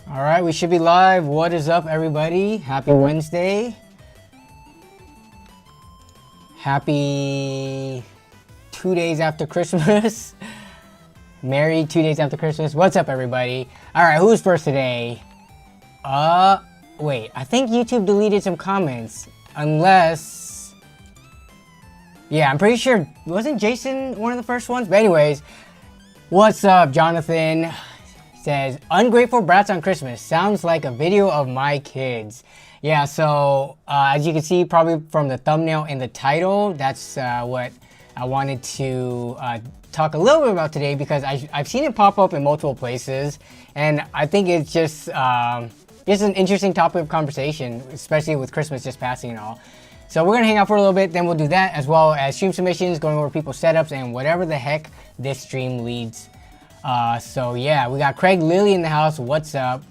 All right, we should be live. What is up, everybody? Happy Wednesday. Happy 2 days after Christmas. Merry 2 days after Christmas. What's up, everybody? All right, who's first today? Wait, I think YouTube deleted some comments. Unless... Yeah, I'm pretty sure... Wasn't Jason one of the first ones? But anyways, what's up, Jonathan? Says, ungrateful brats on Christmas. Sounds like a video of my kids. Yeah, so as you can see probably from the thumbnail and the title, that's what I wanted to talk a little bit about today, because I've seen it pop up in multiple places, and I think it's just an interesting topic of conversation, especially with Christmas just passing and all. So we're gonna hang out for a little bit, then we'll do that, as well as stream submissions, going over people's setups, and whatever the heck this stream leads. So yeah, we got Craig Lilly in the house. What's up?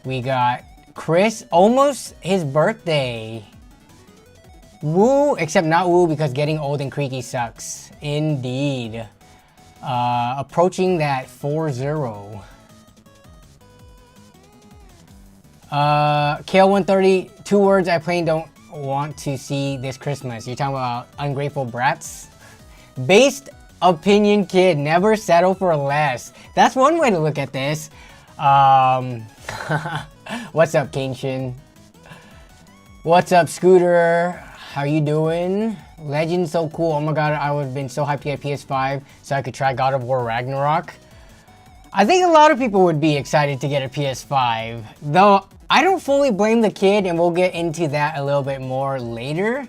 We got Chris, almost his birthday. Woo, except not woo, because getting old and creaky sucks. Indeed. Approaching that 4-0. KL130, 2 words I plain don't want to see this Christmas. You're talking about ungrateful brats? Based opinion kid, never settle for less. That's one way to look at this. What's up, Keychron? What's up, Scooter? How you doing? Legend's so cool. Oh my god, I would have been so hyped to get PS5 so I could try God of War Ragnarok. I think a lot of people would be excited to get a PS5, though I don't fully blame the kid, and we'll get into that a little bit more later.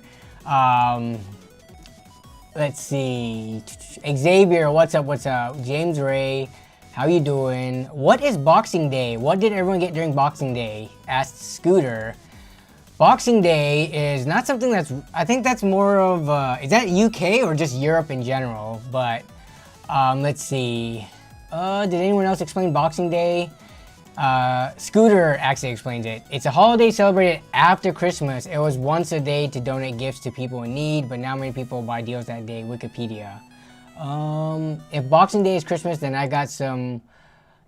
Let's see. Xavier, what's up, what's up? James Ray, how you doing? What is Boxing Day? What did everyone get during Boxing Day? Asked Scooter. Boxing Day is not something that's, I think that's more of, is that UK or just Europe in general? But, let's see. Did anyone else explain Boxing Day? Scooter actually explains it. It's a holiday celebrated after Christmas. It was once a day to donate gifts to people in need, but now many people buy deals that day. Wikipedia. If Boxing Day is Christmas, then I got some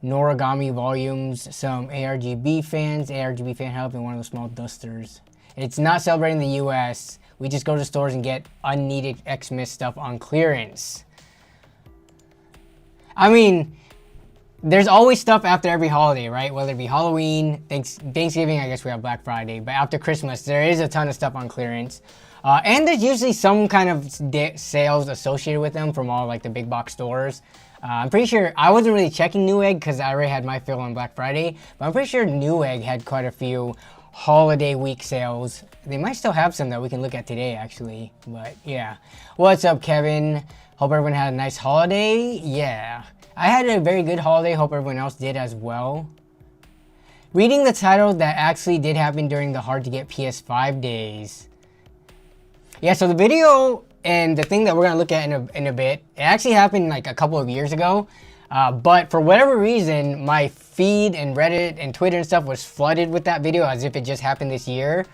Noragami volumes, some ARGB fans, ARGB fan help, and one of the small dusters. It's not celebrating the US. We just go to stores and get unneeded Xmas stuff on clearance. I mean, there's always stuff after every holiday, right? Whether it be Halloween, Thanksgiving, I guess we have Black Friday, but after Christmas, there is a ton of stuff on clearance. And there's usually some kind of sales associated with them from all like the big box stores. I'm pretty sure, I wasn't really checking Newegg because I already had my fill on Black Friday, but I'm pretty sure Newegg had quite a few holiday week sales. They might still have some that we can look at today, actually, but yeah. What's up, Kevin? Hope everyone had a nice holiday. Yeah. I had a very good holiday, hope everyone else did as well. Reading the title, that actually did happen during the hard to get PS5 days. Yeah, so the video and the thing that we're gonna look at in a bit, it actually happened like a couple of years ago. But for whatever reason, my feed and Reddit and Twitter and stuff was flooded with that video as if it just happened this year.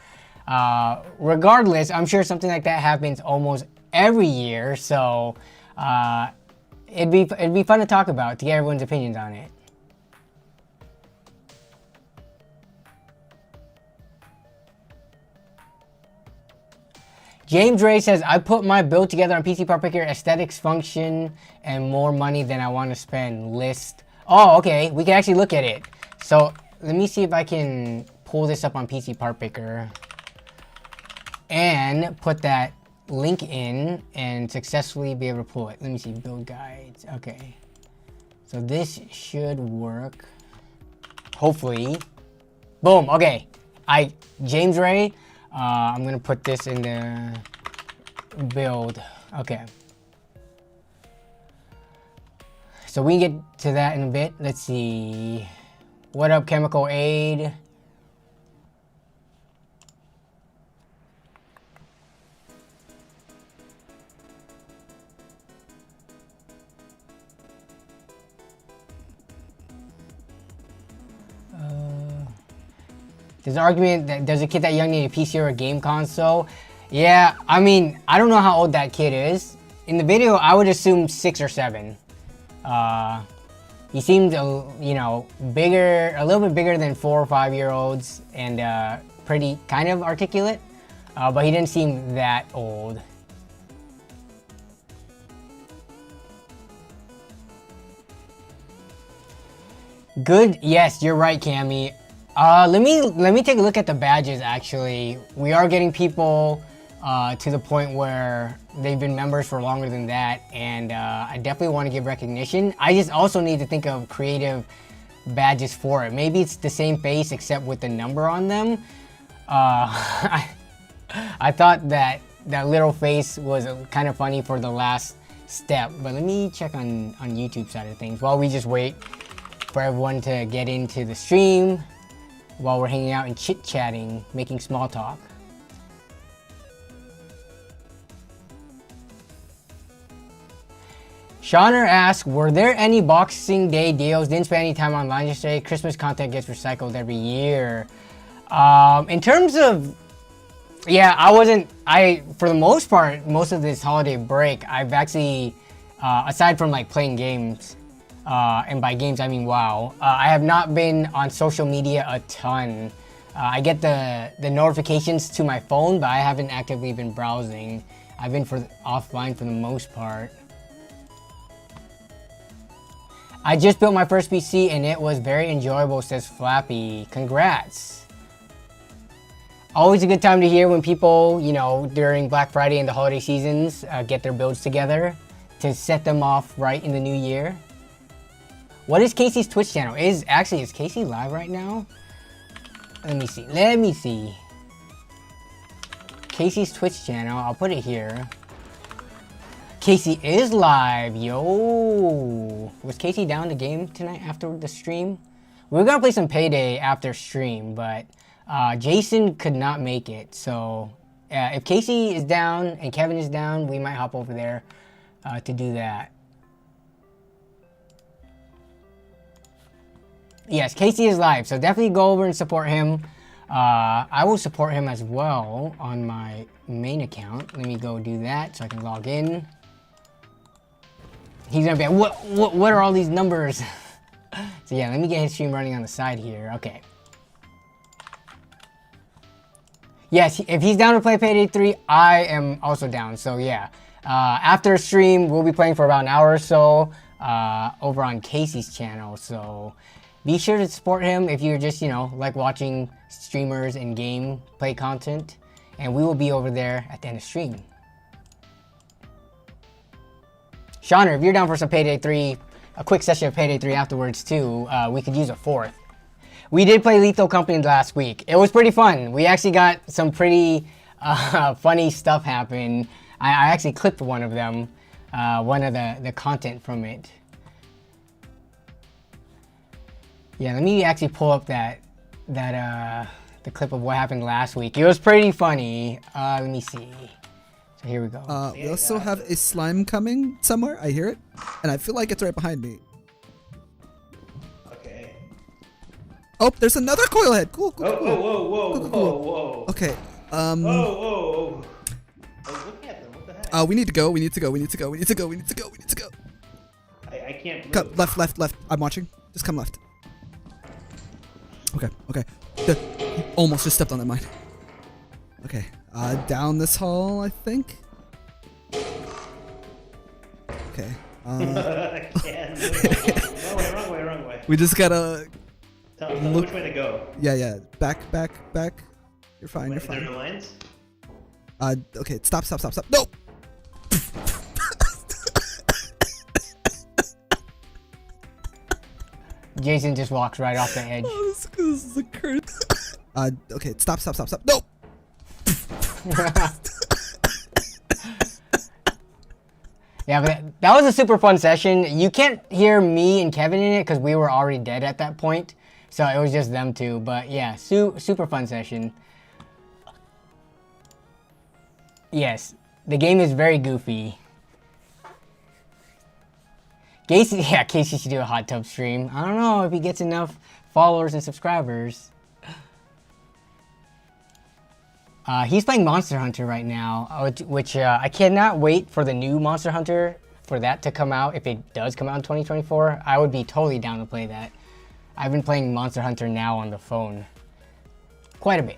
Regardless, I'm sure something like that happens almost every year, so it'd be fun to talk about, to get everyone's opinions on it. James Ray says, I put my build together on PC Part Picker, aesthetics, function, and more money than I want to spend. List. Oh, okay. We can actually look at it. So let me see if I can pull this up on PC Part Picker and put that link in and successfully be able to pull it. Let me see, build guides. Okay, so this should work, hopefully. Boom. Okay, James Ray, I'm gonna put this in the build. Okay, so we can get to that in a bit. Let's see. What up, Chemical Aid? There's an argument that does a kid that young need a PC or a game console? Yeah, I mean, I don't know how old that kid is. In the video, I would assume 6 or 7. He seemed, you know, bigger, a little bit bigger than 4 or 5 year olds, and pretty kind of articulate, but he didn't seem that old. Good. Yes, you're right, Cammy. Let me take a look at the badges. Actually, we are getting people to the point where they've been members for longer than that, and I definitely want to give recognition. I just also need to think of creative badges for it. Maybe it's the same face except with the number on them. I thought that little face was kind of funny for the last step, but let me check on YouTube side of things while we just wait for everyone to get into the stream while we're hanging out and chit-chatting, making small talk. Shauner asks, were there any Boxing Day deals? Didn't spend any time online yesterday. Christmas content gets recycled every year. In terms of, yeah, for the most part, most of this holiday break, I've actually, aside from like playing games, and by games I mean WoW, I have not been on social media a ton. I get the notifications to my phone, but I haven't actively been browsing. I've been offline for the most part. I just built my first PC and it was very enjoyable, says Flappy. Congrats. Always a good time to hear when people, you know, during Black Friday and the holiday seasons get their builds together to set them off right in the new year. What is Casey's Twitch channel? Is Casey live right now? Let me see. Casey's Twitch channel, I'll put it here. Casey is live, yo. Was Casey down to game tonight after the stream? We were gonna play some Payday after stream, but Jason could not make it. So if Casey is down and Kevin is down, we might hop over there to do that. Yes, Casey is live, so definitely go over and support him. I will support him as well on my main account. Let me go do that so I can log in. He's gonna be like, what are all these numbers? So yeah, let me get his stream running on the side here. Okay. Yes, if he's down to play Payday 3, I am also down. So yeah, after stream, we'll be playing for about an hour or so over on Casey's channel. So be sure to support him if you're just, you know, like watching streamers and gameplay content. And we will be over there at the end of stream. Shauner, if you're down for some Payday 3, a quick session of Payday 3 afterwards too, we could use a fourth. We did play Lethal Company last week. It was pretty fun. We actually got some pretty funny stuff happen. I actually clipped one of them, one of the content from it. Yeah, let me actually pull up the clip of what happened last week. It was pretty funny. Let me see. So here we go. We also have a slime coming somewhere. I hear it, and I feel like it's right behind me. Okay. Oh, there's another coil head. Cool. Whoa. Okay. Whoa. Oh, look at them. What the heck? We need to go. We need to go. I can't move. Come, left. I'm watching. Just come left. Okay. Almost just stepped on that mine. Okay. Down this hall, I think. Okay. I can't move. Wrong way. We just gotta Tell me which way to go. Yeah. Back. You're fine. Wait, are there no lines? Okay. Stop. No. Jason just walks right off the edge. Oh, this is a curse. Okay. Stop. No. Yeah, but that was a super fun session. You can't hear me and Kevin in it because we were already dead at that point. So it was just them two. But yeah, super fun session. Yes, the game is very goofy. Casey should do a hot tub stream. I don't know if he gets enough followers and subscribers. He's playing Monster Hunter right now, which I cannot wait for the new Monster Hunter for that to come out, if it does come out in 2024, I would be totally down to play that. I've been playing Monster Hunter now on the phone quite a bit.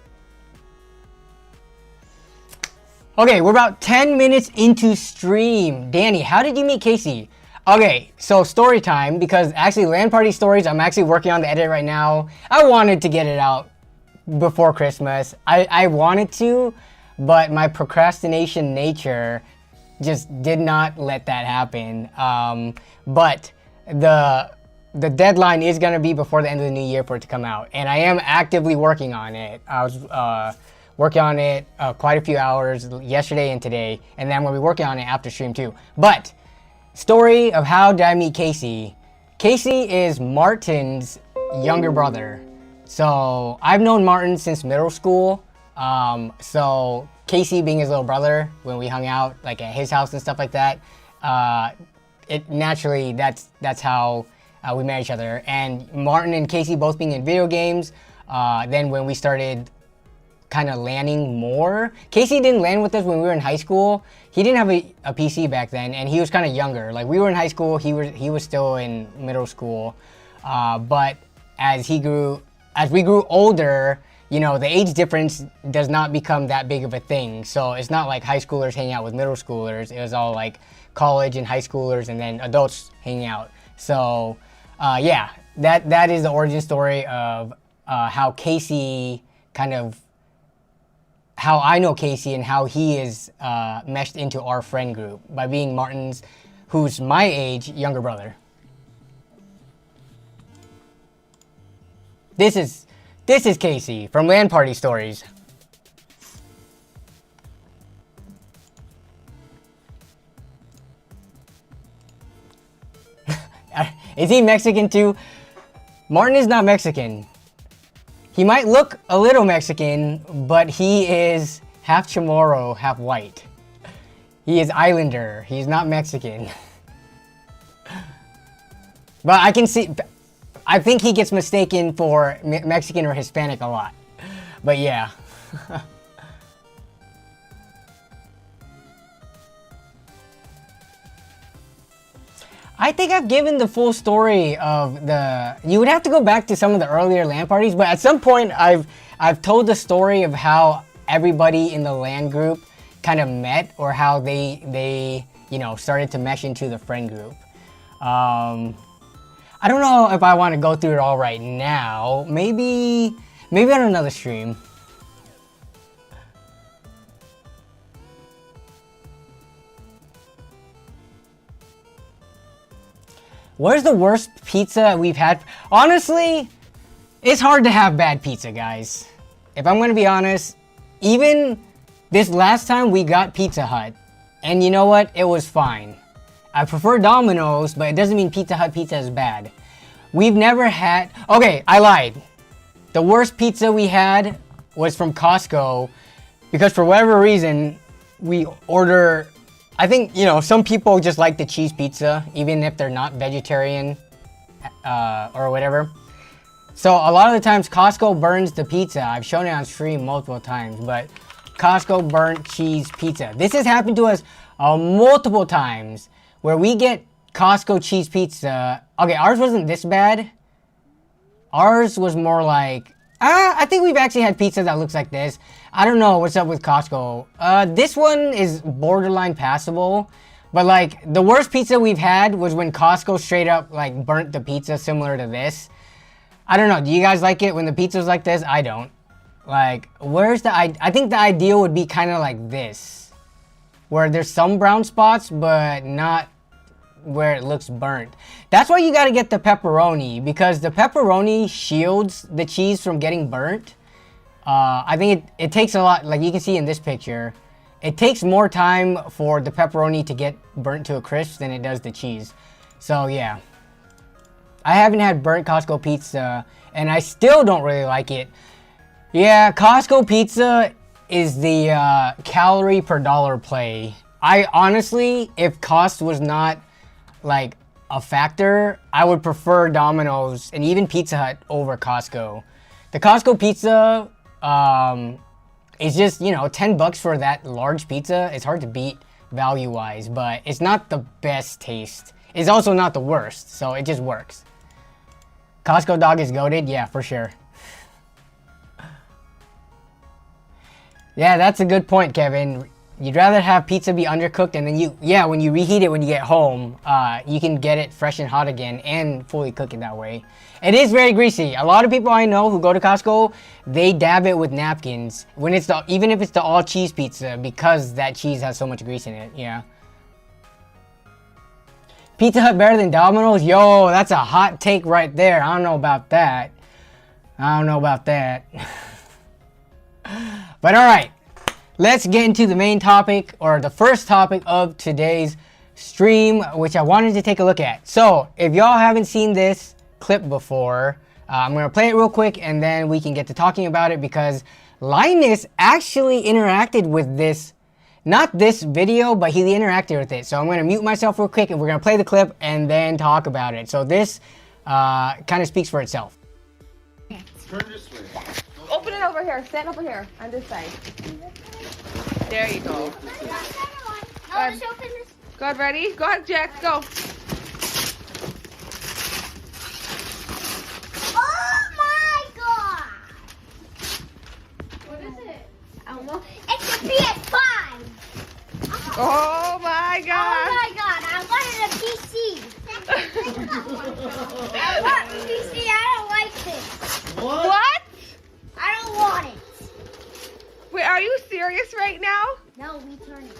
Okay, we're about 10 minutes into stream. Danny, how did you meet Casey? Okay, so story time, because actually LAN party stories, I'm actually working on the edit right now. I wanted to get it out before Christmas. I wanted to, but my procrastination nature just did not let that happen. But the deadline is gonna be before the end of the new year for it to come out, and I am actively working on it. I was working on it quite a few hours yesterday and today, and then I'm gonna be working on it after stream too. But story of how did I meet Casey? Casey is Martin's younger brother. So I've known Martin since middle school. So Casey being his little brother, when we hung out like at his house and stuff like that, it naturally that's how we met each other. And Martin and Casey both being in video games. Then when we started kind of LANing more, Casey didn't LAN with us when we were in high school. He didn't have a PC back then, and he was kind of younger. Like we were in high school, he was still in middle school. But as we grew older, you know, the age difference does not become that big of a thing. So it's not like high schoolers hanging out with middle schoolers. It was all like college and high schoolers and then adults hanging out. So yeah, that is the origin story of how Casey how I know Casey and how he is meshed into our friend group by being Martin's, who's my age, younger brother. This is Casey from LAN Party Stories. Is he Mexican too? Martin is not Mexican. He might look a little Mexican, but he is half Chamorro, half white. He is Islander. He's not Mexican. But I think he gets mistaken for Mexican or Hispanic a lot. But yeah. I think I've given the full story of you would have to go back to some of the earlier LAN parties, but at some point I've told the story of how everybody in the LAN group kind of met, or how they you know, started to mesh into the friend group. I don't know if I want to go through it all right now. Maybe on another stream. Where's the worst pizza we've had? Honestly, it's hard to have bad pizza, guys. If I'm gonna be honest, even this last time we got Pizza Hut, and you know what? It was fine. I prefer Domino's, but it doesn't mean Pizza Hut pizza is bad. We've never had... Okay, I lied. The worst pizza we had was from Costco, because for whatever reason, we order... I think, you know, some people just like the cheese pizza, even if they're not vegetarian or whatever. So a lot of the times Costco burns the pizza. I've shown it on stream multiple times, but Costco burnt cheese pizza. This has happened to us multiple times, where we get Costco cheese pizza. Okay, ours wasn't this bad. Ours was more like, I think we've actually had pizza that looks like this. I don't know what's up with Costco. This one is borderline passable, but like the worst pizza we've had was when Costco straight up like burnt the pizza similar to this. I don't know. Do you guys like it when the pizza's like this? I don't. Like, where's I think the ideal would be kind of like this, where there's some brown spots, but not where it looks burnt. That's why you got to get the pepperoni, because the pepperoni shields the cheese from getting burnt. I think it takes a lot, like you can see in this picture, it takes more time for the pepperoni to get burnt to a crisp than it does the cheese. So yeah, I haven't had burnt Costco pizza, and I still don't really like it. Yeah, Costco pizza is the calorie per dollar play. I honestly, if cost was not like a factor, I would prefer Domino's and even Pizza Hut over Costco. The Costco pizza is just, you know, $10 for that large pizza. It's hard to beat value-wise, but it's not the best taste. It's also not the worst, so it just works. Costco dog is goated? Yeah, for sure. Yeah, that's a good point, Kevin. You'd rather have pizza be undercooked and then when you reheat it when you get home, you can get it fresh and hot again and fully cook it that way. It is very greasy. A lot of people I know who go to Costco, they dab it with napkins when it's even if it's the all cheese pizza because that cheese has so much grease in it. Yeah. Pizza Hut better than Domino's? Yo, that's a hot take right there. I don't know about that. But all right. Let's get into the main topic, or the first topic of today's stream, which I wanted to take a look at. So, if y'all haven't seen this clip before, I'm going to play it real quick and then we can get to talking about it because Linus actually interacted with this, not this video, but he interacted with it. So, I'm going to mute myself real quick and we're going to play the clip and then talk about it. So, this kind of speaks for itself. Turn this way. Open it over here. Stand over here on this side. There you go. Go ahead. Go ahead, ready? Go ahead, Jack. Go. Oh my god! What is it? I don't know. It's a PS5! Oh my God. Oh my god, I wanted a PC! I want a PC, I don't like this. What? I don't want it. Wait, are you serious right now? No, return it.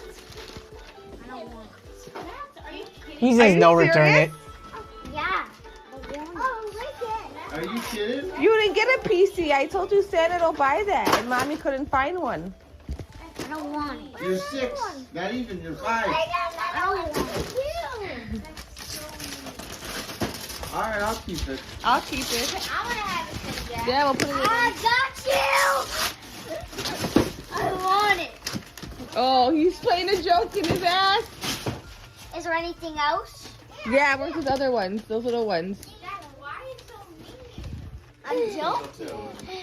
I don't want it. Are you kidding? He says you no, return serious? it. Yeah. Oh, like Are you kidding? You didn't get a PC. I told you Santa don't buy that, and Mommy couldn't find one. I don't want it. You're 6. Not even. You're 5. I don't want it. All right, I'll keep it. I'll keep it. I want to have it again. Yeah, we'll put it in. I got you! I want it. Oh, he's playing a joke in his ass. Is there anything else? Yeah, where's his other ones? Those little ones. Dad, why are you so mean? I'm joking.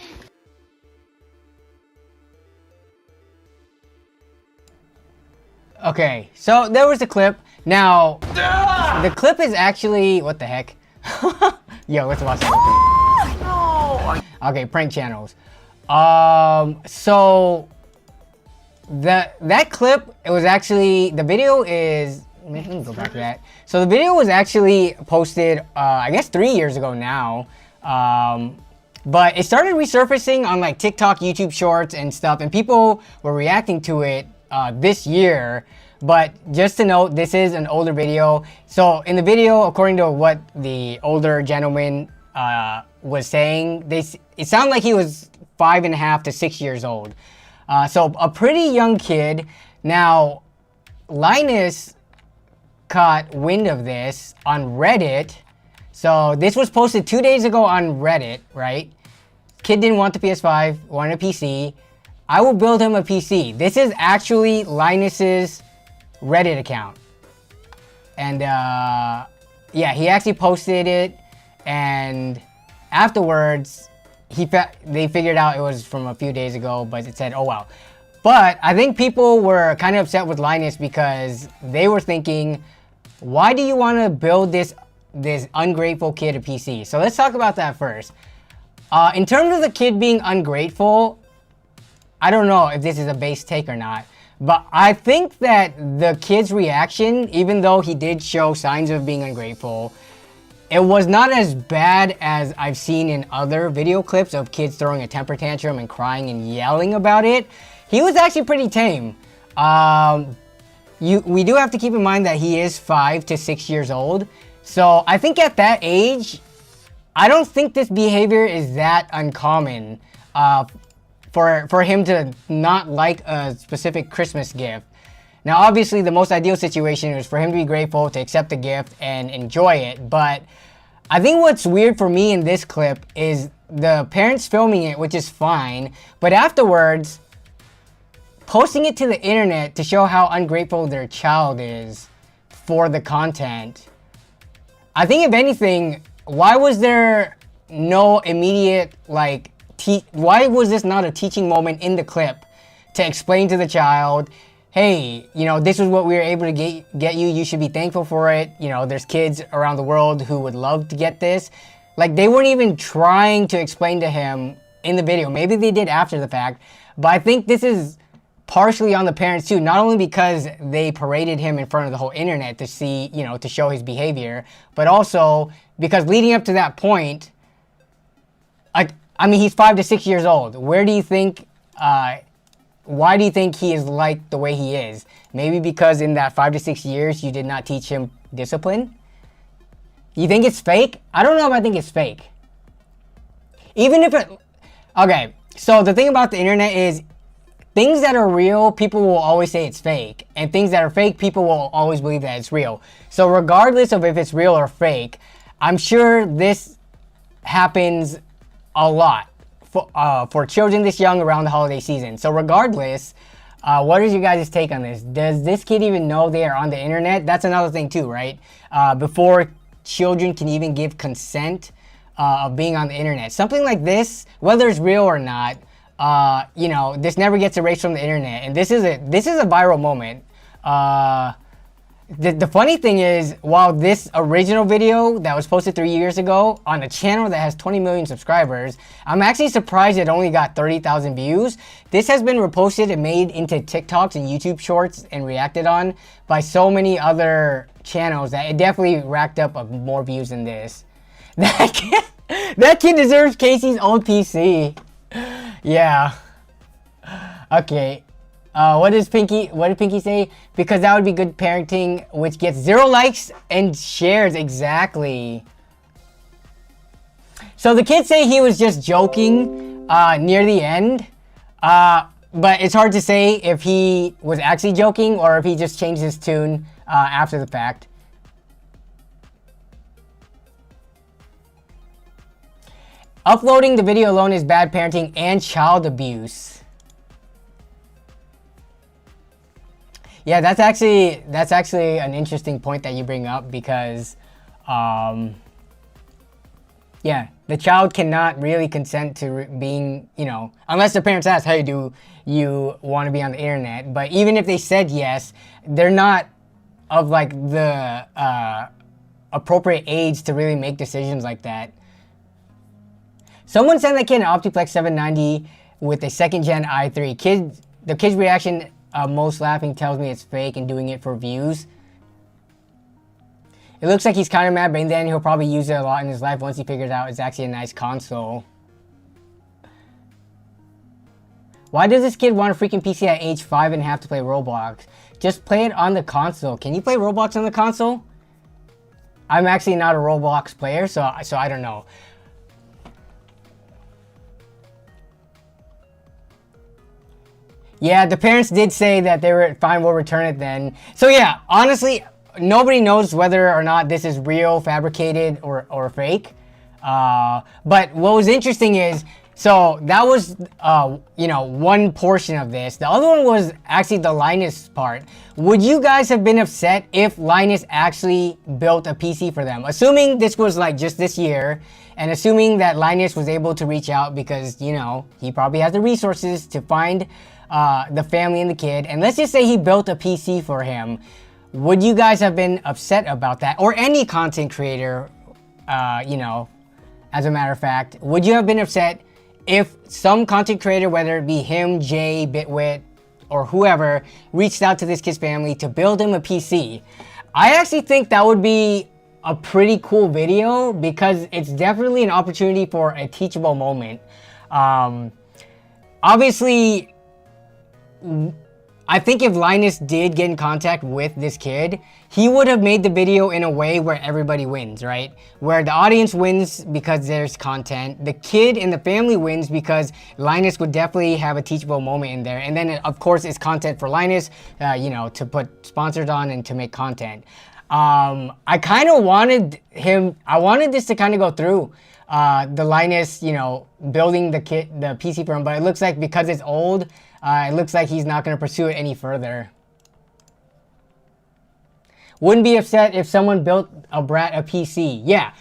Okay, so there was the clip. Now, the clip is actually, what the heck? Yo, let's watch it real quick. Okay, prank channels. So that clip, it was actually, the video is, let me go back to that. So the video was actually posted, I guess 3 years ago now. But it started resurfacing on like TikTok, YouTube Shorts and stuff, and people were reacting to it this year. But just to note, this is an older video. So in the video, according to what the older gentleman was saying, it sounded like he was 5.5 to 6 years old. So a pretty young kid. Now, Linus caught wind of this on Reddit. So this was posted 2 days ago on Reddit, right? Kid didn't want the PS5, wanted a PC. I will build him a PC. This is actually Linus's Reddit account. And yeah, he actually posted it, and afterwards, they figured out it was from a few days ago, but it said, oh wow. But I think people were kind of upset with Linus because they were thinking, why do you want to build this ungrateful kid a PC? So let's talk about that first. In terms of the kid being ungrateful, I don't know if this is a base take or not, but I think that the kid's reaction, even though he did show signs of being ungrateful, it was not as bad as I've seen in other video clips of kids throwing a temper tantrum and crying and yelling about it. He was actually pretty tame. We do have to keep in mind that he is 5 to 6 years old. So I think at that age, I don't think this behavior is that uncommon for him to not like a specific Christmas gift. Now, obviously, the most ideal situation is for him to be grateful, to accept the gift, and enjoy it. But I think what's weird for me in this clip is the parents filming it, which is fine, but afterwards, posting it to the internet to show how ungrateful their child is for the content. I think if anything, why was there no immediate, why was this not a teaching moment in the clip to explain to the child, hey, you know, this is what we were able to get you. You should be thankful for it. You know, there's kids around the world who would love to get this. Like, they weren't even trying to explain to him in the video. Maybe they did after the fact. But I think this is partially on the parents too. Not only because they paraded him in front of the whole internet to see, you know, to show his behavior, but also because leading up to that point, like, I mean, he's 5 to 6 years old. Where do you think, why do you think he is like the way he is? Maybe because in that 5 to 6 years, you did not teach him discipline? You think it's fake? I don't know if I think it's fake. Even if it... Okay, so the thing about the internet is things that are real, people will always say it's fake. And things that are fake, people will always believe that it's real. So regardless of if it's real or fake, I'm sure this happens a lot for children this young around the holiday season. So regardless, what is your guys' take on this? Does this kid even know they are on the internet? That's another thing too, right? Before children can even give consent of being on the internet. Something like this, whether it's real or not, you know, this never gets erased from the internet. And this is a viral moment. The funny thing is, while this original video that was posted 3 years ago on a channel that has 20 million subscribers, I'm actually surprised it only got 30,000 views. This has been reposted and made into TikToks and YouTube shorts and reacted on by so many other channels that it definitely racked up more views than this. That kid deserves Casey's old PC. Yeah. Okay. What did Pinky say? Because that would be good parenting, which gets 0 likes and shares. Exactly. So the kids say he was just joking near the end. But it's hard to say if he was actually joking or if he just changed his tune after the fact. Uploading the video alone is bad parenting and child abuse. Yeah, that's actually an interesting point that you bring up because, yeah, the child cannot really consent to being, you know, unless the parents ask, hey, do you want to be on the internet? But even if they said yes, they're not of like the appropriate age to really make decisions like that. Someone sent that kid an Optiplex 790 with a 2nd gen i3. The kid's reaction, most laughing, tells me it's fake and doing it for views. It looks like he's kind of mad, but then he'll probably use it a lot in his life once he figures out it's actually a nice console. Why does this kid want a freaking PC at age 5.5 to play Roblox? Just play it on the console. Can you play Roblox on the console? I'm actually not a Roblox player, so I don't know. Yeah, the parents did say that they were fine, we'll return it then. So yeah, honestly, nobody knows whether or not this is real, fabricated, or fake. But what was interesting is, so that was, you know, one portion of this. The other one was actually the Linus part. Would you guys have been upset if Linus actually built a PC for them? Assuming this was like just this year, and assuming that Linus was able to reach out because, you know, he probably has the resources to find the family and the kid, and let's just say he built a PC for him, would you guys have been upset about that? Or any content creator, you know, as a matter of fact, would you have been upset if some content creator, whether it be him, Jay, Bitwit, or whoever, reached out to this kid's family to build him a PC? I actually think that would be a pretty cool video because it's definitely an opportunity for a teachable moment. Obviously, I think if Linus did get in contact with this kid, he would have made the video in a way where everybody wins, right? Where the audience wins because there's content, the kid and the family wins because Linus would definitely have a teachable moment in there. And then, of course, it's content for Linus, you know, to put sponsors on and to make content. I kind of wanted this to kind of go through. The Linus, you know, building the PC for him, but it looks like because it's old, it looks like he's not going to pursue it any further. Wouldn't be upset if someone built a brat a PC. Yeah.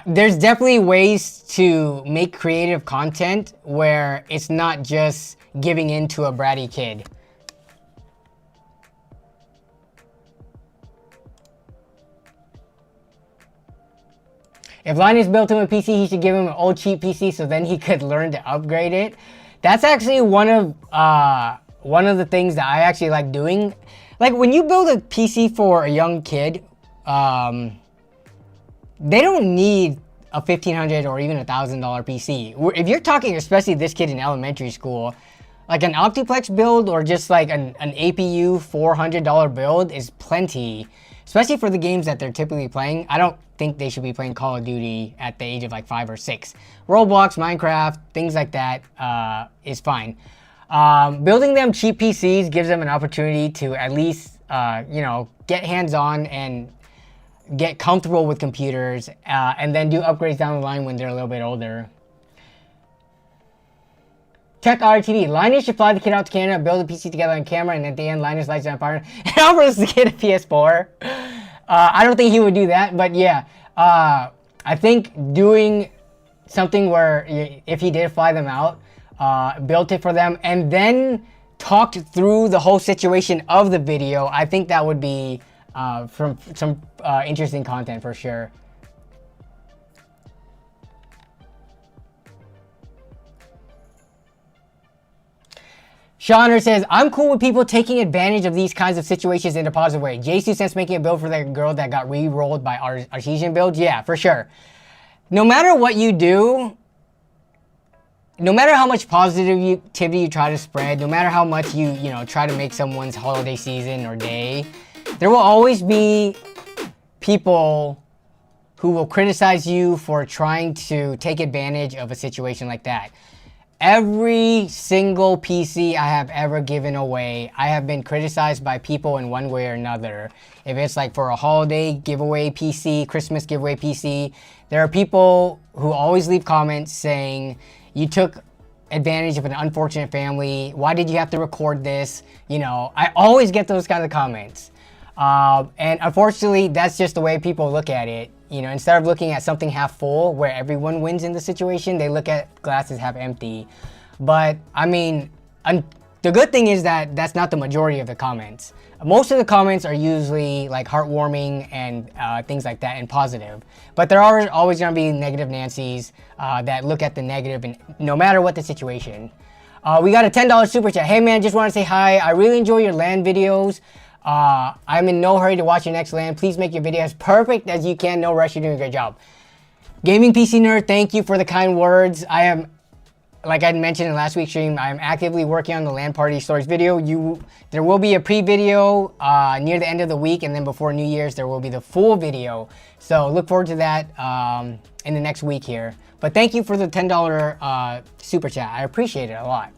There's definitely ways to make creative content where it's not just giving in to a bratty kid. If Linus built him a PC, he should give him an old cheap PC so then he could learn to upgrade it. That's actually one of the things that I actually like doing. Like when you build a PC for a young kid, they don't need a $1,500 or even $1,000 PC. If you're talking, especially this kid in elementary school, like an Optiplex build or just like an APU $400 build is plenty, especially for the games that they're typically playing. I don't think they should be playing Call of Duty at the age of like 5 or 6. Roblox, Minecraft, things like that is fine. Building them cheap PCs gives them an opportunity to at least, you know, get hands-on and get comfortable with computers, and then do upgrades down the line when they're a little bit older. Check RTD. Linus should fly the kid out to Canada, build a PC together on camera, and at the end, Linus lights it on fire and offers the kid a PS4. I don't think he would do that, but yeah. I think doing something where if he did fly them out, built it for them, and then talked through the whole situation of the video, I think that would be from some interesting content for sure. Shauner says, I'm cool with people taking advantage of these kinds of situations in a positive way. J2 Sense making a build for that girl that got re-rolled by Artesian builds. Yeah, for sure. No matter what you do, no matter how much positivity you try to spread, no matter how much you try to make someone's holiday season or day, there will always be people who will criticize you for trying to take advantage of a situation like that. Every single PC I have ever given away, I have been criticized by people in one way or another. If it's like for a holiday giveaway PC, Christmas giveaway PC, there are people who always leave comments saying, you took advantage of an unfortunate family. Why did you have to record this? You know, I always get those kinds of comments. And unfortunately, that's just the way people look at it. You know, instead of looking at something half full where everyone wins in the situation, they look at glasses half empty. But I mean, the good thing is that that's not the majority of the comments. Most of the comments are usually like heartwarming and things like that and positive. But there are always going to be negative Nancys that look at the negative, and no matter what the situation. We got a $10 super chat. Hey man, just want to say hi. I really enjoy your LAN videos. I'm in no hurry to watch your next LAN. Please make your video as perfect as you can. No rush, you're doing a great job. Gaming PC Nerd, thank you for the kind words. I am, like I mentioned in last week's stream, I'm actively working on the LAN party stories video. There will be a pre-video near the end of the week, and then before New Year's, there will be the full video. So look forward to that in the next week here. But thank you for the $10 super chat. I appreciate it a lot.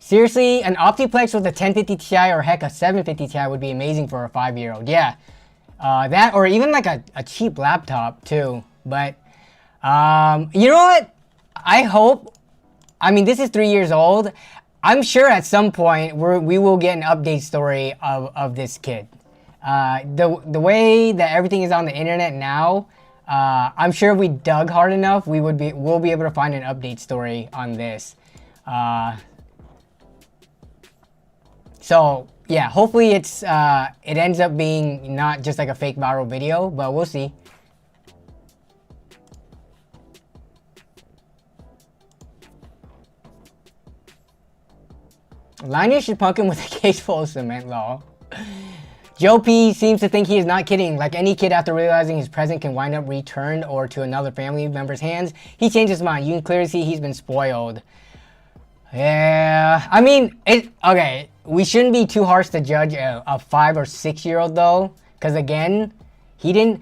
Seriously, an Optiplex with a 1050 Ti or heck a 750 Ti would be amazing for a 5-year-old. Yeah, that or even like a cheap laptop too. But you know what? I hope. I mean, this is 3 years old. I'm sure at some point we will get an update story of this kid. The way that everything is on the internet now, I'm sure if we dug hard enough, we'll be able to find an update story on this. So yeah, hopefully it ends up being not just like a fake viral video, but we'll see. Linus should punk him with a case full of cement, lol. Joe P seems to think he is not kidding. Like any kid after realizing his present can wind up returned or to another family member's hands, he changed his mind. You can clearly see he's been spoiled. Yeah, I mean, okay, we shouldn't be too harsh to judge a 5 or 6 year old though, because again, he didn't,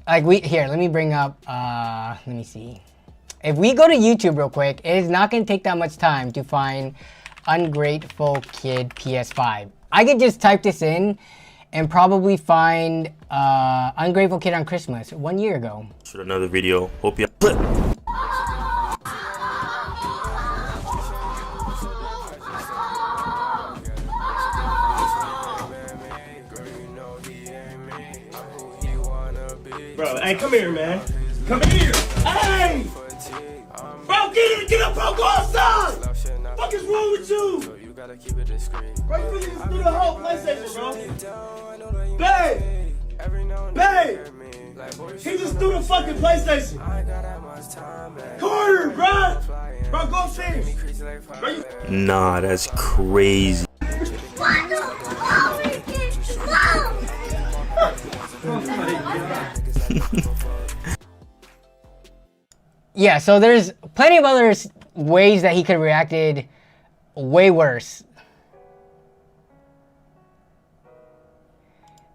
like here, let me bring up, let me see. If we go to YouTube real quick, it is not going to take that much time to find Ungrateful Kid PS5. I could just type this in and probably find Ungrateful Kid on Christmas 1 year ago. Shoot another video. Hope you. Bro, hey, come here, man. Come here! Hey! Bro, get up, bro, go outside! What is wrong with you? Bro, you really just threw the whole PlayStation, bro. Babe! Babe! He just threw the fucking PlayStation. Carter, bro! Bro, go upstairs. Bro, Nah, that's crazy. Yeah, so there's plenty of other ways that he could have reacted way worse.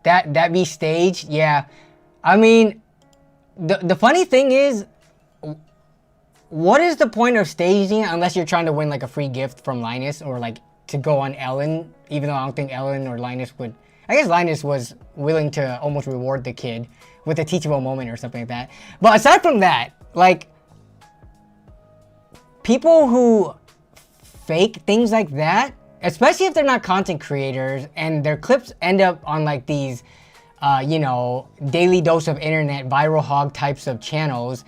That be staged, yeah. I mean, the funny thing is, what is the point of staging it unless you're trying to win like a free gift from Linus or like to go on Ellen? Even though I don't think Ellen or Linus would. I guess Linus was willing to almost reward the kid with a teachable moment or something like that. But aside from that, like, people who fake things like that, especially if they're not content creators and their clips end up on like these, you know, daily dose of internet, viral hog types of channels,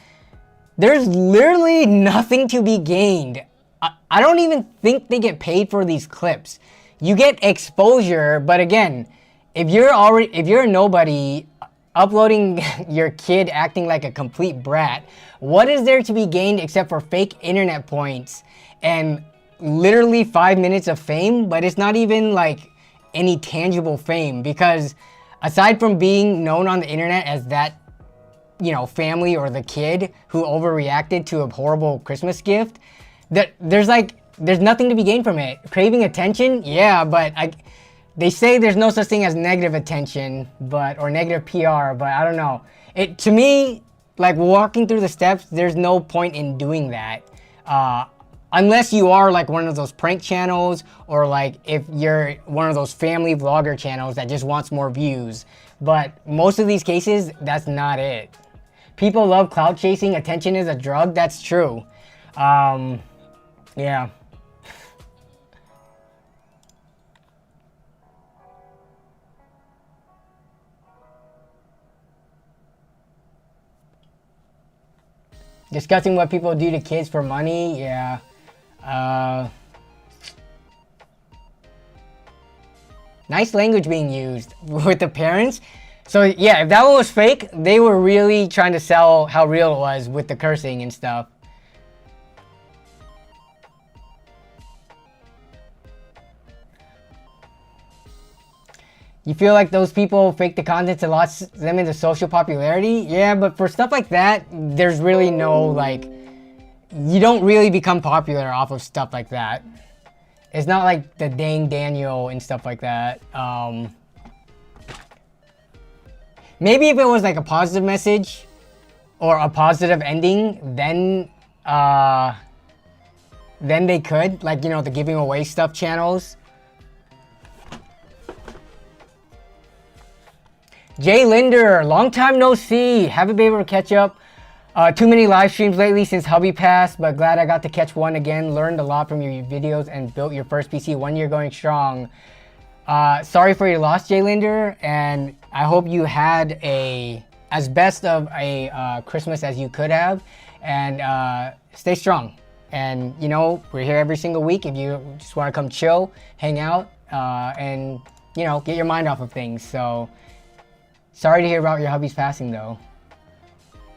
there's literally nothing to be gained. I don't even think they get paid for these clips. You get exposure, but again, if you're a nobody uploading your kid acting like a complete brat, what is there to be gained except for fake internet points and literally 5 minutes of fame? But it's not even like any tangible fame, because aside from being known on the internet as that, you know, family or the kid who overreacted to a horrible Christmas gift, there's nothing to be gained from it. Craving attention, yeah, but they say there's no such thing as negative attention, or negative PR, but I don't know. To me, like walking through the steps, there's no point in doing that. Unless you are like one of those prank channels, or like if you're one of those family vlogger channels that just wants more views. But most of these cases, that's not it. People love clout chasing. Attention is a drug. That's true. Yeah. Discussing what people do to kids for money, yeah. Nice language being used with the parents. So yeah, if that one was fake, they were really trying to sell how real it was with the cursing and stuff. You feel like those people fake the content to launch them into social popularity? Yeah, but for stuff like that, there's really no, like, you don't really become popular off of stuff like that. It's not like the Dang Daniel and stuff like that. Maybe if it was like a positive message or a positive ending, then they could, like, you know, the giving away stuff channels. Jay Linder, long time no see. Haven't been able to catch up. Too many live streams lately since hubby passed, but glad I got to catch one again. Learned a lot from your videos and built your first PC 1 year going strong. Sorry for your loss, Jay Linder, and I hope you had as best of a Christmas as you could have, and stay strong. And you know, we're here every single week if you just want to come chill, hang out, and you know, get your mind off of things. So sorry to hear about your hubby's passing though.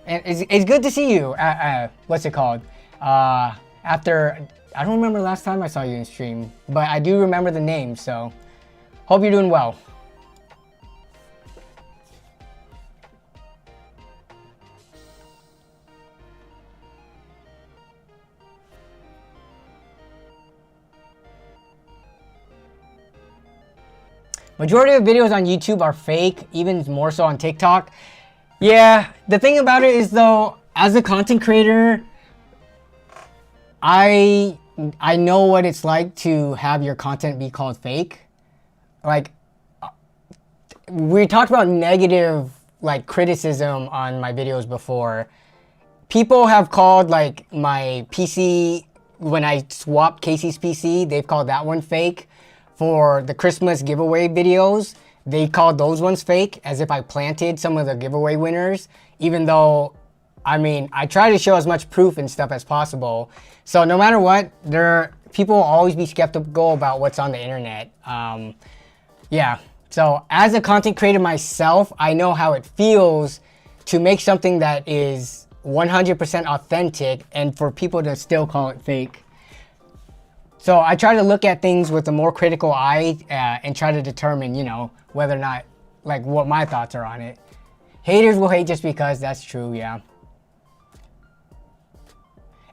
And it's good to see you, what's it called? After, I don't remember last time I saw you in stream, but I do remember the name, so hope you're doing well. Majority of videos on YouTube are fake, even more so on TikTok. Yeah, the thing about it is though, as a content creator, I know what it's like to have your content be called fake. Like, we talked about negative like criticism on my videos before. People have called like my PC, when I swapped Casey's PC, they've called that one fake. For the Christmas giveaway videos, they called those ones fake, as if I planted some of the giveaway winners, even though I mean, I try to show as much proof and stuff as possible. So no matter what, people will always be skeptical about what's on the internet. Yeah, so as a content creator myself, I know how it feels to make something that is 100% authentic and for people to still call it fake. So I try to look at things with a more critical eye and try to determine, you know, whether or not, like, what my thoughts are on it. Haters will hate just because, that's true, yeah.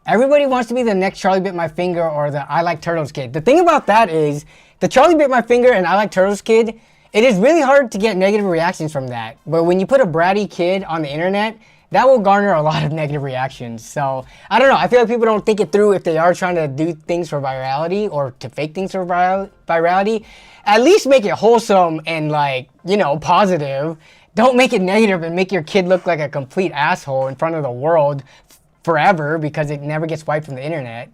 Everybody wants to be the next Charlie Bit My Finger or the I Like Turtles kid. The thing about that is, the Charlie Bit My Finger and I Like Turtles kid, it is really hard to get negative reactions from that. But when you put a bratty kid on the internet, that will garner a lot of negative reactions. So, I don't know, I feel like people don't think it through if they are trying to do things for virality or to fake things for virality. At least make it wholesome and, like, you know, positive. Don't make it negative and make your kid look like a complete asshole in front of the world forever because it never gets wiped from the internet.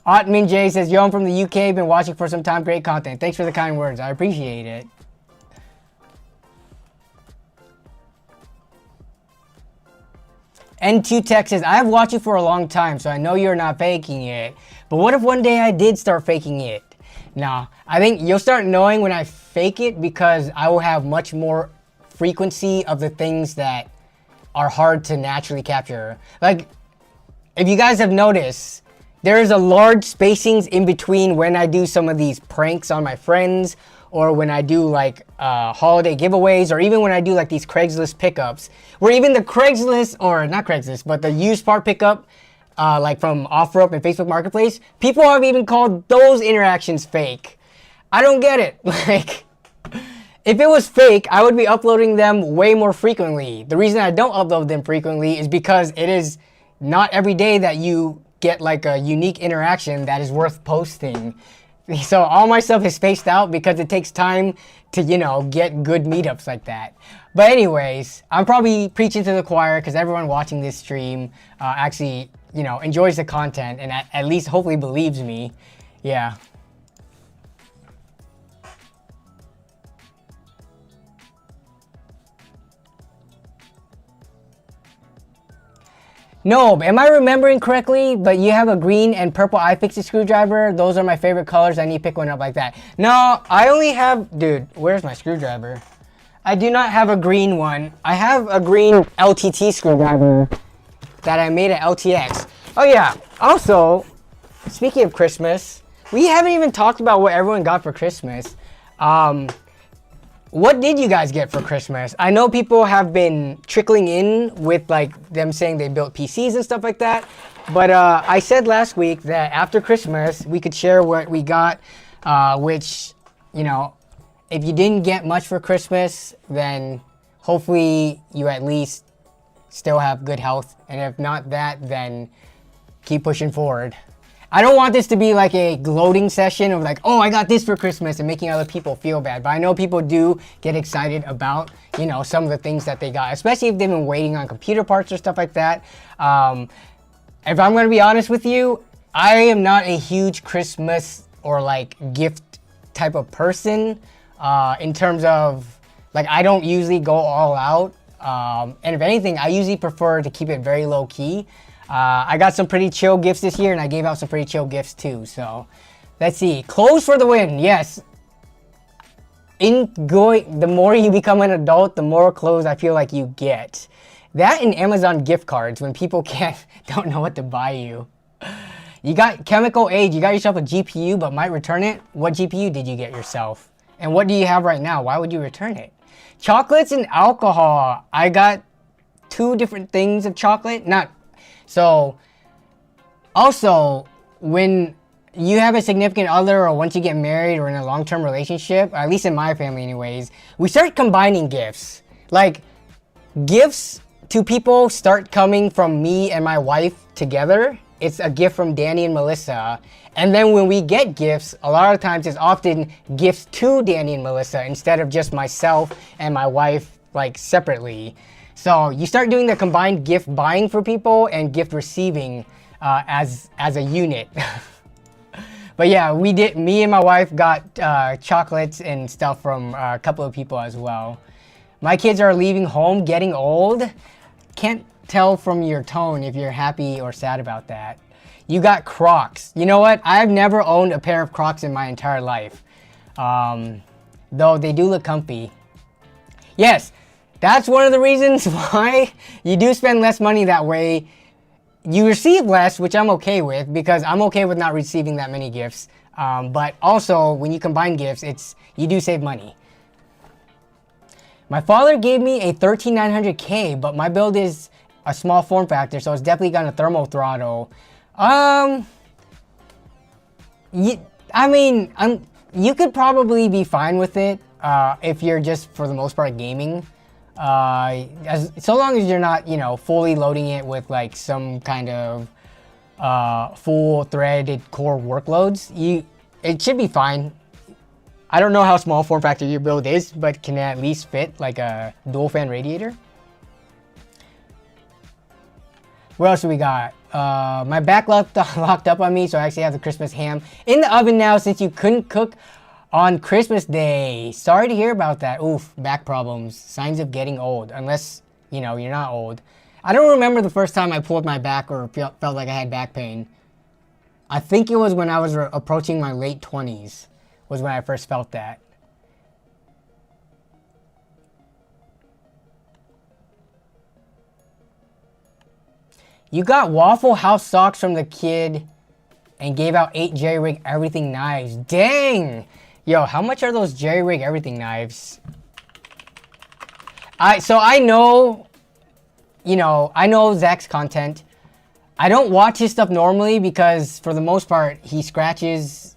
Otman J says, yo, I'm from the UK, been watching for some time, great content. Thanks for the kind words, I appreciate it. N2 Tech says, I have watched you for a long time, so I know you're not faking it. But what if one day I did start faking it? Nah, I think you'll start knowing when I fake it because I will have much more frequency of the things that are hard to naturally capture. Like, if you guys have noticed, there's a large spacings in between when I do some of these pranks on my friends or when I do like holiday giveaways or even when I do like these Craigslist pickups where even the Craigslist, or not Craigslist, but the used part pickup like from OfferUp and Facebook Marketplace, people have even called those interactions fake. I don't get it. Like, if it was fake, I would be uploading them way more frequently. The reason I don't upload them frequently is because it is not every day that you get like a unique interaction that is worth posting. So all my stuff is spaced out because it takes time to, you know, get good meetups like that. But anyways, I'm probably preaching to the choir because everyone watching this stream actually, you know, enjoys the content and at least hopefully believes me. Yeah. No, am I remembering correctly? But you have a green and purple iFixit screwdriver. Those are my favorite colors. I need to pick one up like that. No, I only have... Dude, where's my screwdriver? I do not have a green one. I have a green LTT screwdriver that I made at LTX. Oh yeah, also, speaking of Christmas, we haven't even talked about what everyone got for Christmas. What did you guys get for Christmas? I know people have been trickling in with like them saying they built PCs and stuff like that. But I said last week that after Christmas, we could share what we got, which, you know, if you didn't get much for Christmas, then hopefully you at least still have good health. And if not that, then keep pushing forward. I don't want this to be like a gloating session of like, oh, I got this for Christmas and making other people feel bad. But I know people do get excited about, you know, some of the things that they got, especially if they've been waiting on computer parts or stuff like that. If I'm going to be honest with you, I am not a huge Christmas or like gift type of person in terms of like, I don't usually go all out. And if anything, I usually prefer to keep it very low key. I got some pretty chill gifts this year, and I gave out some pretty chill gifts too. So, let's see. Clothes for the win. Yes. The more you become an adult, the more clothes I feel like you get. That and Amazon gift cards when people don't know what to buy you. You got Chemical Age. You got yourself a GPU, but might return it. What GPU did you get yourself? And what do you have right now? Why would you return it? Chocolates and alcohol. I got 2 different things of chocolate. So, also, when you have a significant other or once you get married or in a long-term relationship, at least in my family anyways, we start combining gifts. Like, gifts to people start coming from me and my wife together. It's a gift from Danny and Melissa. And then when we get gifts, a lot of times it's often gifts to Danny and Melissa instead of just myself and my wife, like, separately. So you start doing the combined gift buying for people and gift receiving as a unit. But yeah, we did. Me and my wife got chocolates and stuff from a couple of people as well. My kids are leaving home, getting old. Can't tell from your tone if you're happy or sad about that. You got Crocs. You know what? I've never owned a pair of Crocs in my entire life. Though they do look comfy. Yes, that's one of the reasons why you do spend less money that way. You receive less, which I'm okay with, because I'm okay with not receiving that many gifts. But also, when you combine gifts, you do save money. My father gave me a 13900K, but my build is a small form factor, so it's definitely got a thermal throttle. You could probably be fine with it if you're just, for the most part, gaming. So long as you're not, you know, fully loading it with like some kind of full threaded core workloads, it should be fine. I don't know how small form factor your build is, but can it at least fit like a dual fan radiator? What else do we got? My back locked up on me, so I actually have the Christmas ham in the oven now since you couldn't cook on Christmas Day. Sorry to hear about that. Oof, back problems. Signs of getting old, unless, you know, you're not old. I don't remember the first time I pulled my back or felt like I had back pain. I think it was when I was approaching my late 20s was when I first felt that. You got Waffle House socks from the kid and gave out 8 jerry-rig everything knives. Dang! Yo, how much are those jerry-rig everything knives? So I know, you know, I know Zach's content. I don't watch his stuff normally because for the most part, he scratches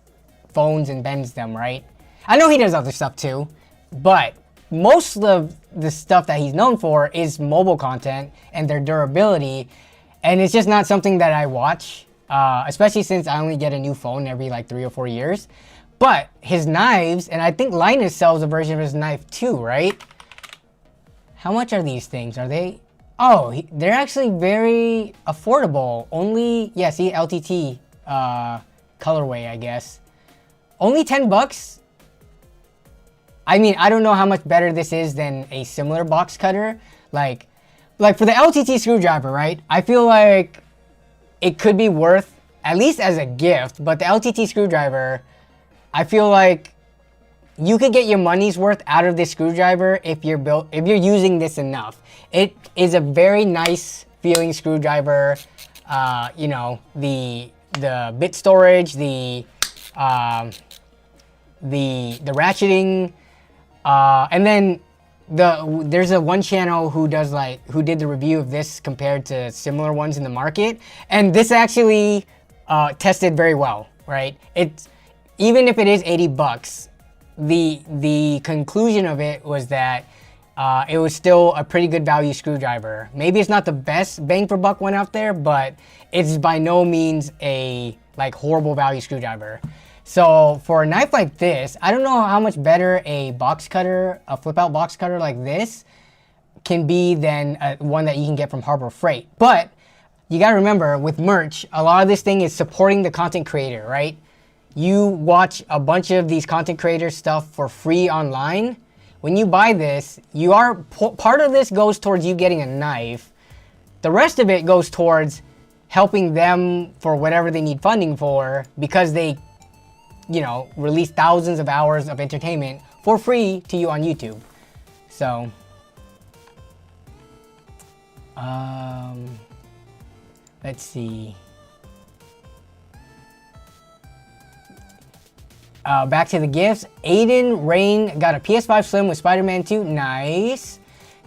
phones and bends them, right? I know he does other stuff too, but most of the stuff that he's known for is mobile content and their durability. And it's just not something that I watch, especially since I only get a new phone every like 3 or 4 years. But his knives, and I think Linus sells a version of his knife too, right? How much are these things? Are they? Oh, they're actually very affordable. Only, yeah, see, LTT colorway, I guess. Only 10 bucks. I mean, I don't know how much better this is than a similar box cutter. Like for the LTT screwdriver, right? I feel like it could be worth, at least as a gift, but the LTT screwdriver, I feel like you could get your money's worth out of this screwdriver if you're using this enough. It is a very nice feeling screwdriver. You know, the bit storage, the ratcheting, and then there's a one channel who did the review of this compared to similar ones in the market, and this actually tested very well, right? Even if it is 80 bucks, the conclusion of it was that it was still a pretty good value screwdriver. Maybe it's not the best bang for buck one out there, but it's by no means a like horrible value screwdriver. So for a knife like this, I don't know how much better a box cutter, a flip out box cutter like this can be than one that you can get from Harbor Freight. But you gotta remember, with merch, a lot of this thing is supporting the content creator, right? You watch a bunch of these content creator stuff for free online. When you buy this, part of this goes towards you getting a knife. The rest of it goes towards helping them for whatever they need funding for, because they, you know, release thousands of hours of entertainment for free to you on YouTube. So, let's see. Back to the gifts. Aiden Rain got a PS5 Slim with Spider-Man 2. Nice.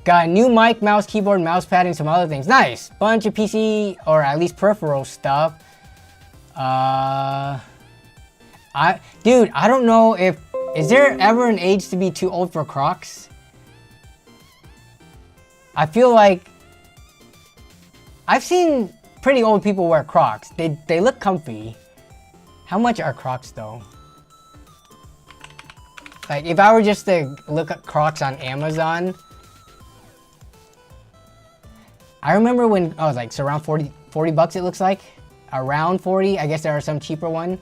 Got a new mic, mouse, keyboard, mouse pad, and some other things. Nice. Bunch of PC, or at least peripheral stuff. Dude, I don't know if... Is there ever an age to be too old for Crocs? I feel like... I've seen pretty old people wear Crocs. They look comfy. How much are Crocs though? Like, if I were just to look at Crocs on Amazon, I remember when, oh, like, so around 40 bucks it looks like. Around 40, I guess there are some cheaper ones.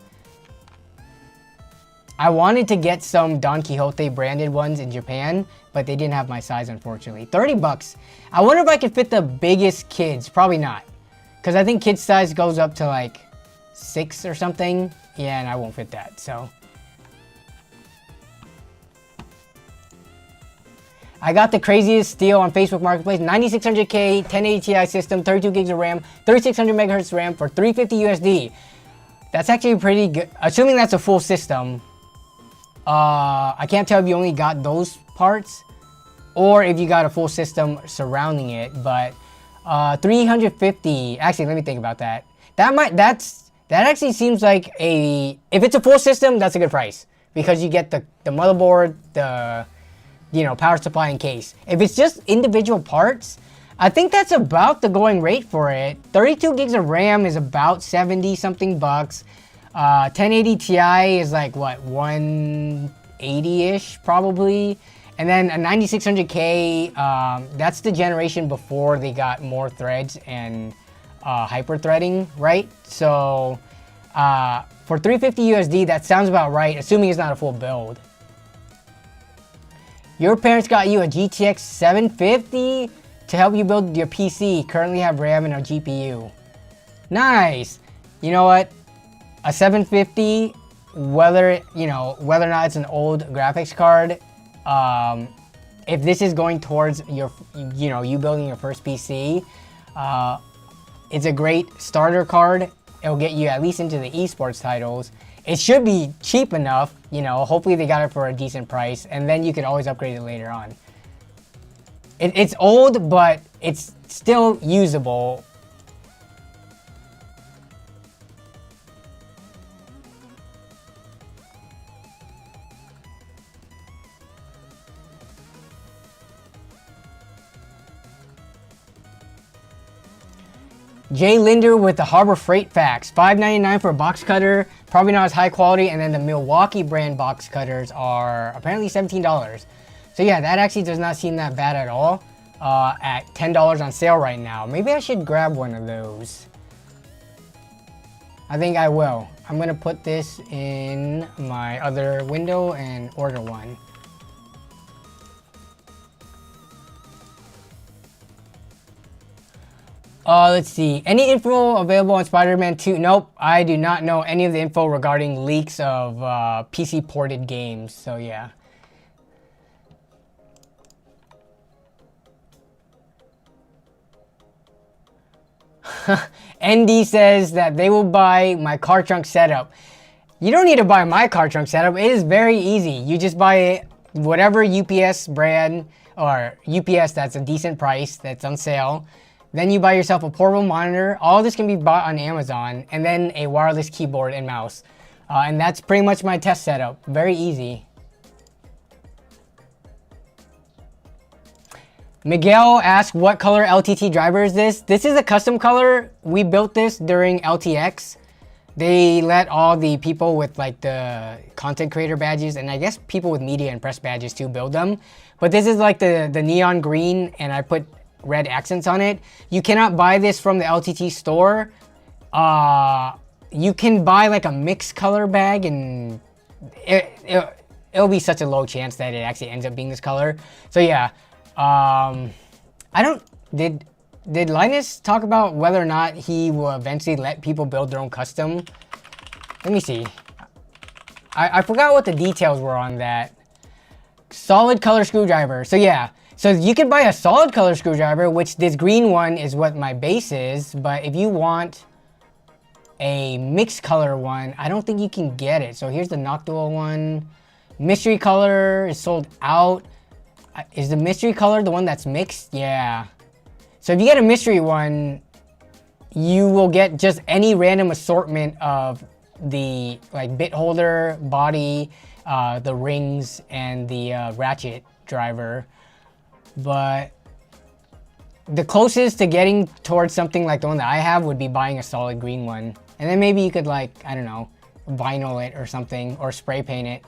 I wanted to get some Don Quixote branded ones in Japan, but they didn't have my size, unfortunately. 30 bucks. I wonder if I could fit the biggest kids. Probably not. Because I think kids size goes up to like 6 or something. Yeah, and I won't fit that, so. I got the craziest deal on Facebook Marketplace. 9600K, 1080 Ti system, 32 gigs of RAM, 3600 megahertz RAM for $350 USD. That's actually pretty good. Assuming that's a full system. I can't tell if you only got those parts or if you got a full system surrounding it, but 350. Actually, let me think about that. That actually seems like if it's a full system, that's a good price because you get the motherboard, the power supply and case. If it's just individual parts, I think that's about the going rate for it. 32 gigs of RAM is about 70 something bucks. 1080 Ti is like what, 180-ish probably. And then a 9600K, that's the generation before they got more threads and hyper threading, right? So for $350 USD, that sounds about right, assuming it's not a full build. Your parents got you a GTX 750 to help you build your PC. Currently have RAM and a GPU. Nice. You know what? A 750, whether or not it's an old graphics card, if this is going towards your, you building your first PC, it's a great starter card. It'll get you at least into the esports titles. It should be cheap enough, hopefully they got it for a decent price, and then you could always upgrade it later on. It's old, but it's still usable. Jay Linder with the Harbor Freight Facts. $5.99 for a box cutter. Probably not as high quality. And then the Milwaukee brand box cutters are apparently $17. So yeah, that actually does not seem that bad at all. At $10 on sale right now. Maybe I should grab one of those. I think I will. I'm going to put this in my other window and order one. Let's see. Any info available on Spider-Man 2? Nope. I do not know any of the info regarding leaks of PC ported games. So yeah. ND says that they will buy my car trunk setup. You don't need to buy my car trunk setup. It is very easy. You just buy whatever UPS brand or UPS that's a decent price that's on sale. Then you buy yourself a portable monitor. All this can be bought on Amazon, and then a wireless keyboard and mouse. And that's pretty much my test setup. Very easy. Miguel asked, what color LTT driver is this? This is a custom color. We built this during LTX. They let all the people with like the content creator badges, and I guess people with media and press badges too, build them. But this is like the neon green, and I put red accents on it. You cannot buy this from the LTT store. You can buy like a mixed color bag, and it'll be such a low chance that it actually ends up being this color. So yeah, did Linus talk about whether or not he will eventually let people build their own custom? Let me see. I forgot what the details were on that. Solid color screwdriver. So yeah. So you can buy a solid color screwdriver, which this green one is what my base is, but if you want a mixed color one, I don't think you can get it. So here's the Noctua one. Mystery color is sold out. Is the mystery color the one that's mixed? Yeah. So if you get a mystery one, you will get just any random assortment of the like bit holder, body, the rings, and the ratchet driver. But the closest to getting towards something like the one that I have would be buying a solid green one. And then maybe you could like, I don't know, vinyl it or something, or spray paint it.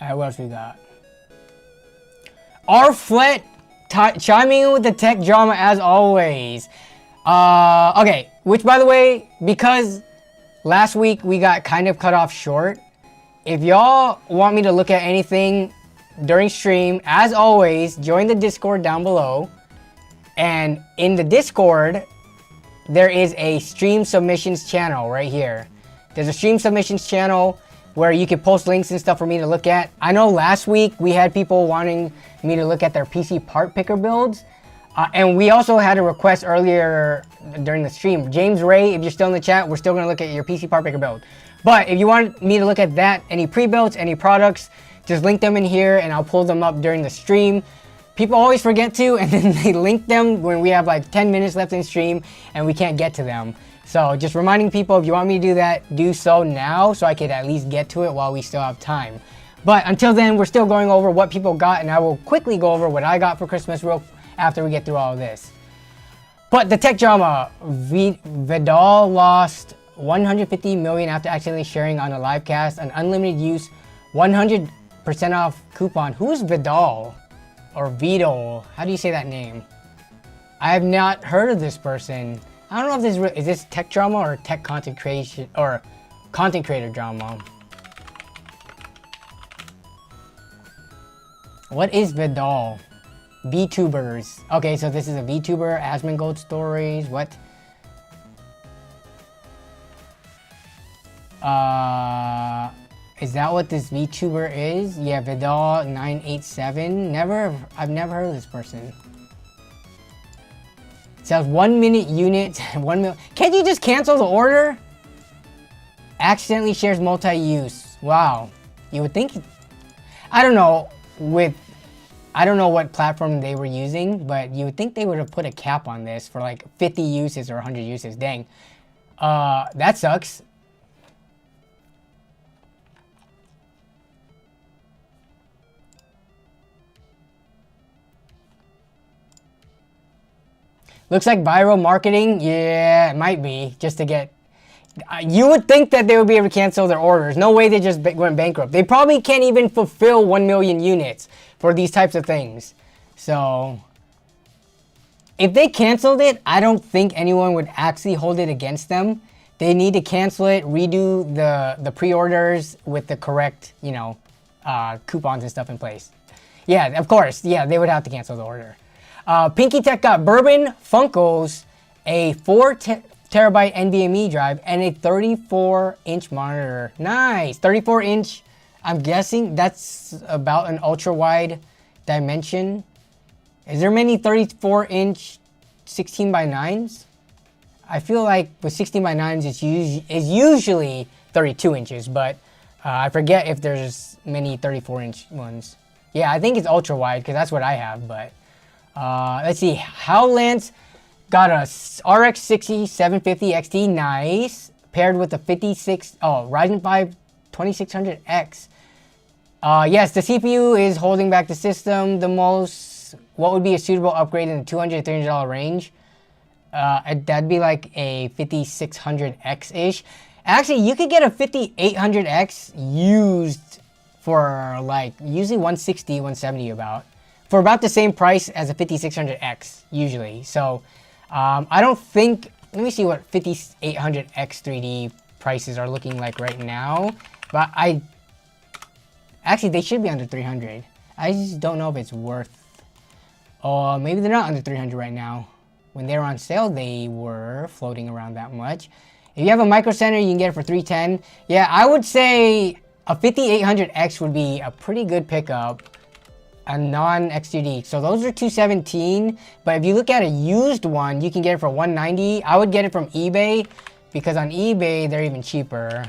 Alright, what else we got? R Flet chiming in with the tech drama as always. Okay, which by the way, because last week we got kind of cut off short, if y'all want me to look at anything during stream, as always, join the Discord down below. And in the Discord, there is a stream submissions channel right here. There's a stream submissions channel where you can post links and stuff for me to look at. I know last week we had people wanting me to look at their PC part picker builds. And we also had a request earlier during the stream. James Ray, if you're still in the chat, we're still gonna look at your PC part picker build. But if you want me to look at that, any pre-builds, any products, just link them in here and I'll pull them up during the stream. People always forget to, and then they link them when we have like 10 minutes left in stream and we can't get to them. So just reminding people, if you want me to do that, do so now so I could at least get to it while we still have time. But until then, we're still going over what people got, and I will quickly go over what I got for Christmas after we get through all of this. But the tech drama, Vidal lost 150 million after accidentally sharing on a live cast an unlimited use 100% off coupon. Who's Vidal? Or Vidal? How do you say that name? I have not heard of this person. I don't know if this is this tech drama or tech content creation or content creator drama. What is Vidal? VTubers. Okay, so this is a VTuber. Asmongold stories. What? Is that what this VTuber is? Yeah, Vidal 987. I've never heard of this person. Sells 1 minute units, 1 mil. Can't you just cancel the order? Accidentally shares multi-use. Wow. You would think, I don't know what platform they were using, but you would think they would have put a cap on this for like 50 uses or 100 uses. Dang. That sucks. Looks like viral marketing. Yeah, it might be. Just to get... you would think that they would be able to cancel their orders. No way they just went bankrupt. They probably can't even fulfill 1 million units for these types of things. So... if they canceled it, I don't think anyone would actually hold it against them. They need to cancel it, redo the pre-orders with the correct, you know, coupons and stuff in place. Yeah, of course. Yeah, they would have to cancel the order. Pinky Tech got Bourbon Funkos, a 4 terabyte NVMe drive, and a 34-inch monitor. Nice! 34-inch, I'm guessing that's about an ultra-wide dimension. Is there many 34-inch 16:9s? I feel like with 16:9s, it's usually 32 inches, but I forget if there's many 34-inch ones. Yeah, I think it's ultra-wide, because that's what I have, but... let's see, Howlance got a RX 60 750 XT, nice, paired with a Ryzen 5 2600X. Yes, the CPU is holding back the system the most. What would be a suitable upgrade in the $200 to $300 range? That'd be like a 5600X-ish. Actually, you could get a 5800X used for like usually 160, 170 about. For about the same price as a 5600X, usually. So, I don't think... let me see what 5800X 3D prices are looking like right now. But actually, they should be under 300. I just don't know if it's worth... or maybe they're not under 300 right now. When they were on sale, they were floating around that much. If you have a Micro Center, you can get it for 310. Yeah, I would say a 5800X would be a pretty good pickup. A non-XTD. So those are 217, but if you look at a used one, you can get it for 190. I would get it from eBay, because on eBay, they're even cheaper.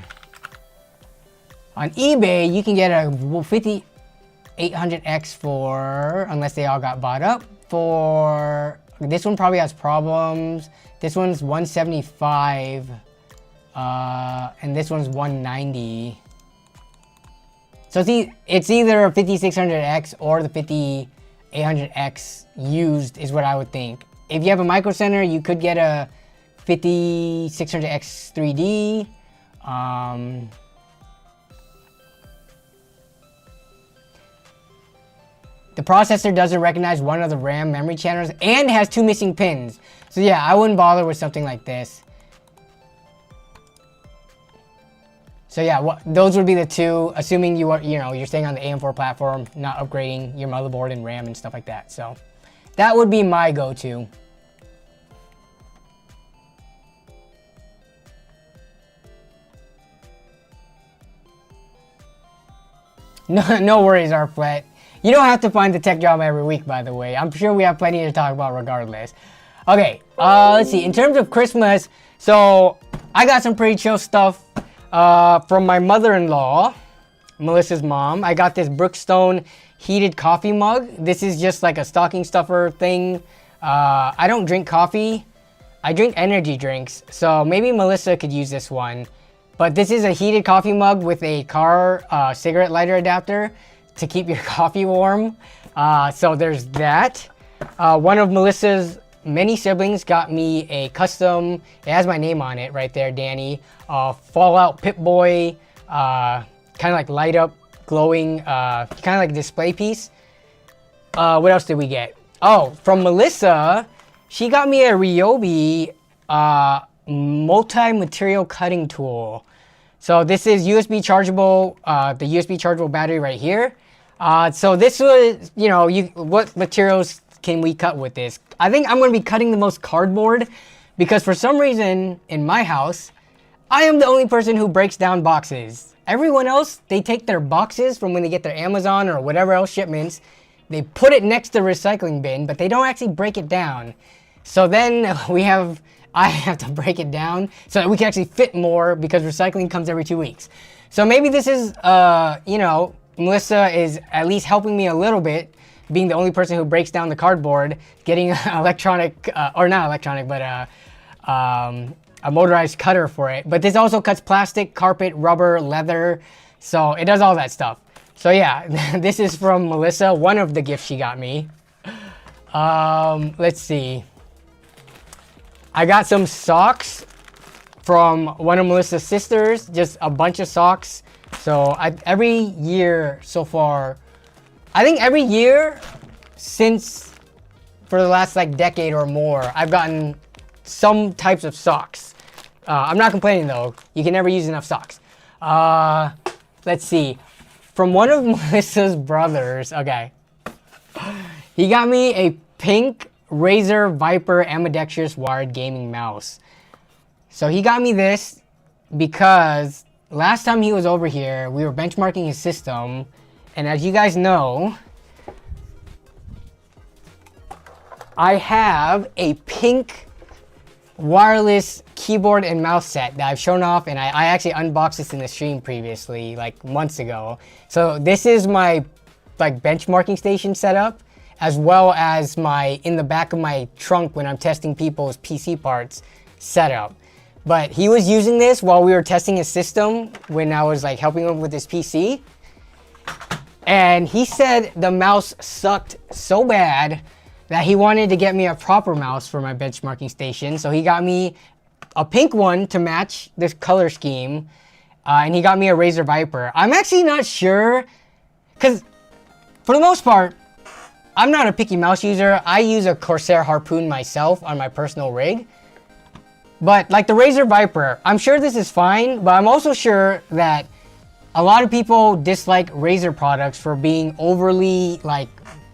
On eBay, you can get a 5800X for, unless they all got bought up, for, this one probably has problems. This one's 175, and this one's 190. So it's either a 5600X or the 5800X used is what I would think. If you have a Micro Center, you could get a 5600X 3D. The processor doesn't recognize one of the RAM memory channels and has 2 missing pins. So yeah, I wouldn't bother with something like this. So yeah, those would be the 2, assuming you are, you're staying on the AM4 platform, not upgrading your motherboard and RAM and stuff like that. So that would be my go-to. No worries, Arflet. You don't have to find the tech job every week, by the way. I'm sure we have plenty to talk about regardless. Okay, let's see. In terms of Christmas, so I got some pretty chill stuff from my mother-in-law, Melissa's mom. I got this Brookstone heated coffee mug. This is just like a stocking stuffer thing. I don't drink coffee. I drink energy drinks, so maybe Melissa could use this one. But this is a heated coffee mug with a car cigarette lighter adapter to keep your coffee warm. So there's that. One of Melissa's many siblings got me a custom, it has my name on it right there, Danny, Fallout Pip-Boy, kind of like light up, glowing, kind of like display piece. What else did we get? Oh, from Melissa, she got me a Ryobi multi-material cutting tool. So this is USB chargeable, the USB chargeable battery right here. So this was, what materials can we cut with this? I think I'm going to be cutting the most cardboard because for some reason in my house, I am the only person who breaks down boxes. Everyone else, they take their boxes from when they get their Amazon or whatever else shipments, they put it next to the recycling bin, but they don't actually break it down. So then I have to break it down so that we can actually fit more because recycling comes every 2 weeks. So maybe this is, Melissa is at least helping me a little bit, being the only person who breaks down the cardboard, getting electronic, or not electronic, but a motorized cutter for it. But this also cuts plastic, carpet, rubber, leather. So it does all that stuff. So yeah, this is from Melissa, one of the gifts she got me. Let's see. I got some socks from one of Melissa's sisters, just a bunch of socks. So every year so far, I think every year since for the last like decade or more, I've gotten some types of socks. I'm not complaining though. You can never use enough socks. Let's see. From one of Melissa's brothers, okay. He got me a pink Razer Viper ambidextrous wired gaming mouse. So he got me this because last time he was over here, we were benchmarking his system. And as you guys know, I have a pink wireless keyboard and mouse set that I've shown off, and I actually unboxed this in the stream previously, like months ago. So this is my like benchmarking station setup, as well as my in the back of my trunk when I'm testing people's PC parts setup. But he was using this while we were testing his system when I was like helping him with his PC. And he said the mouse sucked so bad that he wanted to get me a proper mouse for my benchmarking station. So he got me a pink one to match this color scheme. And he got me a Razer Viper. I'm actually not sure, because for the most part, I'm not a picky mouse user. I use a Corsair Harpoon myself on my personal rig. But like the Razer Viper, I'm sure this is fine, but I'm also sure that a lot of people dislike Razer products for being overly like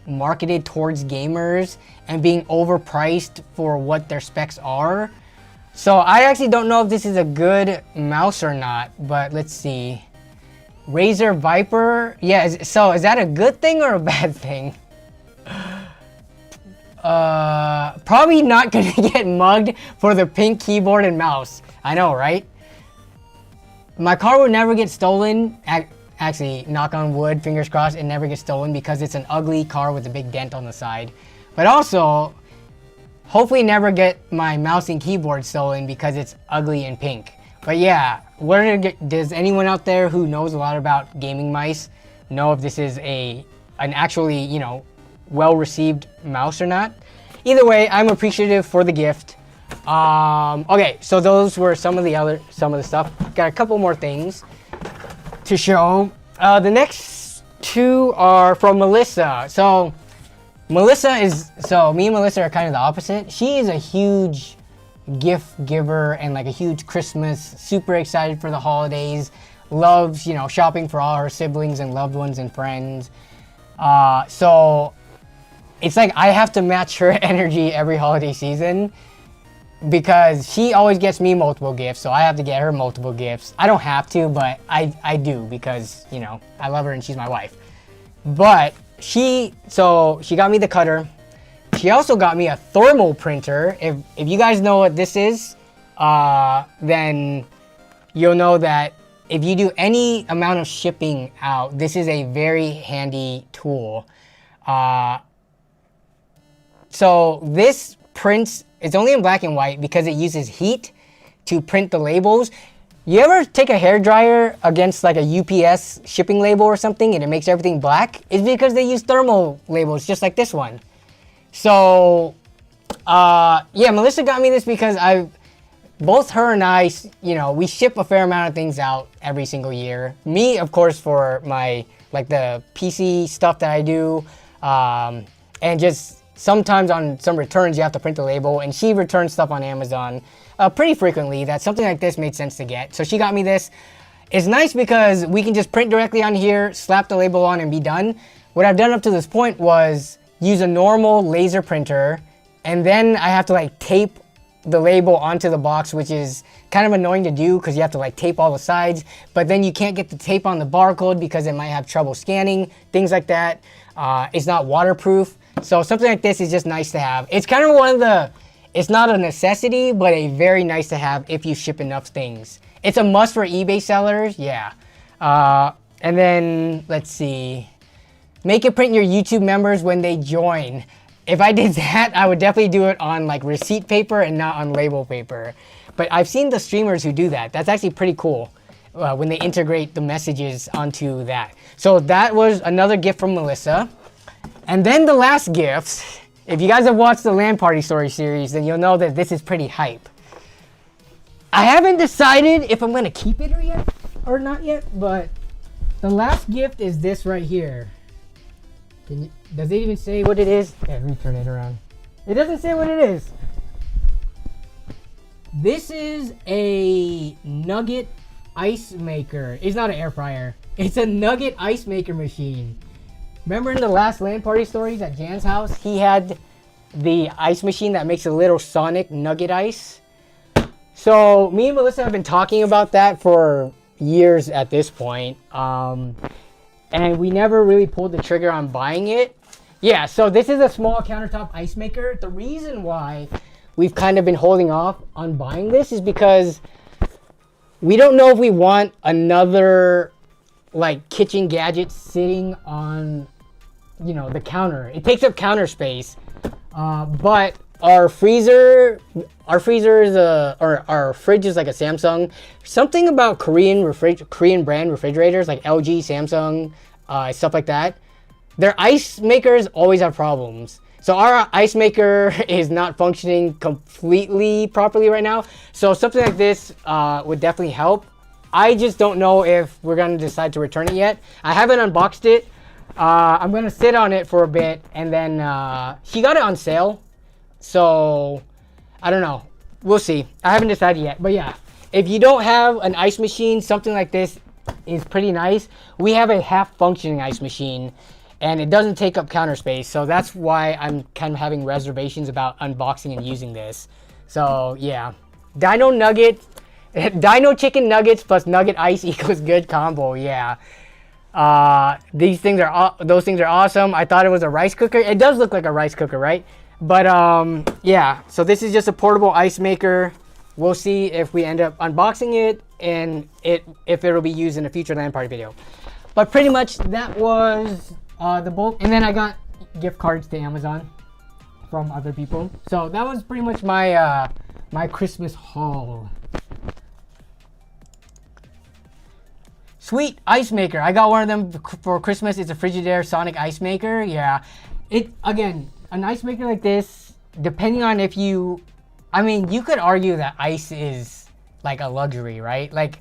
marketed towards gamers and being overpriced for what their specs are. So I actually don't know if this is a good mouse or not, but let's see. Razer Viper, yeah, so is that a good thing or a bad thing? Probably not gonna get mugged for the pink keyboard and mouse. I know, right? My car would never get stolen. Actually, knock on wood, fingers crossed, it never gets stolen because it's an ugly car with a big dent on the side. But also, hopefully never get my mouse and keyboard stolen because it's ugly and pink. But yeah, does anyone out there who knows a lot about gaming mice know if this is an actually, you know, well-received mouse or not? Either way, I'm appreciative for the gift. Okay, so those were some of the stuff. Got a couple more things to show. The next 2 are from Melissa. So me and Melissa are kind of the opposite. She is a huge gift giver and like a huge Christmas, super excited for the holidays, loves, you know, shopping for all her siblings and loved ones and friends. So it's like I have to match her energy every holiday season because she always gets me multiple gifts, so I have to get her multiple gifts. I don't have to, but I do because, you know, I love her and she's my wife. But she got me the cutter. She also got me a thermal printer. If you guys know what this is, then you'll know that if you do any amount of shipping out, this is a very handy tool. So this prints, it's only in black and white because it uses heat to print the labels. You ever take a hairdryer against like a UPS shipping label or something and it makes everything black? It's because they use thermal labels just like this one. So, yeah, Melissa got me this because both her and I, you know, we ship a fair amount of things out every single year. Me, of course, for my, like the PC stuff that I do, and just sometimes on some returns you have to print the label, and she returns stuff on Amazon pretty frequently that something like this made sense to get. So she got me this. It's nice because we can just print directly on here, slap the label on and be done. What I've done up to this point was use a normal laser printer, and then I have to like tape the label onto the box, which is kind of annoying to do because you have to like tape all the sides, but then you can't get the tape on the barcode because it might have trouble scanning, things like that. It's not waterproof. So something like this is just nice to have. It's kind of it's not a necessity, but a very nice to have if you ship enough things. It's a must for eBay sellers, yeah. And then, let's see. Make it print your YouTube members when they join. If I did that, I would definitely do it on like receipt paper and not on label paper. But I've seen the streamers who do that. That's actually pretty cool when they integrate the messages onto that. So that was another gift from Melissa. And then the last gift, if you guys have watched the LAN Party Story series, then you'll know that this is pretty hype. I haven't decided if I'm gonna keep it or not yet, but the last gift is this right here. Does it even say what it is? Yeah, let me turn it around. It doesn't say what it is. This is a nugget ice maker. It's not an air fryer. It's a nugget ice maker machine. Remember in the last LAN Party Stories at Jan's house, he had the ice machine that makes a little sonic nugget ice. So me and Melissa have been talking about that for years at this point. And we never really pulled the trigger on buying it. Yeah, so this is a small countertop ice maker. The reason why we've kind of been holding off on buying this is because we don't know if we want another like kitchen gadget sitting on, you know, the counter. It takes up counter space, but our fridge is our fridge is like a Samsung. Something about Korean brand refrigerators like LG, Samsung, stuff like that. Their ice makers always have problems. So our ice maker is not functioning completely properly right now. So something like this would definitely help. I just don't know if we're gonna decide to return it yet. I haven't unboxed it. I'm gonna sit on it for a bit, and then she got it on sale. So I don't know. We'll see. I haven't decided yet. But yeah, if you don't have an ice machine, something like this is pretty nice. We have a half functioning ice machine, and it doesn't take up counter space. So that's why I'm kind of having reservations about unboxing and using this. So yeah, Dino chicken nuggets plus nugget ice equals good combo. Yeah. Those things are awesome. I thought it was a rice cooker. It does look like a rice cooker, right? But yeah, so this is just a portable ice maker. We'll see if we end up unboxing it and if it'll be used in a future LAN party video. But pretty much that was the bulk. And then I got gift cards to Amazon from other people. So that was pretty much my my Christmas haul. Sweet ice maker. I got one of them for Christmas. It's a Frigidaire Sonic ice maker. Yeah. Again, an ice maker like this, depending on if you, I mean, you could argue that ice is like a luxury, right? Like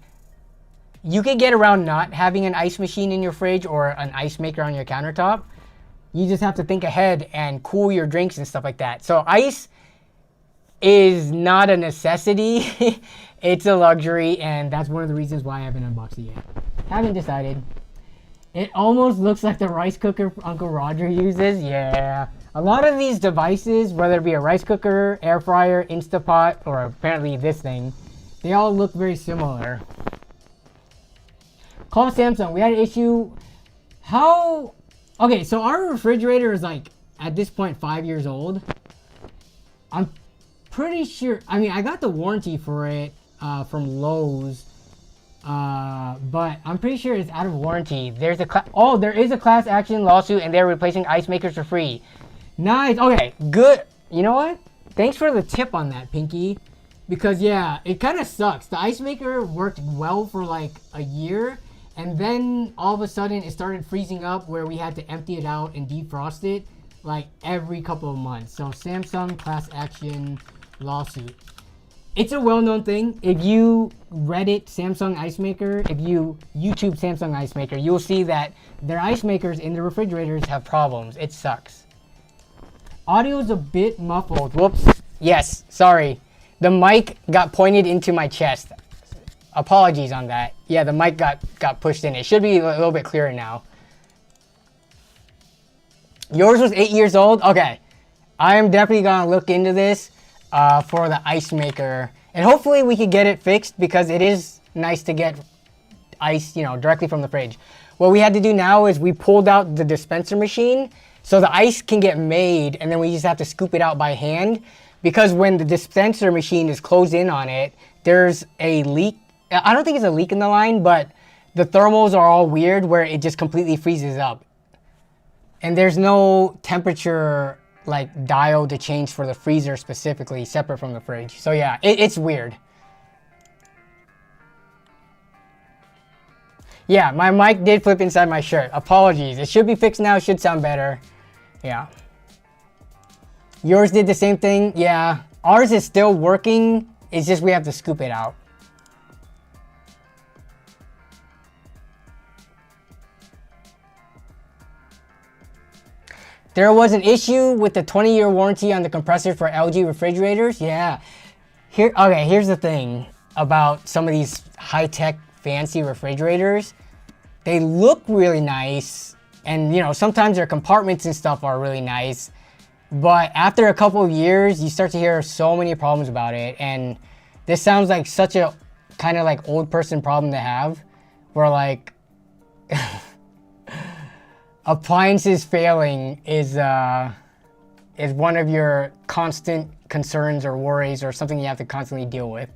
you could get around not having an ice machine in your fridge or an ice maker on your countertop. You just have to think ahead and cool your drinks and stuff like that. So ice is not a necessity. It's a luxury, and that's one of the reasons why I haven't unboxed it yet. Haven't decided. It almost looks like the rice cooker Uncle Roger uses. Yeah. A lot of these devices, whether it be a rice cooker, air fryer, Instapot, or apparently this thing, they all look very similar. Call Samsung. We had an issue. How... Okay, so our refrigerator is like, at this point, 5 years old. I'm pretty sure... I mean, I got the warranty for it from Lowe's. But I'm pretty sure it's out of warranty. There's a... Oh, there is a class action lawsuit and they're replacing ice makers for free. Nice. Okay, good. You know what? Thanks for the tip on that, Pinky. Because, yeah, it kind of sucks. The ice maker worked well for like a year. And then all of a sudden it started freezing up where we had to empty it out and defrost it like every couple of months. So Samsung class action lawsuit. It's a well-known thing. If you Reddit Samsung ice maker, if you YouTube Samsung ice maker, you'll see that their ice makers in the refrigerators have problems. It sucks. Audio is a bit muffled. Whoops. Yes, sorry. The mic got pointed into my chest. Apologies on that. Yeah, the mic got pushed in. It should be a little bit clearer now. Yours was 8 years old? Okay. I am definitely going to look into this for the ice maker. And hopefully we could get it fixed because it is nice to get ice, you know, directly from the fridge. What we had to do now is we pulled out the dispenser machine so the ice can get made and then we just have to scoop it out by hand. Because when the dispenser machine is closed in on it, there's a leak. I don't think it's a leak in the line, but the thermals are all weird where it just completely freezes up. And there's no temperature like dial to change for the freezer specifically separate from the fridge. So yeah, it's weird. Yeah, my mic did flip inside my shirt. Apologies. It should be fixed now. It should sound better. Yeah. Yours did the same thing? Yeah. Ours is still working. It's just we have to scoop it out. There was an issue with the 20-year warranty on the compressor for LG refrigerators. Yeah. Here's the thing about some of these high-tech fancy refrigerators. They look really nice and, you know, sometimes their compartments and stuff are really nice. But after a couple of years, you start to hear so many problems about it. And this sounds like such a kind of like old person problem to have where like appliances failing is one of your constant concerns or worries or something you have to constantly deal with.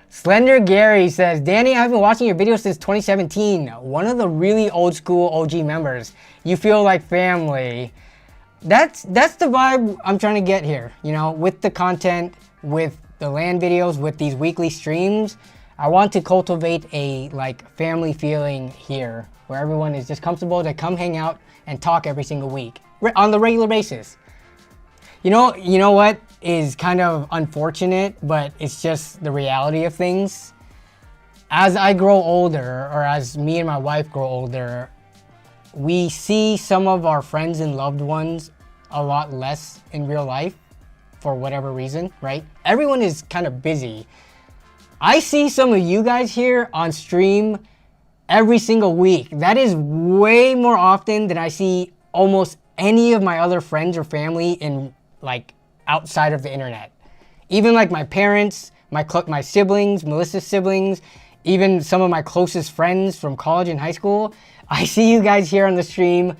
Slender Gary says, Danny, I've been watching your videos since 2017. One of the really old school OG members. You feel like family. That's the vibe I'm trying to get here. You know, with the content, with the LAN videos, with these weekly streams, I want to cultivate a like family feeling here where everyone is just comfortable to come hang out and talk every single week on the regular basis. You know what is kind of unfortunate, but it's just the reality of things. As I grow older, or as me and my wife grow older, we see some of our friends and loved ones a lot less in real life for whatever reason, right? Everyone is kind of busy. I see some of you guys here on stream every single week. That is way more often than I see almost any of my other friends or family in like outside of the internet. Even like my parents, my siblings, Melissa's siblings, even some of my closest friends from college and high school. I see you guys here on the stream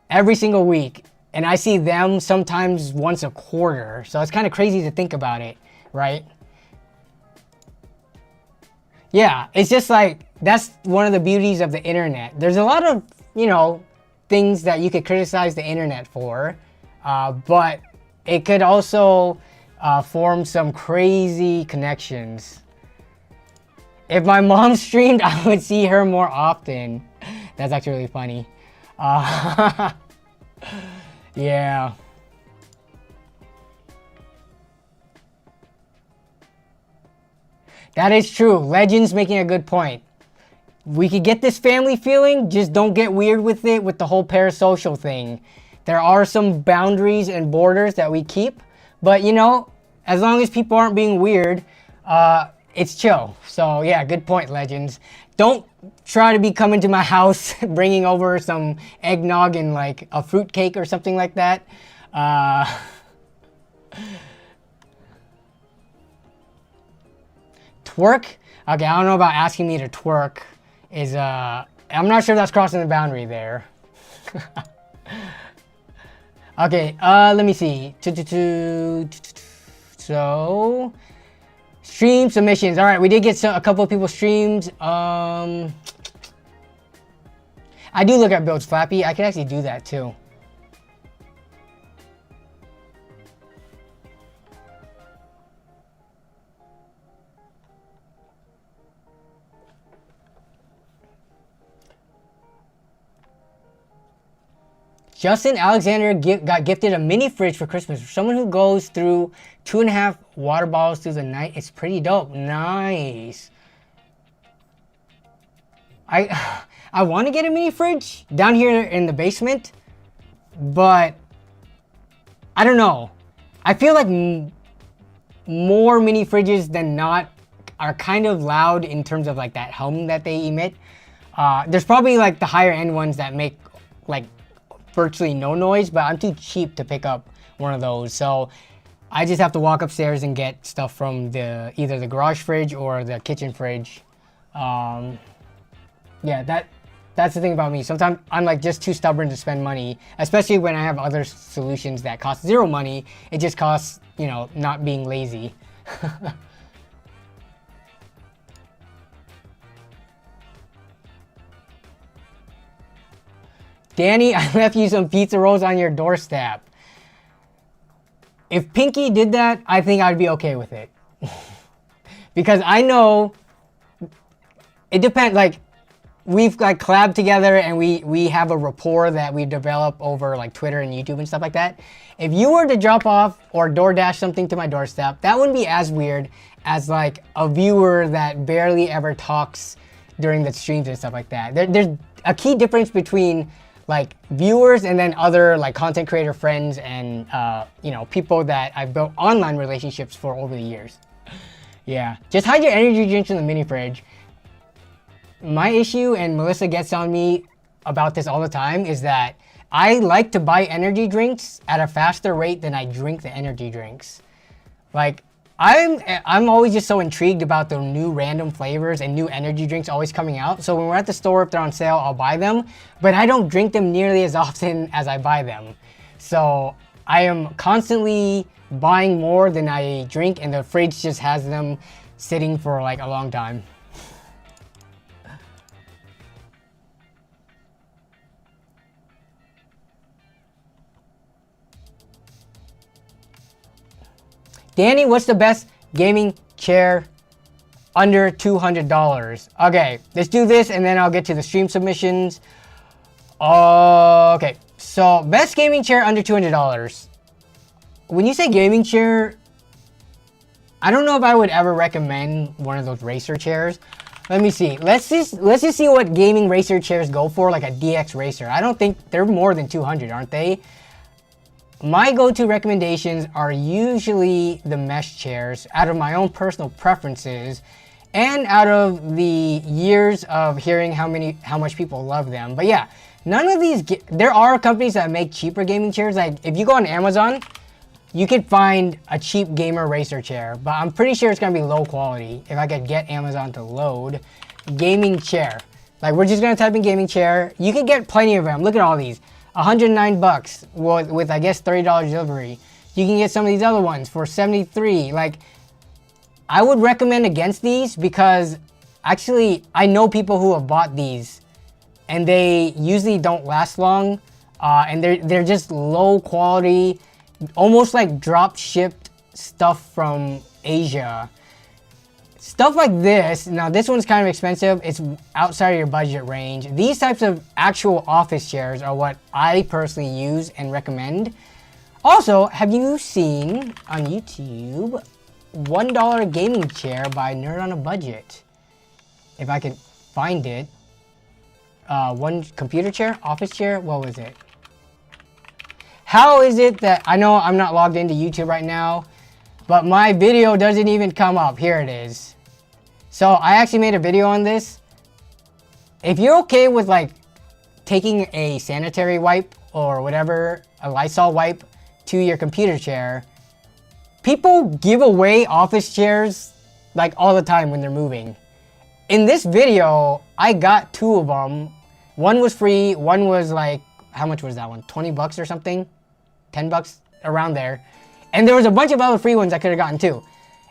every single week, and I see them sometimes once a quarter. So it's kind of crazy to think about it, right? Yeah, it's just like, that's one of the beauties of the internet. There's a lot of, you know, things that you could criticize the internet for, but it could also form some crazy connections. If my mom streamed, I would see her more often. That's actually really funny. Yeah. That is true. Legends making a good point. We could get this family feeling, just don't get weird with it with the whole parasocial thing. There are some boundaries and borders that we keep, but you know, as long as people aren't being weird, it's chill. So yeah, good point, Legends. Don't try to be coming to my house bringing over some eggnog and like a fruit cake or something like that. Twerk? Okay, I don't know about asking me to twerk. I'm not sure if that's crossing the boundary there. Okay, let me see. So, stream submissions. All right, we did get a couple of people's streams. I do look at builds, Flappy. I can actually do that too. Justin Alexander got gifted a mini fridge for Christmas. For someone who goes through 2.5 water bottles through the night, it's pretty dope. Nice. I want to get a mini fridge down here in the basement, but I don't know. I feel like more mini fridges than not are kind of loud in terms of like that hum that they emit. There's probably like the higher end ones that make like virtually no noise, but I'm too cheap to pick up one of those. So I just have to walk upstairs and get stuff from either the garage fridge or the kitchen fridge. Yeah, that's the thing about me. Sometimes I'm like just too stubborn to spend money, especially when I have other solutions that cost zero money. It just costs, you know, not being lazy. Danny, I left you some pizza rolls on your doorstep. If Pinky did that, I think I'd be okay with it. Because I know it depends. Like, we've like collabed together and we have a rapport that we develop over like Twitter and YouTube and stuff like that. If you were to drop off or DoorDash something to my doorstep, that wouldn't be as weird as like a viewer that barely ever talks during the streams and stuff like that. There's a key difference between like viewers and then other like content creator friends and you know, people that I've built online relationships for over the years. Yeah, just hide your energy drinks in the mini fridge. My issue, and Melissa gets on me about this all the time, is that I like to buy energy drinks at a faster rate than I drink the energy drinks. Like, I'm always just so intrigued about the new random flavors and new energy drinks always coming out. So when we're at the store, if they're on sale, I'll buy them, but I don't drink them nearly as often as I buy them. So I am constantly buying more than I drink, and the fridge just has them sitting for like a long time. Danny, what's the best gaming chair under $200? Okay, let's do this and then I'll get to the stream submissions. Okay, so best gaming chair under $200. When you say gaming chair, I don't know if I would ever recommend one of those racer chairs. Let me see. Let's just see what gaming racer chairs go for, like a DX Racer. I don't think they're more than 200, aren't they? My go-to recommendations are usually the mesh chairs out of my own personal preferences and out of the years of hearing how much people love them. But yeah, none of these, there are companies that make cheaper gaming chairs. Like if you go on Amazon, you could find a cheap gamer racer chair, but I'm pretty sure it's gonna be low quality if I could get Amazon to load gaming chair. Like we're just gonna type in gaming chair. You can get plenty of them. Look at all these. 109 bucks with I guess $30 delivery. You can get some of these other ones for 73. Like, I would recommend against these because actually I know people who have bought these and they usually don't last long, and they're just low quality, almost like drop shipped stuff from Asia. Stuff like this, now this one's kind of expensive, it's outside of your budget range. These types of actual office chairs are what I personally use and recommend. Also, have you seen on YouTube $1 gaming chair by Nerd on a Budget. If I can find it. One computer chair, office chair, what was it? How is it that, I know I'm not logged into YouTube right now, but my video doesn't even come up. Here it is. So I actually made a video on this. If you're okay with like taking a sanitary wipe or whatever, a Lysol wipe to your computer chair, people give away office chairs like all the time when they're moving. In this video, I got 2 of them. One was free, one was like, how much was that one? 20 bucks or something? 10 bucks, around there. And there was a bunch of other free ones I could have gotten too.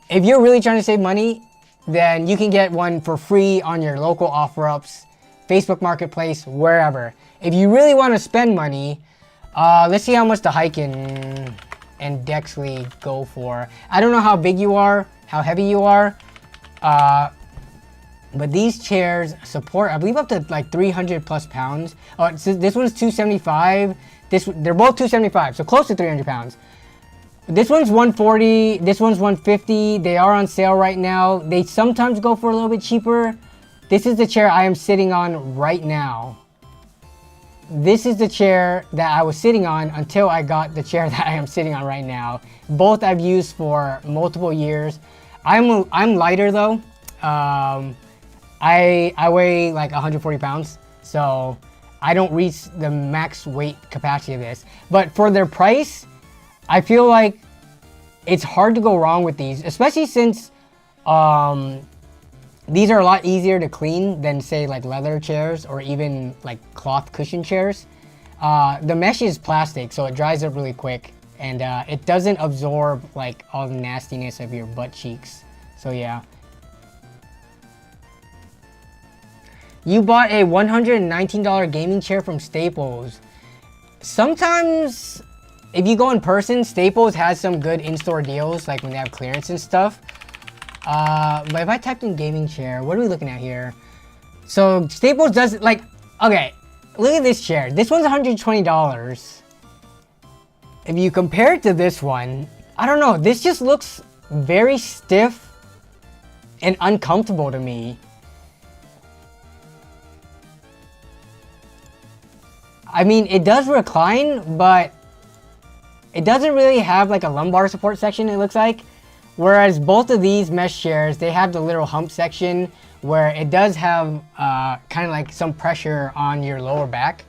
If you're really trying to save money, then you can get one for free on your local OfferUps, Facebook Marketplace, wherever. If you really want to spend money, let's see how much the Heiken and Dexley go for. I don't know how big you are, how heavy you are, but these chairs support, I believe, up to like 300 plus pounds. Oh, so this one's 275. They're both 275, so close to 300 pounds. This one's 140, this one's 150. They are on sale right now. They sometimes go for a little bit cheaper. This is the chair I am sitting on right now. This is the chair that I was sitting on until I got the chair that I am sitting on right now. Both I've used for multiple years. I'm lighter though. I weigh like 140 pounds, so I don't reach the max weight capacity of this. But for their price, I feel like it's hard to go wrong with these, especially since these are a lot easier to clean than say like leather chairs or even like cloth cushion chairs. The mesh is plastic, so it dries up really quick, and it doesn't absorb like all the nastiness of your butt cheeks. So yeah. You bought a $119 gaming chair from Staples. Sometimes, if you go in person, Staples has some good in-store deals, like when they have clearance and stuff. But if I typed in gaming chair, what are we looking at here? So Staples does, like, okay, look at this chair. This one's $120. If you compare it to this one, I don't know, this just looks very stiff and uncomfortable to me. I mean, it does recline, but it doesn't really have like a lumbar support section, it looks like. Whereas both of these mesh chairs, they have the little hump section where it does have kind of like some pressure on your lower back.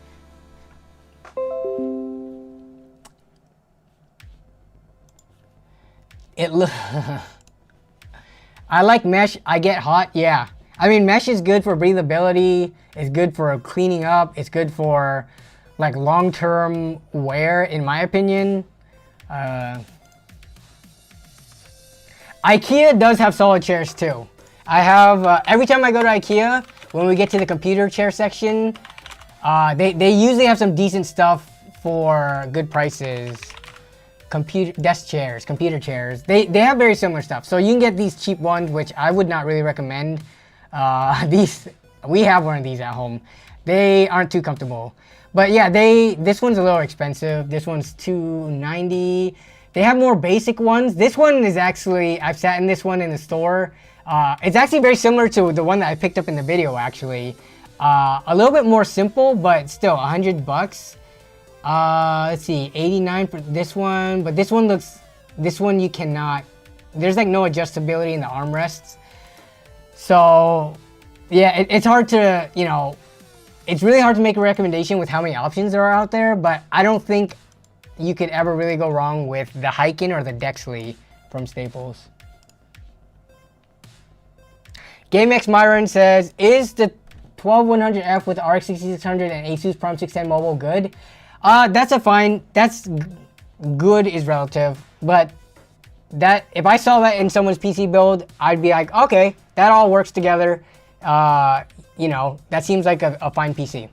I like mesh. I get hot, yeah. I mean, mesh is good for breathability. It's good for cleaning up. It's good for like long-term wear, in my opinion. IKEA does have solid chairs too. I have, every time I go to IKEA, when we get to the computer chair section, they usually have some decent stuff for good prices. Desk chairs, computer chairs, they have very similar stuff. So you can get these cheap ones, which I would not really recommend. We have one of these at home. They aren't too comfortable. But yeah, this one's a little expensive. This one's $290. They have more basic ones. This one is actually, I've sat in this one in the store. It's actually very similar to the one that I picked up in the video, actually. A little bit more simple, but still 100 bucks. Let's see, 89 for this one, but this one you cannot, there's like no adjustability in the armrests. So yeah, it's hard to, you know, it's really hard to make a recommendation with how many options there are out there, but I don't think you could ever really go wrong with the Heiken or the Dexley from Staples. GameX Myron says, is the 12100F with RX 6600 and Asus Prom 610 mobile good? That's good is relative, but that, if I saw that in someone's PC build, I'd be like, okay, that all works together. You know, that seems like a fine PC.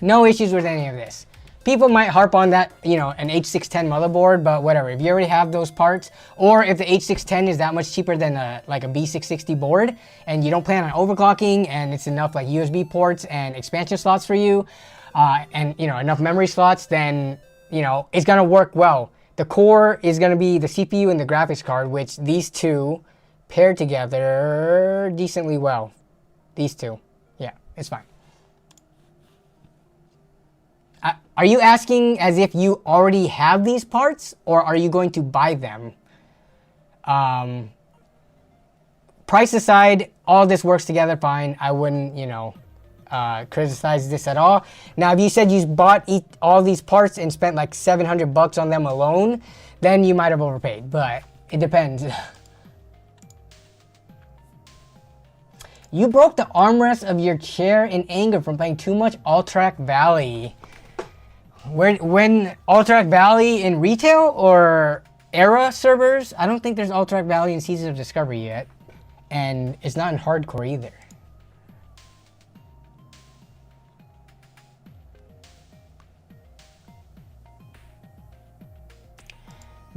No issues with any of this. People might harp on that, you know, an H610 motherboard, but whatever. If you already have those parts, or if the H610 is that much cheaper than like a B660 board, and you don't plan on overclocking, and it's enough like USB ports and expansion slots for you, and you know, enough memory slots, then you know it's gonna work well. The core is going to be the CPU and the graphics card, which these two pair together decently well. These two. Yeah, it's fine. Are you asking as if you already have these parts, or are you going to buy them? Price aside, all this works together fine. I wouldn't, criticize this at all. Now, if you said you bought all these parts and spent like $700 on them alone, then you might have overpaid, but it depends. You broke the armrest of your chair in anger from playing too much Alterac Valley. When Alterac Valley in retail or era servers? I don't think there's Alterac Valley in Seasons of Discovery yet. And it's not in hardcore either.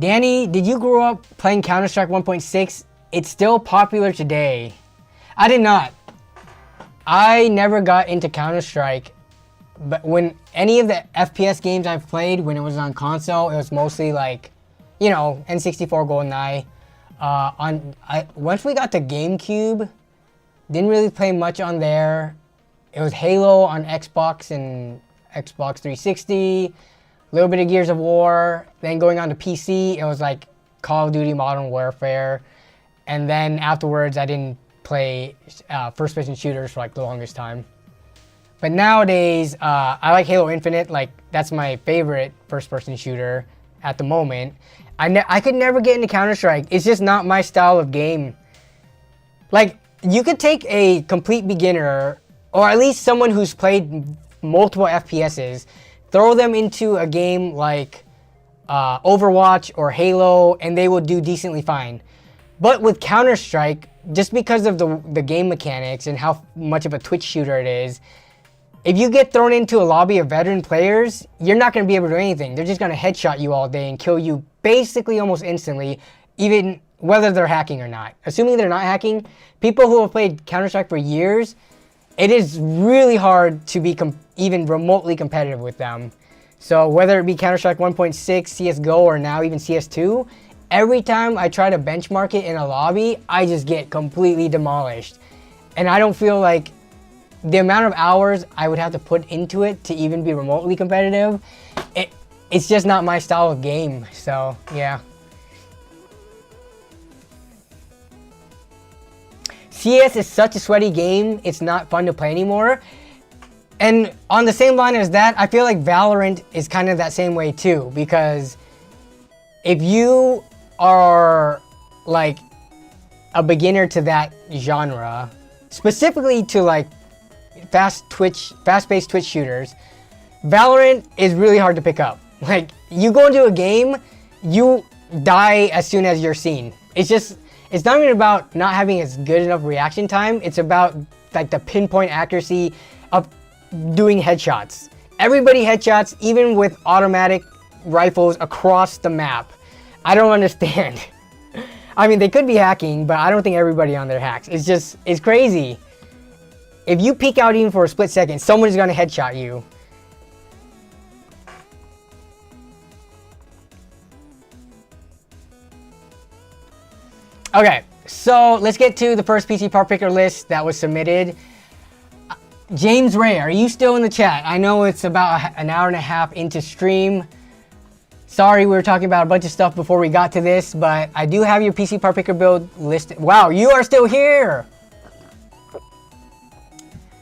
Danny, did you grow up playing Counter-Strike 1.6? It's still popular today. I did not. I never got into Counter-Strike. But when any of the FPS games I've played, when it was on console, it was mostly like, N64, GoldenEye. Once we got to GameCube, didn't really play much on there. It was Halo on Xbox and Xbox 360. A little bit of Gears of War. Then going on to PC, it was like Call of Duty Modern Warfare. And then afterwards, I didn't play first-person shooters for like the longest time. But nowadays, I like Halo Infinite. Like, that's my favorite first-person shooter at the moment. I could never get into Counter-Strike. It's just not my style of game. Like, you could take a complete beginner, or at least someone who's played multiple FPSs, throw them into a game like Overwatch or Halo, and they will do decently fine. But with Counter-Strike, just because of the game mechanics and how much of a twitch shooter it is, if you get thrown into a lobby of veteran players, you're not going to be able to do anything. They're just going to headshot you all day and kill you basically almost instantly, even whether they're hacking or not. Assuming they're not hacking, people who have played Counter-Strike for years, it is really hard to be even remotely competitive with them. So whether it be Counter-Strike 1.6, CSGO, or now even CS2, every time I try to benchmark it in a lobby, I just get completely demolished. And I don't feel like the amount of hours I would have to put into it to even be remotely competitive, it's just not my style of game. So, yeah. CS is such a sweaty game, it's not fun to play anymore. And on the same line as that, I feel like Valorant is kind of that same way too, because if you are like a beginner to that genre, specifically to like fast-paced Twitch shooters, Valorant is really hard to pick up. Like, you go into a game, you die as soon as you're seen. It's not even about not having as good enough reaction time, it's about like the pinpoint accuracy of doing headshots. Everybody headshots, even with automatic rifles across the map. I don't understand. I mean, they could be hacking, but I don't think everybody on there hacks. It's crazy. If you peek out even for a split second, someone's gonna headshot you. Okay, so let's get to the first PC part picker list that was submitted. James Ray, are you still in the chat? I know it's about an hour and a half into stream. Sorry, we were talking about a bunch of stuff before we got to this, but I do have your PC part picker build listed. Wow, you are still here!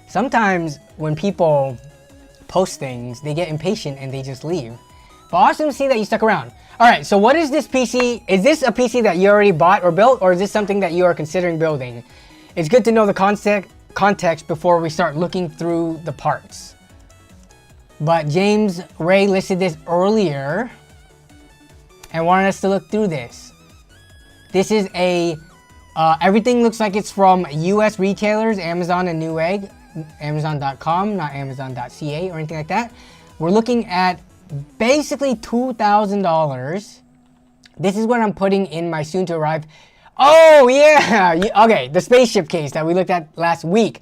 Sometimes when people post things, they get impatient and they just leave. But awesome to see that you stuck around. Alright, so what is this PC? Is this a PC that you already bought or built, or is this something that you are considering building? It's good to know the context before we start looking through the parts. But James Ray listed this earlier and wanted us to look through this. This is a, everything looks like it's from US retailers, Amazon and Newegg, Amazon.com, not Amazon.ca or anything like that. We're looking at basically $2,000. This is what I'm putting in my soon to arrive. Oh yeah, okay, the spaceship case that we looked at last week.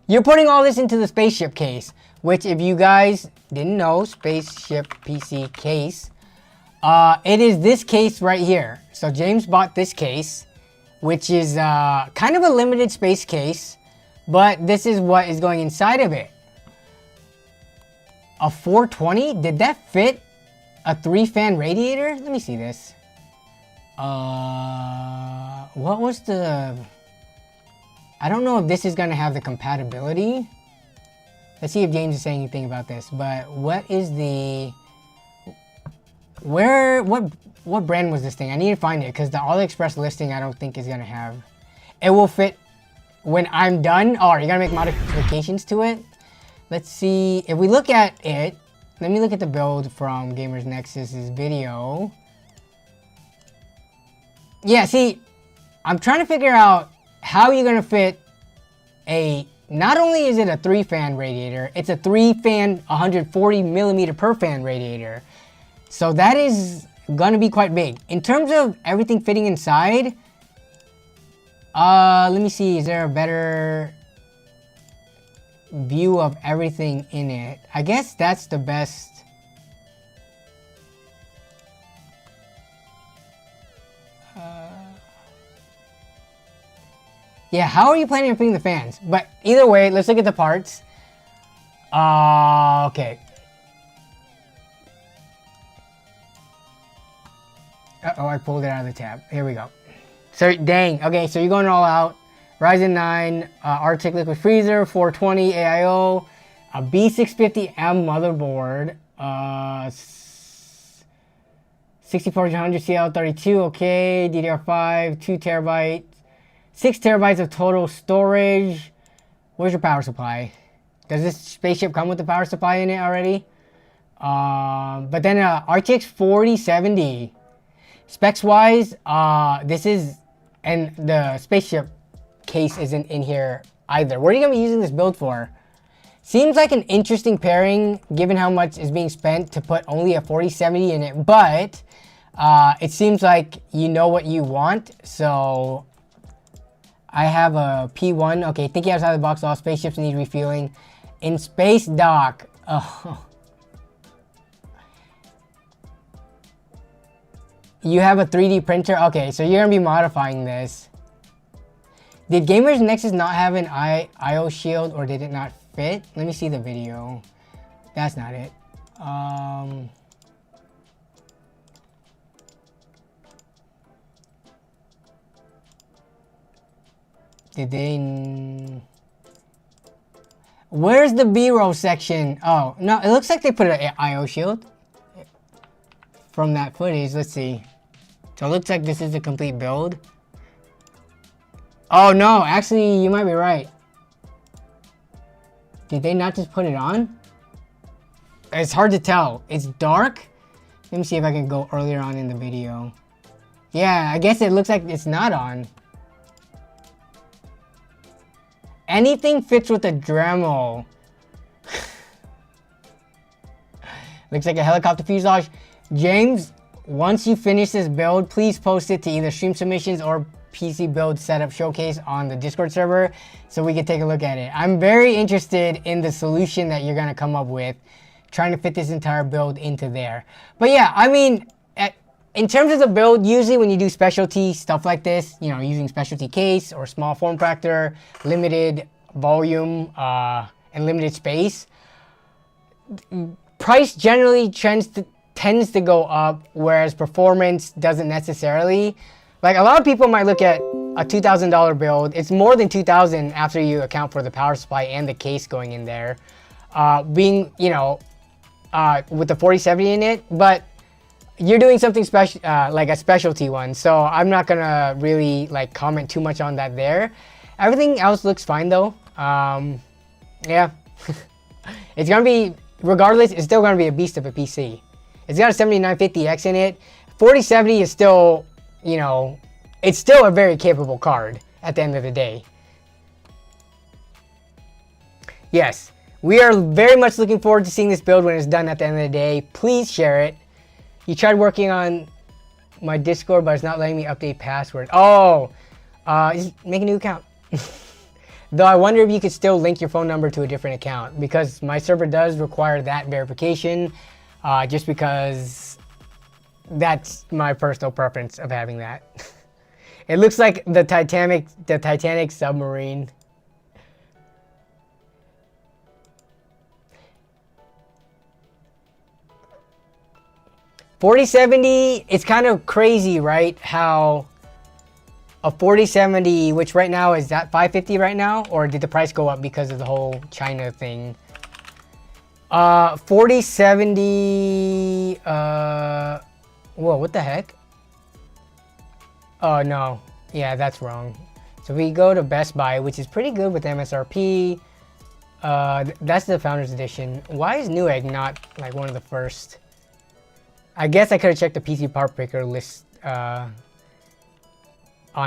You're putting all this into the spaceship case, which if you guys didn't know, spaceship PC case. It is this case right here. So James bought this case, which is kind of a limited space case, but this is what is going inside of it. A 420? Did that fit a 3-fan radiator? Let me see this. What was the... I don't know if this is gonna have the compatibility. Let's see if James is saying anything about this, but what is the... What brand was this thing? I need to find it because the AliExpress listing I don't think is gonna have. It will fit when I'm done. Oh, you're gonna make modifications to it? Let's see. If we look at it, let me look at the build from Gamers Nexus's video. Yeah, see, I'm trying to figure out how you're gonna fit a, not only is it a 3-fan radiator, it's a 3-fan 140 millimeter per fan radiator. So that is gonna be quite big. In terms of everything fitting inside, let me see, is there a better view of everything in it? I guess that's the best. Yeah, how are you planning on fitting the fans? But either way, let's look at the parts. Okay. Uh-oh, I pulled it out of the tab. Here we go. So, dang. Okay, so you're going all out. Ryzen 9, Arctic Liquid Freezer, 420 AIO, a B650M motherboard, 6400 CL32, okay, DDR5, 2 terabytes, 6 terabytes of total storage. Where's your power supply? Does this spaceship come with the power supply in it already? But then RTX 4070. Specs wise, this is, and the spaceship case isn't in here either. What are you gonna be using this build for? Seems like an interesting pairing given how much is being spent to put only a 4070 in it, but it seems like you know what you want. So I have a P1. Okay, thinking outside the box, all spaceships need refueling. In space dock. Oh. You have a 3D printer? Okay, so you're gonna be modifying this. Did Gamers Nexus not have an IO shield or did it not fit? Let me see the video. That's not it. Did they... Where's the B-roll section? Oh, no, it looks like they put an IO shield from that footage. Let's see. So it looks like this is the complete build. Oh no, actually you might be right. Did they not just put it on? It's hard to tell. It's dark. Let me see if I can go earlier on in the video. Yeah, I guess it looks like it's not on. Anything fits with a Dremel. Looks like a helicopter fuselage. James, once you finish this build, please post it to either stream submissions or PC build setup showcase on the Discord server so we can take a look at it. I'm very interested in the solution that you're gonna come up with, trying to fit this entire build into there. But yeah, I mean, in terms of the build, usually when you do specialty stuff like this, you know, using specialty case or small form factor, limited volume, and limited space, price generally tends to go up, whereas performance doesn't necessarily. Like a lot of people might look at a $2,000 build. It's more than $2,000 after you account for the power supply and the case going in there, being, you know, with the 4070 in it. But you're doing something special, like a specialty one. So I'm not gonna really like comment too much on that there. Everything else looks fine though. Yeah, it's gonna be, regardless, it's still gonna be a beast of a PC. It's got a 7950X in it. 4070 is still, you know, it's still a very capable card at the end of the day. Yes, we are very much looking forward to seeing this build when it's done at the end of the day. Please share it. You tried working on my Discord, but it's not letting me update password. Oh, just make a new account. Though I wonder if you could still link your phone number to a different account, because my server does require that verification, just because that's my personal preference of having that. It looks like the Titanic submarine. $4070, it's kind of crazy, right? How a 4070, which right now is that $550 right now, or did the price go up because of the whole China thing? 4070, whoa, what the heck? Oh no, yeah, that's wrong. So we go to Best Buy, which is pretty good with MSRP. That's the Founders Edition. Why is Newegg not like one of the first? I guess I could have checked the PC part picker list on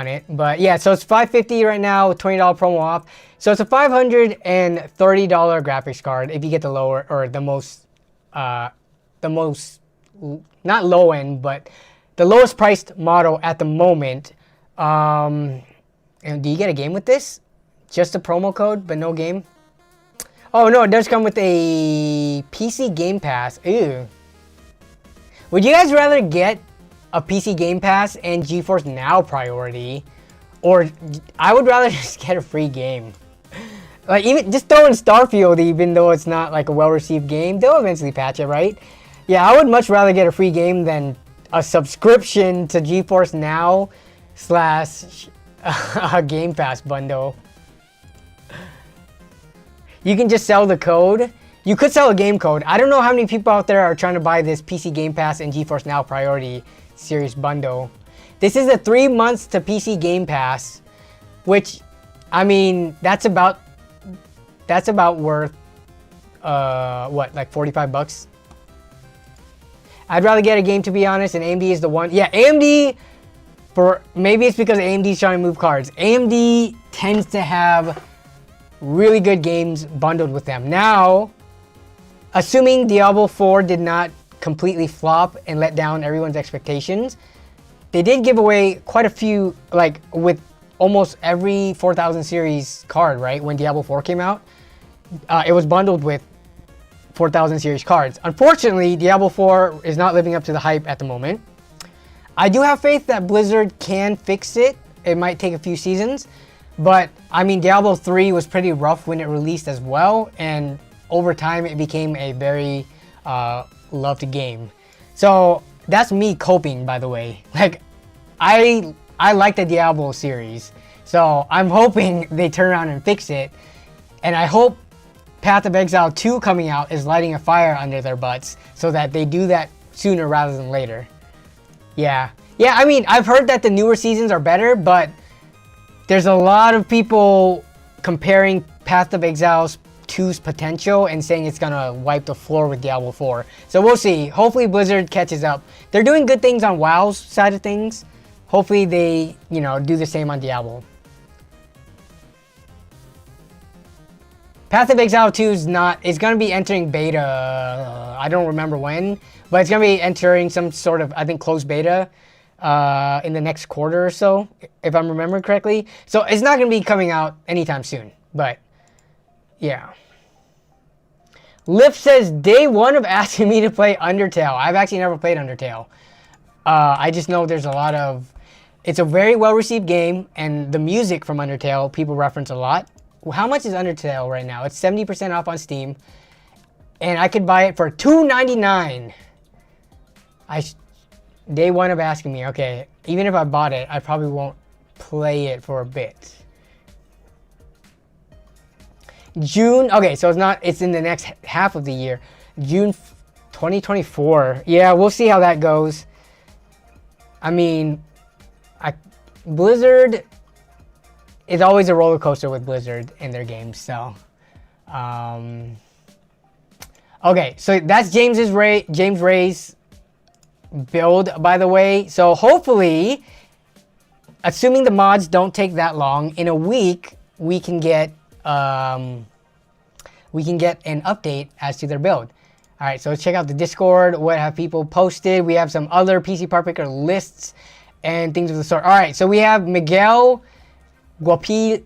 it, but yeah, so it's $550 right now with $20 promo off. So it's a $530 graphics card if you get the lower or the most not low end, but the lowest priced model at the moment. And do you get a game with this? Just a promo code, but no game? Oh no, it does come with a PC Game Pass. Ew. Would you guys rather get a PC Game Pass and GeForce Now priority, or I would rather just get a free game? Like even just throw in Starfield, even though it's not like a well-received game, they'll eventually patch it, right? Yeah, I would much rather get a free game than a subscription to GeForce Now / a Game Pass bundle. You can just sell the code. You could sell a game code. I don't know how many people out there are trying to buy this PC Game Pass and GeForce Now Priority Series bundle. This is a 3 months to PC Game Pass, which, I mean, that's about worth, what, like 45 bucks? I'd rather get a game, to be honest, and AMD is the one. Yeah, AMD, maybe it's because AMD is trying to move cards. AMD tends to have really good games bundled with them. Now, assuming Diablo 4 did not completely flop and let down everyone's expectations, they did give away quite a few, like with almost every 4000 series card, right? When Diablo 4 came out, it was bundled with 4000 series cards. Unfortunately, Diablo 4 is not living up to the hype at the moment. I do have faith that Blizzard can fix it. It might take a few seasons, but I mean, Diablo 3 was pretty rough when it released as well, and over time it became a very loved game. So that's me coping, by the way. Like, I like the Diablo series, so I'm hoping they turn around and fix it, and I hope Path of Exile 2 coming out is lighting a fire under their butts so that they do that sooner rather than later. Yeah, I mean, I've heard that the newer seasons are better, but there's a lot of people comparing Path of Exile 2's potential and saying it's gonna wipe the floor with Diablo 4. So we'll see. Hopefully Blizzard catches up. They're doing good things on WoW's side of things. Hopefully they, you know, do the same on Diablo. Path of Exile 2 is not, it's gonna be entering beta, I don't remember when, but it's gonna be entering some sort of, I think, closed beta in the next quarter or so, if I'm remembering correctly. So it's not gonna be coming out anytime soon, but yeah. Lift says, day one of asking me to play Undertale. I've actually never played Undertale. I just know there's a lot of, it's a very well-received game, and the music from Undertale, people reference a lot. How much is Undertale right now? It's 70% off on Steam, and I could buy it for $2.99. Day one of asking me, okay. Even if I bought it, I probably won't play it for a bit. June, okay, so it's in the next half of the year. June 2024. Yeah, we'll see how that goes. I mean, Blizzard is always a roller coaster with Blizzard in their games, so. Okay, so that's James Ray's build, by the way. So hopefully, assuming the mods don't take that long, in a week we can get an update as to their build. All right, so let's check out the Discord. What have people posted? We have some other PC part picker lists and things of the sort. All right, so we have Miguel Guapilla.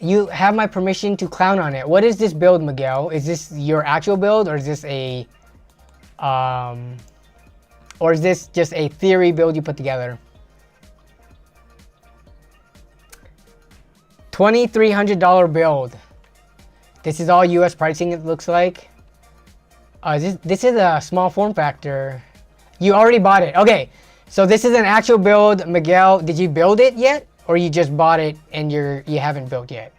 You have my permission to clown on it. What is this build, Miguel? Is this your actual build, or is this a Or is this just a theory build you put together? $2,300 build. This is all US pricing, it looks like. This is a small form factor. You already bought it. Okay, so this is an actual build. Miguel, did you build it yet? Or you just bought it and you haven't built yet?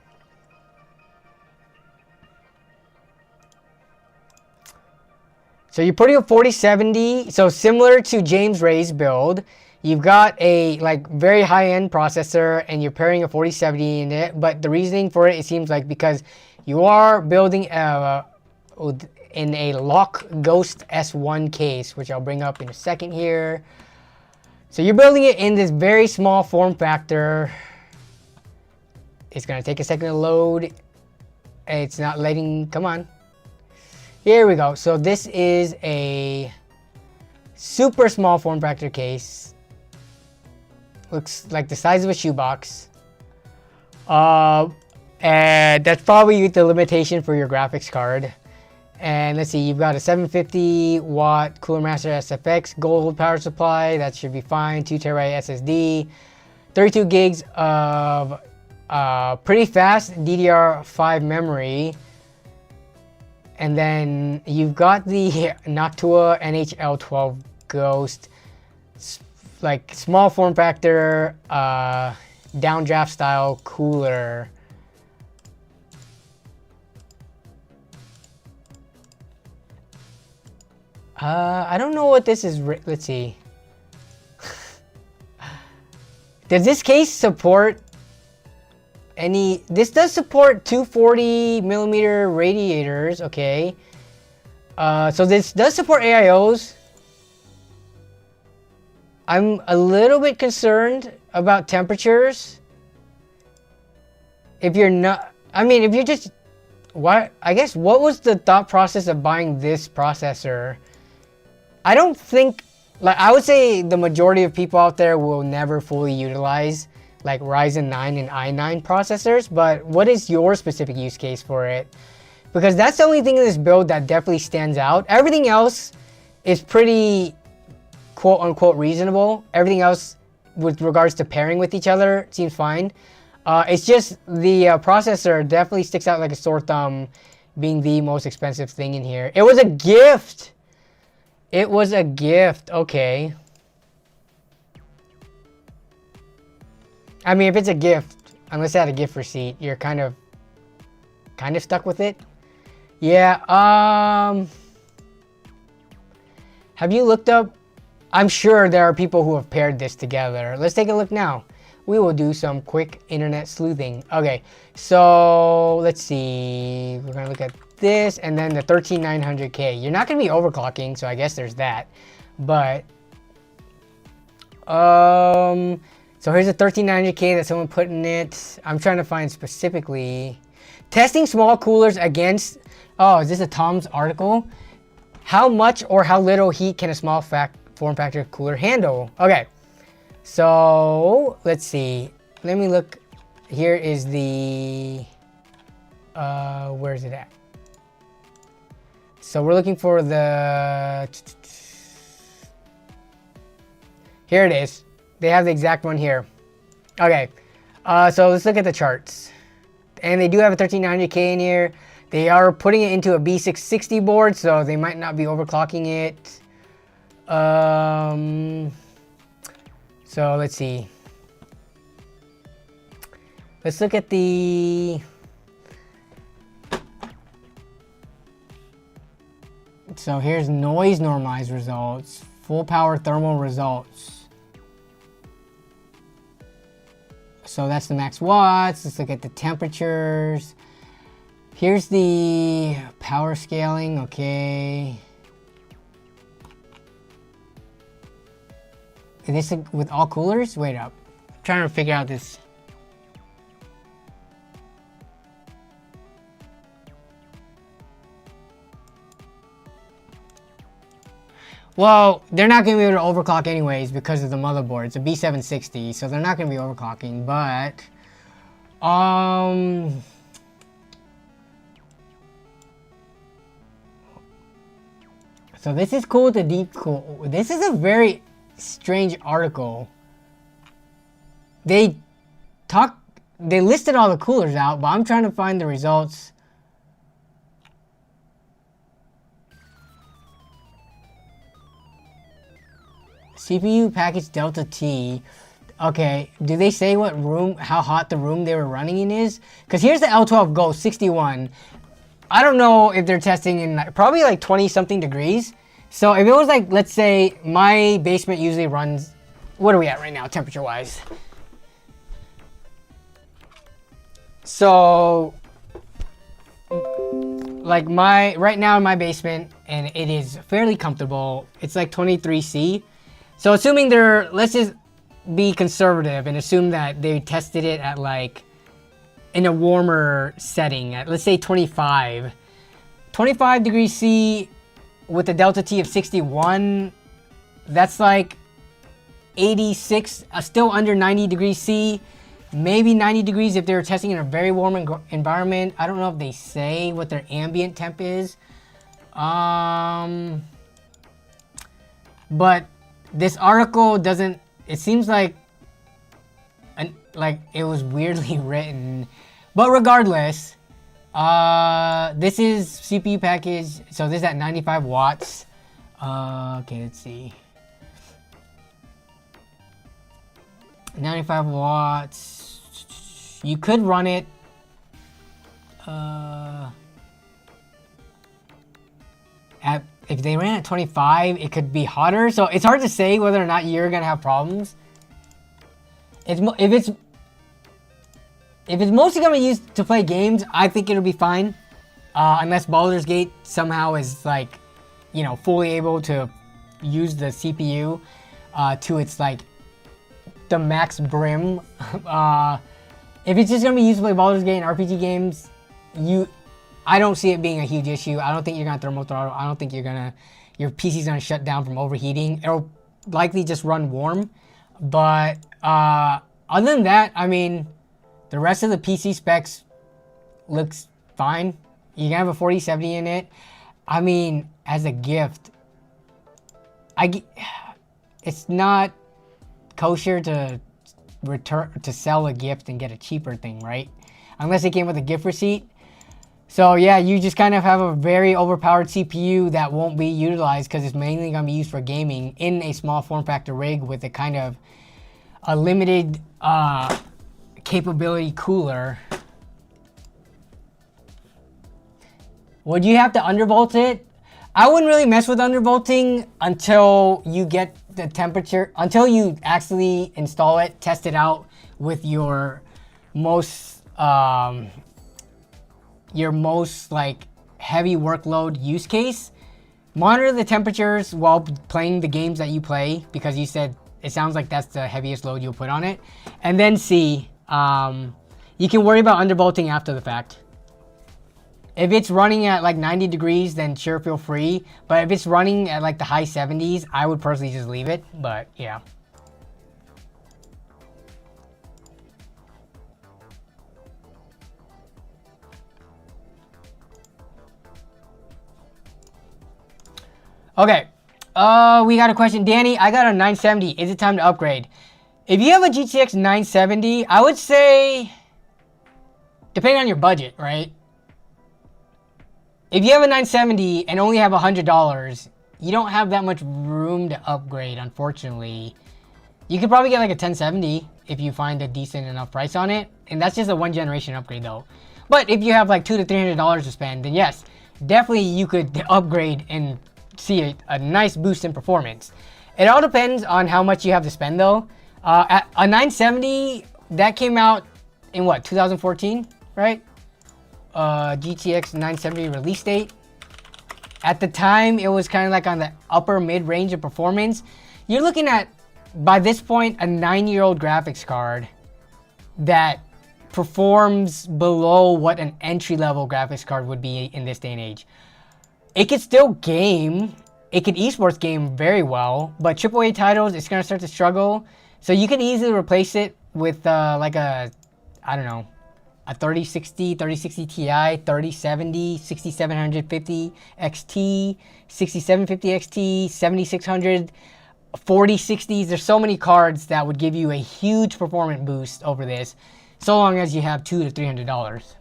So you're putting a 4070, so similar to James Ray's build. You've got a like very high-end processor and you're pairing a 4070 in it, but the reasoning for it seems like because you are building in a Lock Ghost S1 case, which I'll bring up in a second here. So you're building it in this very small form factor. It's gonna take a second to load. It's not letting, come on. Here we go. So this is a super small form factor case. Looks like the size of a shoebox. And that's probably the limitation for your graphics card. And let's see, you've got a 750 watt Cooler Master SFX gold power supply. That should be fine. 2 terabyte SSD. 32 gigs of pretty fast DDR5 memory. And then you've got the Noctua NHL12 Ghost, like small form factor, downdraft style cooler. I don't know what this is. Let's see. Does this case support any? This does support 240 millimeter radiators. Okay. So this does support AIOs. I'm a little bit concerned about temperatures. If you're not, I mean, if you're just, what? I guess what was the thought process of buying this processor? I don't think, like, I would say the majority of people out there will never fully utilize like Ryzen 9 and i9 processors, but what is your specific use case for it? Because that's the only thing in this build that definitely stands out. Everything else is pretty quote unquote reasonable. Everything else with regards to pairing with each other seems fine. It's just the processor definitely sticks out like a sore thumb, being the most expensive thing in here. It was a gift. It was a gift. Okay. I mean, if it's a gift, unless I had a gift receipt, you're kind of stuck with it. Yeah. Have you looked up? I'm sure there are people who have paired this together. Let's take a look now. We will do some quick internet sleuthing. Okay, so let's see. We're gonna look at this and then the 13900K. You're not gonna be overclocking, so I guess there's that. But so here's a 13900K that someone put in it. I'm trying to find specifically testing small coolers against. Oh, is this a Tom's article? How much or how little heat can a small form factor cooler handle? Okay, so let's see. Let me look. Here is the where is it at? So we're looking for the, here it is. They have the exact one here. Okay, so let's look at the charts. And they do have a 13900K in here. They are putting it into a B660 board, so they might not be overclocking it. So let's see. Let's look at the, so here's noise normalized results, full power thermal results. So that's the max watts. Let's look at the temperatures. Here's the power scaling, okay. Is this with all coolers? Wait up. I'm trying to figure out this. Well, they're not going to be able to overclock anyways because of the motherboard. It's a B760, so they're not going to be overclocking, but So this is cool to deep cool. This is a very strange article. They listed all the coolers out, but I'm trying to find the results. CPU package Delta T. Okay, do they say what room, how hot the room they were running in is? Because here's the L12 Go 61. I don't know if they're testing in probably like 20 something degrees. So if it was like, let's say my basement usually runs, what are we at right now temperature wise? So like right now in my basement, and it is fairly comfortable, it's like 23°C. So assuming let's just be conservative and assume that they tested it at like in a warmer setting at, let's say 25 degrees C with a delta T of 61. That's like 86, still under 90 degrees C, maybe 90 degrees if they're testing in a very warm environment. I don't know if they say what their ambient temp is. But this article doesn't, it seems like it was weirdly written. But regardless, this is CPU package. So this is at 95 watts. Okay, let's see. 95 watts. You could run it. If they ran at 25, it could be hotter. So it's hard to say whether or not you're gonna have problems. If it's mostly gonna be used to play games, I think it'll be fine. Unless Baldur's Gate somehow is like, you know, fully able to use the CPU to its like the max brim. If it's just gonna be used to play Baldur's Gate and RPG games, I don't see it being a huge issue. I don't think you're gonna thermal throttle. I don't think your PC's gonna shut down from overheating. It'll likely just run warm. But other than that, I mean, the rest of the PC specs looks fine. You can have a 4070 in it. I mean, as a gift, it's not kosher to sell a gift and get a cheaper thing, right? Unless it came with a gift receipt. So yeah, you just kind of have a very overpowered CPU that won't be utilized because it's mainly going to be used for gaming in a small form factor rig with a kind of a limited capability cooler. Would you have to undervolt it? I wouldn't really mess with undervolting until you get the temperature, until you actually install it, test it out with your most like heavy workload use case. Monitor the temperatures while playing the games that you play, because you said it sounds like that's the heaviest load you'll put on it, and then see. You can worry about undervolting after the fact. If it's running at like 90 degrees, then sure, feel free. But if it's running at like the high 70s, I would personally just leave it. But yeah. Okay, we got a question. Danny, I got a 970. Is it time to upgrade? If you have a GTX 970, I would say, depending on your budget, right? If you have a 970 and only have $100, you don't have that much room to upgrade, unfortunately. You could probably get like a 1070 if you find a decent enough price on it. And that's just a one generation upgrade though. But if you have like $200 to $300 to spend, then yes, definitely you could upgrade and see a nice boost in performance. It all depends on how much you have to spend though. At a 970, that came out in what, 2014, right? GTX 970 release date. At the time, it was kind of like on the upper mid-range of performance. You're looking at, by this point, a 9-year-old graphics card that performs below what an entry-level graphics card would be in this day and age. It could still game. It could esports game very well, but AAA titles, it's going to start to struggle. So you could easily replace it with like a, I don't know, a 3060, 3060 Ti, 3070, 6750 XT, 6750 XT, 7600, 4060s. There's so many cards that would give you a huge performance boost over this, so long as you have $200 to $300.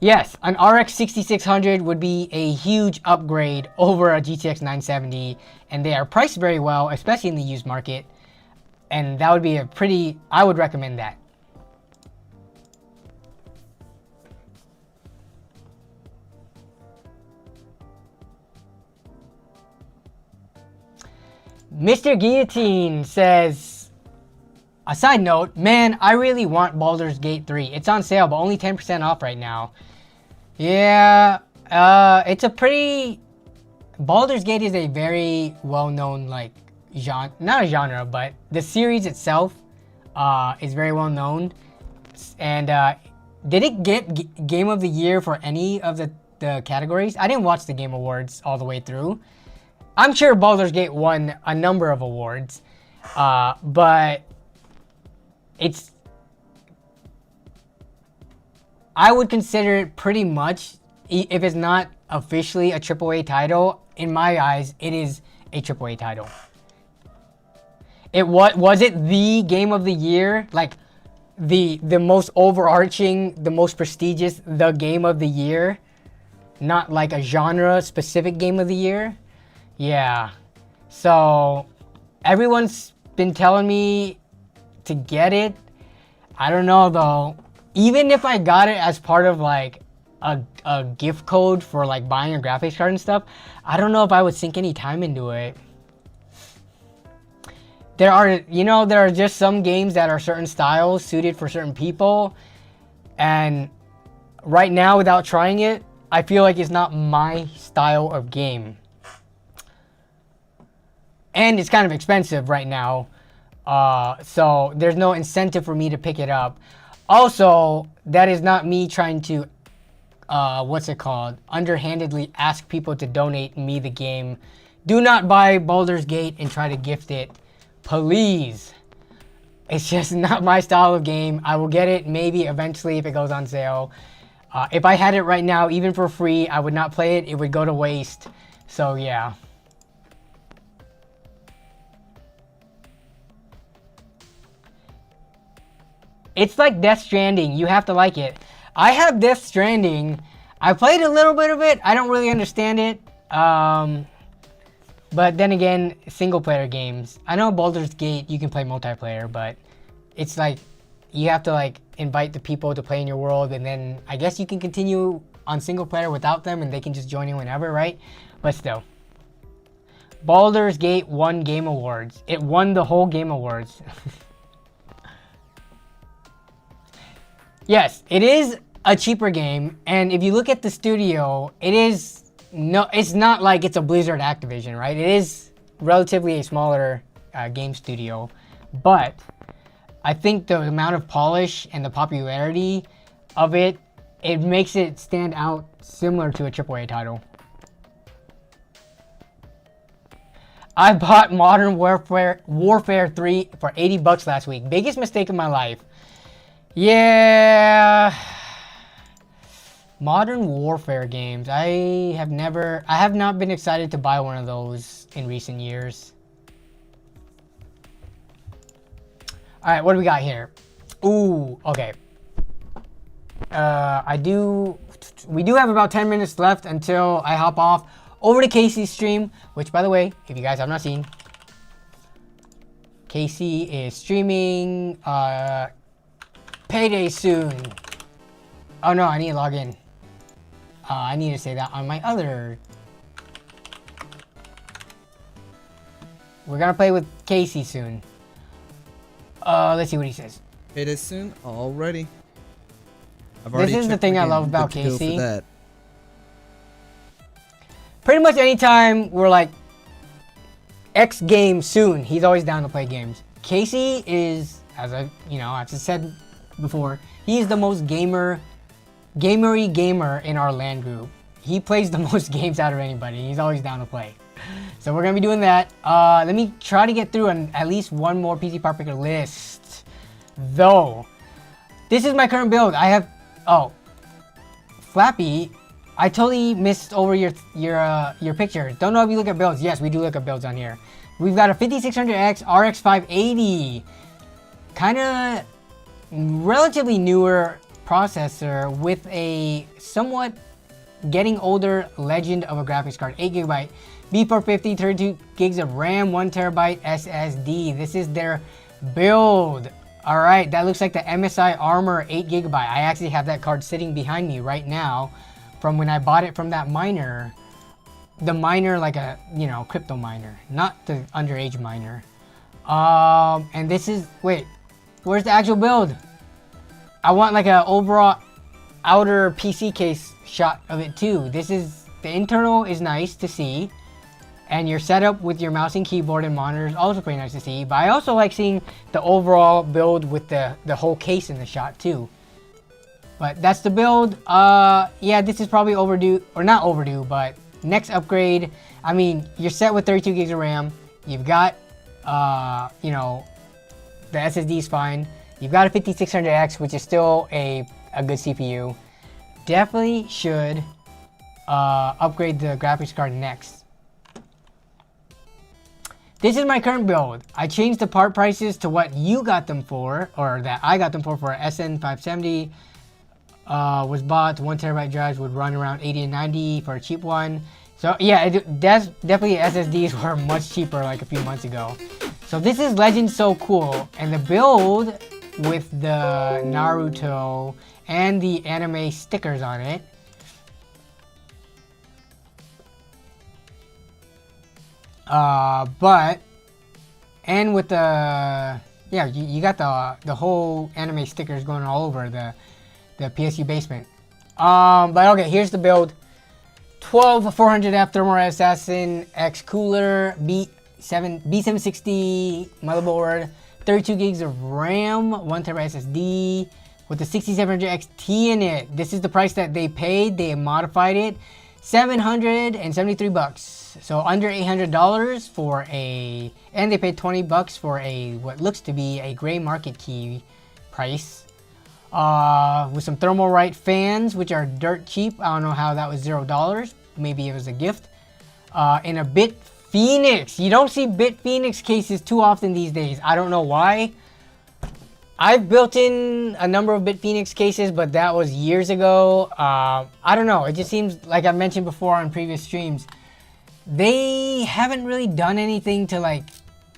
Yes, an RX 6600 would be a huge upgrade over a GTX 970, and they are priced very well, especially in the used market. And that would be I would recommend that. Mr. Guillotine says, a side note, man, I really want Baldur's Gate 3. It's on sale, but only 10% off right now. Yeah, it's a pretty... Baldur's Gate is a very well-known, like, genre, not a genre, but the series itself is very well-known. And did it get Game of the Year for any of the categories? I didn't watch the Game Awards all the way through. I'm sure Baldur's Gate won a number of awards, but it's... I would consider it pretty much, if it's not officially a AAA title, in my eyes, it is a AAA title. Was it the Game of the Year? Like, the most overarching, the most prestigious, the Game of the Year? Not like a genre-specific Game of the Year? Yeah. So, everyone's been telling me to get it. I don't know, though. Even if I got it as part of like a gift code for like buying a graphics card and stuff, I don't know if I would sink any time into it. There are just some games that are certain styles suited for certain people, and right now, without trying it, I feel like it's not my style of game. And it's kind of expensive right now, so there's no incentive for me to pick it up. Also, that is not me trying to, underhandedly ask people to donate me the game. Do not buy Baldur's Gate and try to gift it, please. It's just not my style of game. I will get it maybe eventually if it goes on sale. If I had it right now, even for free, I would not play it. It would go to waste. So yeah. It's like Death Stranding. You have to like it. I have Death Stranding. I played a little bit of it. I don't really understand it. But then again, single player games. I know Baldur's Gate, you can play multiplayer, but it's like you have to like invite the people to play in your world, and then I guess you can continue on single player without them and they can just join you whenever, right? But still. Baldur's Gate won Game Awards. It won the whole Game Awards. Yes, it is a cheaper game, and if you look at the studio, it's not like it's a Blizzard Activision, right? It is relatively a smaller game studio, but I think the amount of polish and the popularity of it makes it stand out similar to a AAA title. I bought Modern Warfare 3 for $80 last week. Biggest mistake of my life. Yeah, Modern Warfare games. I have not been excited to buy one of those in recent years. All right, what do we got here? Ooh, okay. We do have about 10 minutes left until I hop off over to Casey's stream, which, by the way, if you guys have not seen, Casey is streaming Payday soon. Oh no, I need to log in. I need to say that on my other. We're gonna play with Casey soon. Let's see what he says. It is soon already. This is the thing I love about Casey. Pretty much anytime we're like X game soon, he's always down to play games. Casey is, as I've just said before, he is the most gamer in our LAN group. He plays the most games out of anybody. He's always down to play. So we're gonna be doing that. Let me try to get through at least one more PC Part Picker list, though. This is my current build. I have, oh, Flappy, I totally missed over your picture. Don't know if you look at builds. Yes, we do look at builds on here. We've got a 5600X RX 580, kind of relatively newer processor with a somewhat getting older legend of a graphics card. 8GB, B450, 32 gigs of RAM, 1TB SSD. This is their build. All right, that looks like the MSI Armor 8GB. I actually have that card sitting behind me right now from when I bought it from that miner. The miner, like a, you know, crypto miner, not the underage miner. And this is, wait, where's the actual build? I want like an overall outer PC case shot of it too. This is, the internal is nice to see. And your setup with your mouse and keyboard and monitor is also pretty nice to see. But I also like seeing the overall build with the whole case in the shot too. But that's the build. Yeah, this is probably overdue, or not overdue, but next upgrade. I mean, you're set with 32 gigs of RAM. You've got, you know, the SSD is fine. You've got a 5600X, which is still a good CPU. Definitely should upgrade the graphics card next. This is my current build. I changed the part prices to what you got them for, or that I got them for SN570. Was bought. 1TB drives would run around 80 and 90 for a cheap one. So yeah, that's definitely SSDs were much cheaper like a few months ago. So this is Legend So Cool, and the build with the Naruto and the anime stickers on it. But and with the, yeah, you got the whole anime stickers going all over the PSU basement. But okay, here's the build. 12400F Thermal Assassin X cooler, B760 motherboard, 32 gigs of RAM, 1TB SSD with the 6700 XT in it. This is the price that they paid. They modified it, $773. So under $800 for a, and they paid $20 for a what looks to be a gray market key price. With some Thermalright fans, which are dirt cheap. I don't know how that was $0. Maybe it was a gift. And a Bit Phoenix. You don't see Bit Phoenix cases too often these days. I don't know why. I've built in a number of Bit Phoenix cases, but that was years ago. I don't know. It just seems like I mentioned before on previous streams, they haven't really done anything to like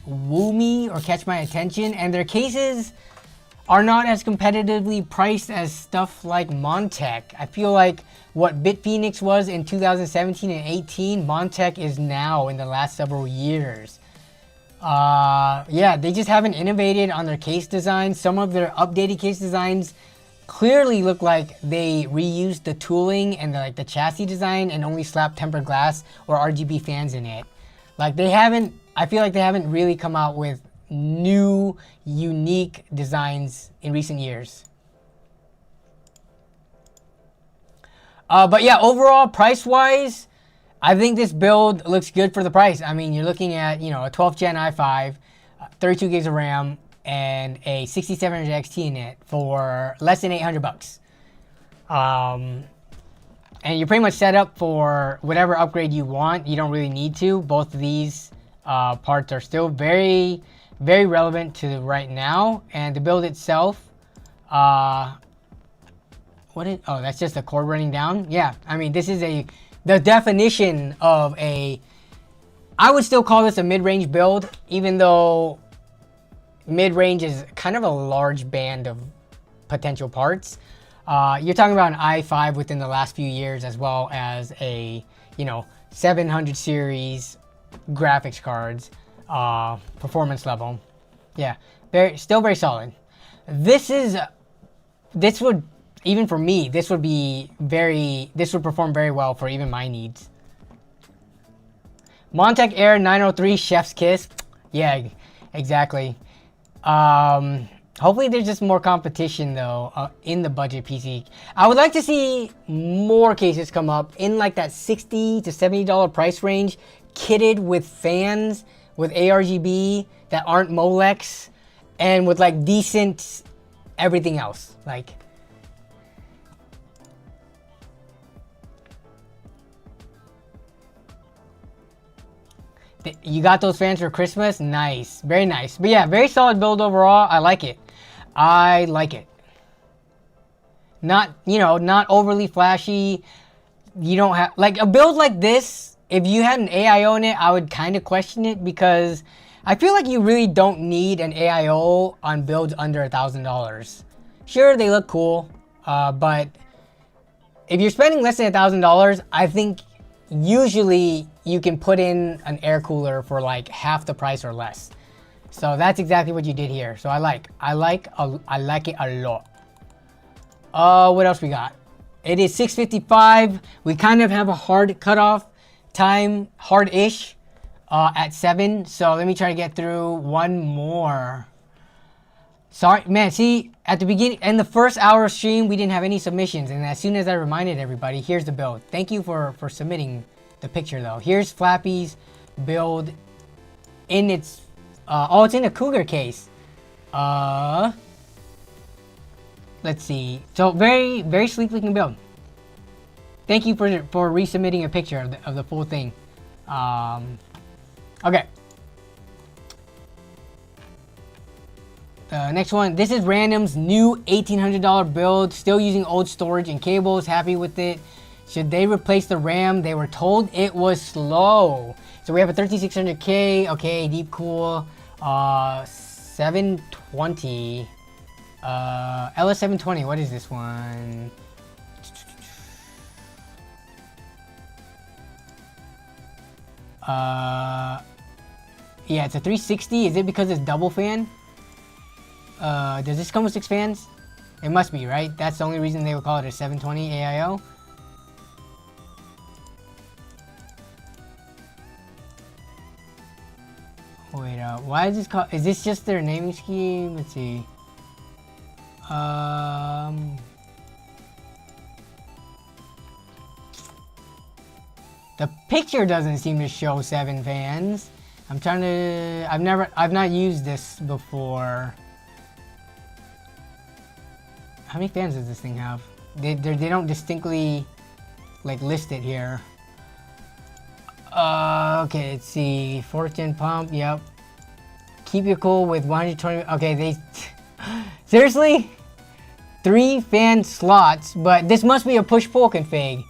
woo me or catch my attention, and their cases are not as competitively priced as stuff like Montech. I feel like what Bit Phoenix was in 2017 and 18, Montech is now in the last several years. Yeah, they just haven't innovated on their case designs. Some of their updated case designs clearly look like they reused the tooling and the chassis design and only slapped tempered glass or RGB fans in it. Like they haven't, I feel like they haven't really come out with new, unique designs in recent years. But yeah, overall, price-wise, I think this build looks good for the price. I mean, you're looking at, you know, a 12th gen i5, 32 gigs of RAM, and a 6700 XT in it for less than $800. And you're pretty much set up for whatever upgrade you want. You don't really need to. Both of these parts are still very, very relevant to right now. And the build itself, oh, that's just a cord running down? Yeah, I mean, this is the definition of a, I would still call this a mid-range build, even though mid-range is kind of a large band of potential parts. You're talking about an i5 within the last few years, as well as a, you know, 700 series graphics cards, performance level. Yeah, still very solid. This would, even for me, this would perform very well for even my needs. Montech Air 903 Chef's Kiss. Yeah, exactly. Hopefully there's just more competition though in the budget PC. I would like to see more cases come up in like that $60 to $70 price range, kitted with fans, with ARGB that aren't Molex, and with like decent everything else. Like, you got those fans for Christmas? Nice. Very nice. But yeah, very solid build overall. I like it. I like it. Not, you know, not overly flashy. You don't have, like, a build like this, if you had an AIO in it, I would kind of question it, because I feel like you really don't need an AIO on builds under $1,000. Sure, they look cool, but if you're spending less than $1,000, I think usually you can put in an air cooler for like half the price or less. So that's exactly what you did here. So I like it a lot. What else we got? It is 6:55. We kind of have a hard cutoff time, hard-ish, at 7. So let me try to get through one more. Sorry, man, see, at the beginning, in the first hour of stream, we didn't have any submissions. And as soon as I reminded everybody, here's the build. Thank you for submitting the picture, though. Here's Flappy's build in its, oh, it's in a Cougar case. Let's see. So very, very sleek looking build. Thank you for resubmitting a picture of the full thing. Okay. Next one. This is Random's new $1,800 build. Still using old storage and cables. Happy with it. Should they replace the RAM? They were told it was slow. So we have a 13600K. Okay, deep cool. 720. LS720. What is this one? Yeah, it's a 360. Is it because it's double fan? Does this come with 6 fans? It must be, right? That's the only reason they would call it a 720 AIO. Wait, why is this called? Is this just their naming scheme? Let's see. The picture doesn't seem to show 7 fans. I'm trying to. I've not used this before. How many fans does this thing have? They don't distinctly like list it here. Okay, let's see. 4th-gen pump, yep. Keep your cool with 120. Okay, they seriously 3 fan slots, but this must be a push-pull config.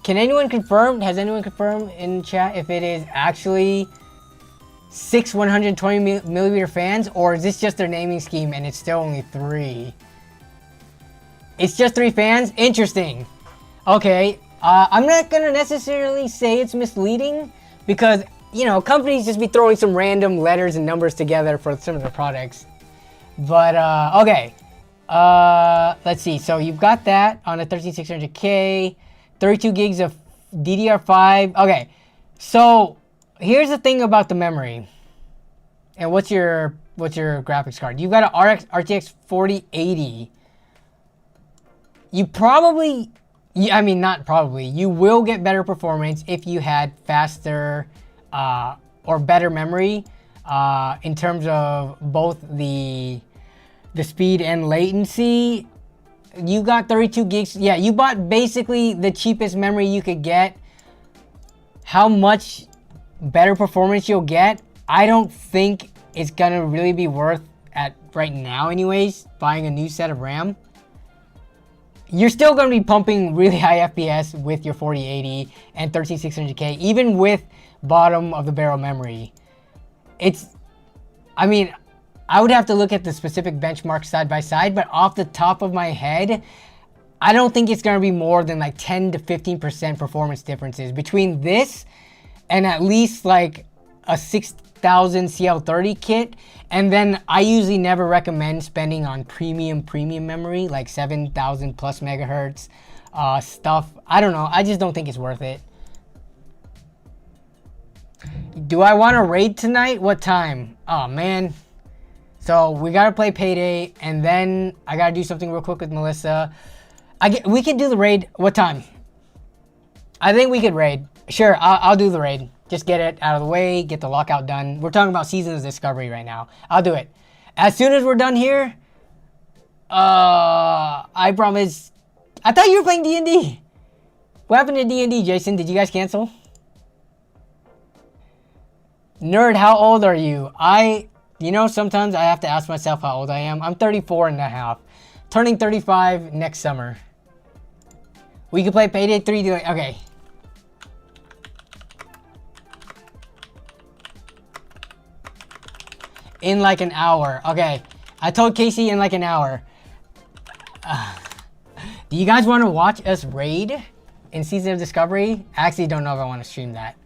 Can anyone confirm? Has anyone confirmed in chat if it is actually 6 120 millimeter fans, or is this just their naming scheme and it's still only 3? It's just 3 fans? Interesting. Okay, I'm not gonna necessarily say it's misleading, because, you know, companies just be throwing some random letters and numbers together for some of their products. But, okay. Let's see. So you've got that on a 13600K, 32 gigs of DDR5. Okay, so here's the thing about the memory. And what's your graphics card? You've got an RTX 4080. You probably, I mean, not probably, you will get better performance if you had faster or better memory in terms of both the speed and latency. You got 32 gigs. Yeah, you bought basically the cheapest memory you could get. How much better performance you'll get, I don't think it's gonna really be worth at right now anyways, buying a new set of RAM. You're still gonna be pumping really high FPS with your 4080 and 13600K, even with bottom of the barrel memory. I mean, I would have to look at the specific benchmarks side by side, but off the top of my head, I don't think it's gonna be more than like 10 to 15% performance differences between this and at least like a 6000 CL30 kit. And then I usually never recommend spending on premium memory, like 7000 plus megahertz stuff. I don't know, I just don't think it's worth it. Do I want to raid tonight? What time? Oh man. So we gotta play Payday, and then I gotta do something real quick with Melissa. We could do the raid. What time? I think we could raid. Sure, I'll do the raid. Just get it out of the way, get the lockout done. We're talking about Seasons of Discovery right now. I'll do it. As soon as we're done here, I promise. I thought you were playing D&D. What happened to D&D, Jason? Did you guys cancel? Nerd, how old are you? You know, sometimes I have to ask myself how old I am. I'm 34 and a half. Turning 35 next summer. We can play Payday 3. Okay. In like an hour. Okay. I told Casey in like an hour. Do you guys want to watch us raid in Season of Discovery? I actually don't know if I want to stream that.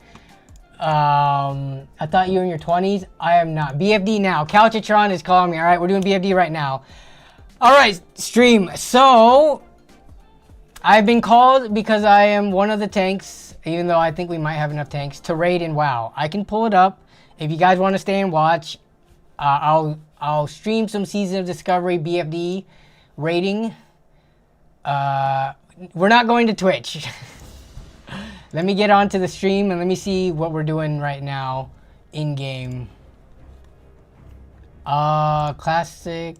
I thought you were in your 20s. I am not. BFD now. Keychron is calling me. All right, we're doing BFD right now. All right, stream. So, I've been called because I am one of the tanks, even though I think we might have enough tanks, to raid in WoW. I can pull it up. If you guys want to stay and watch, I'll stream some Season of Discovery BFD raiding. We're not going to Twitch. Let me get onto the stream and let me see what we're doing right now in game. Classic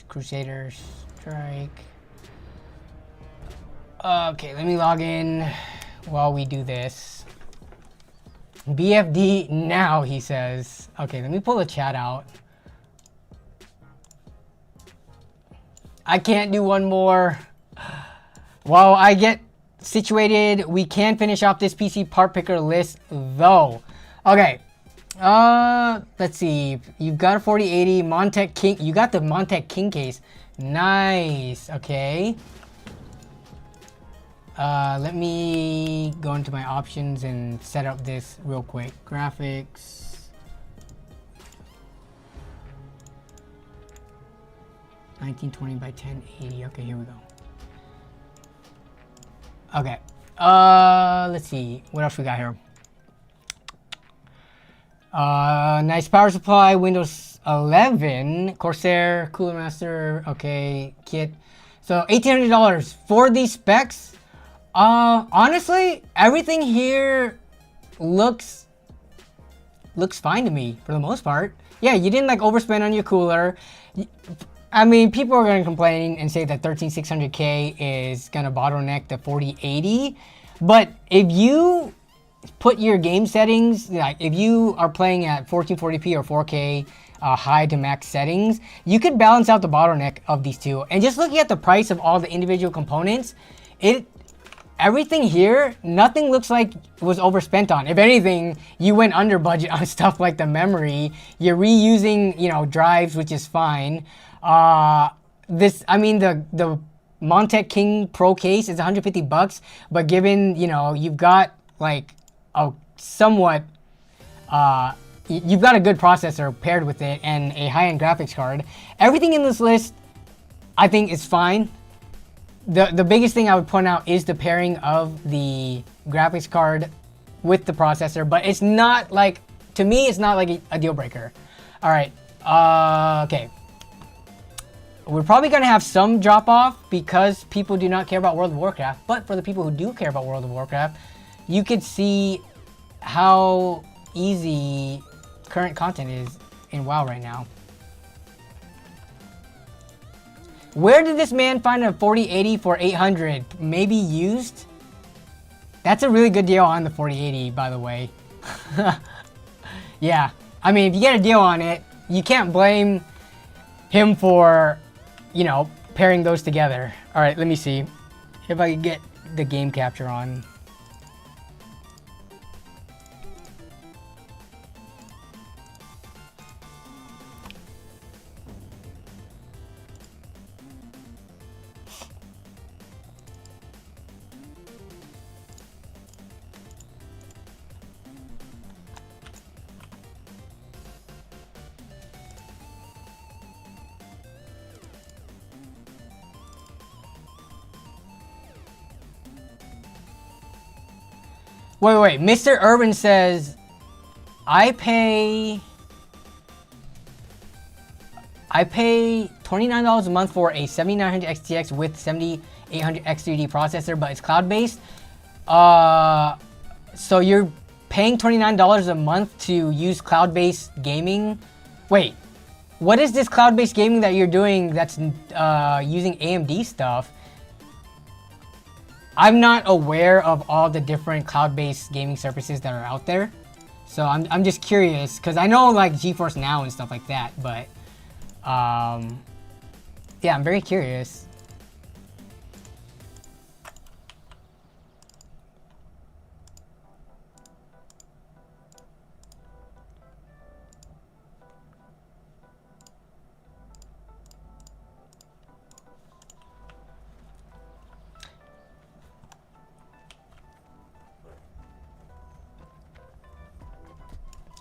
Crusaders Strike. Okay, let me log in while we do this. BFD now, he says. Okay, let me pull the chat out. I can't do one more. While I get situated, we can finish off this PC part picker list though. Okay. Let's see. You've got a 4080 Montech King. You got the Montech King case. Nice. Okay. Let me go into my options and set up this real quick. Graphics. 1920 by 1080. Okay, here we go. Okay. Let's see. What else we got here? Nice power supply. Windows 11. Corsair. Cooler Master. Okay. Kit. So $1,800 for these specs. Honestly, everything here looks fine to me for the most part. Yeah, you didn't like overspend on your cooler. I mean, people are going to complain and say that 13600K is going to bottleneck the 4080. But if you put your game settings, like if you are playing at 1440p or 4K high to max settings, you could balance out the bottleneck of these two. And just looking at the price of all the individual components, everything here, nothing looks like it was overspent on. If anything, you went under budget on stuff like the memory. You're reusing, you know, drives, which is fine. I mean, the Montech King Pro case is $150, but given, you know, you've got like a somewhat, you've got a good processor paired with it and a high-end graphics card, everything in this list, I think is fine. The biggest thing I would point out is the pairing of the graphics card with the processor, but it's not like, to me, it's not like a deal breaker. All right, okay. We're probably gonna have some drop off because people do not care about World of Warcraft, but for the people who do care about World of Warcraft, you could see how easy current content is in WoW right now. Where did this man find a 4080 for 800? Maybe used? That's a really good deal on the 4080, by the way. Yeah, I mean, if you get a deal on it, you can't blame him for, you know, pairing those together. All right, let me see if I can get the game capture on. Wait. Mr. Urban says, I pay $29 a month for a 7900 XTX with 7800 X3D processor, but it's cloud-based. So you're paying $29 a month to use cloud-based gaming. Wait, what is this cloud-based gaming that you're doing that's using AMD stuff? I'm not aware of all the different cloud-based gaming services that are out there. So I'm just curious, because I know like GeForce Now and stuff like that, but yeah, I'm very curious.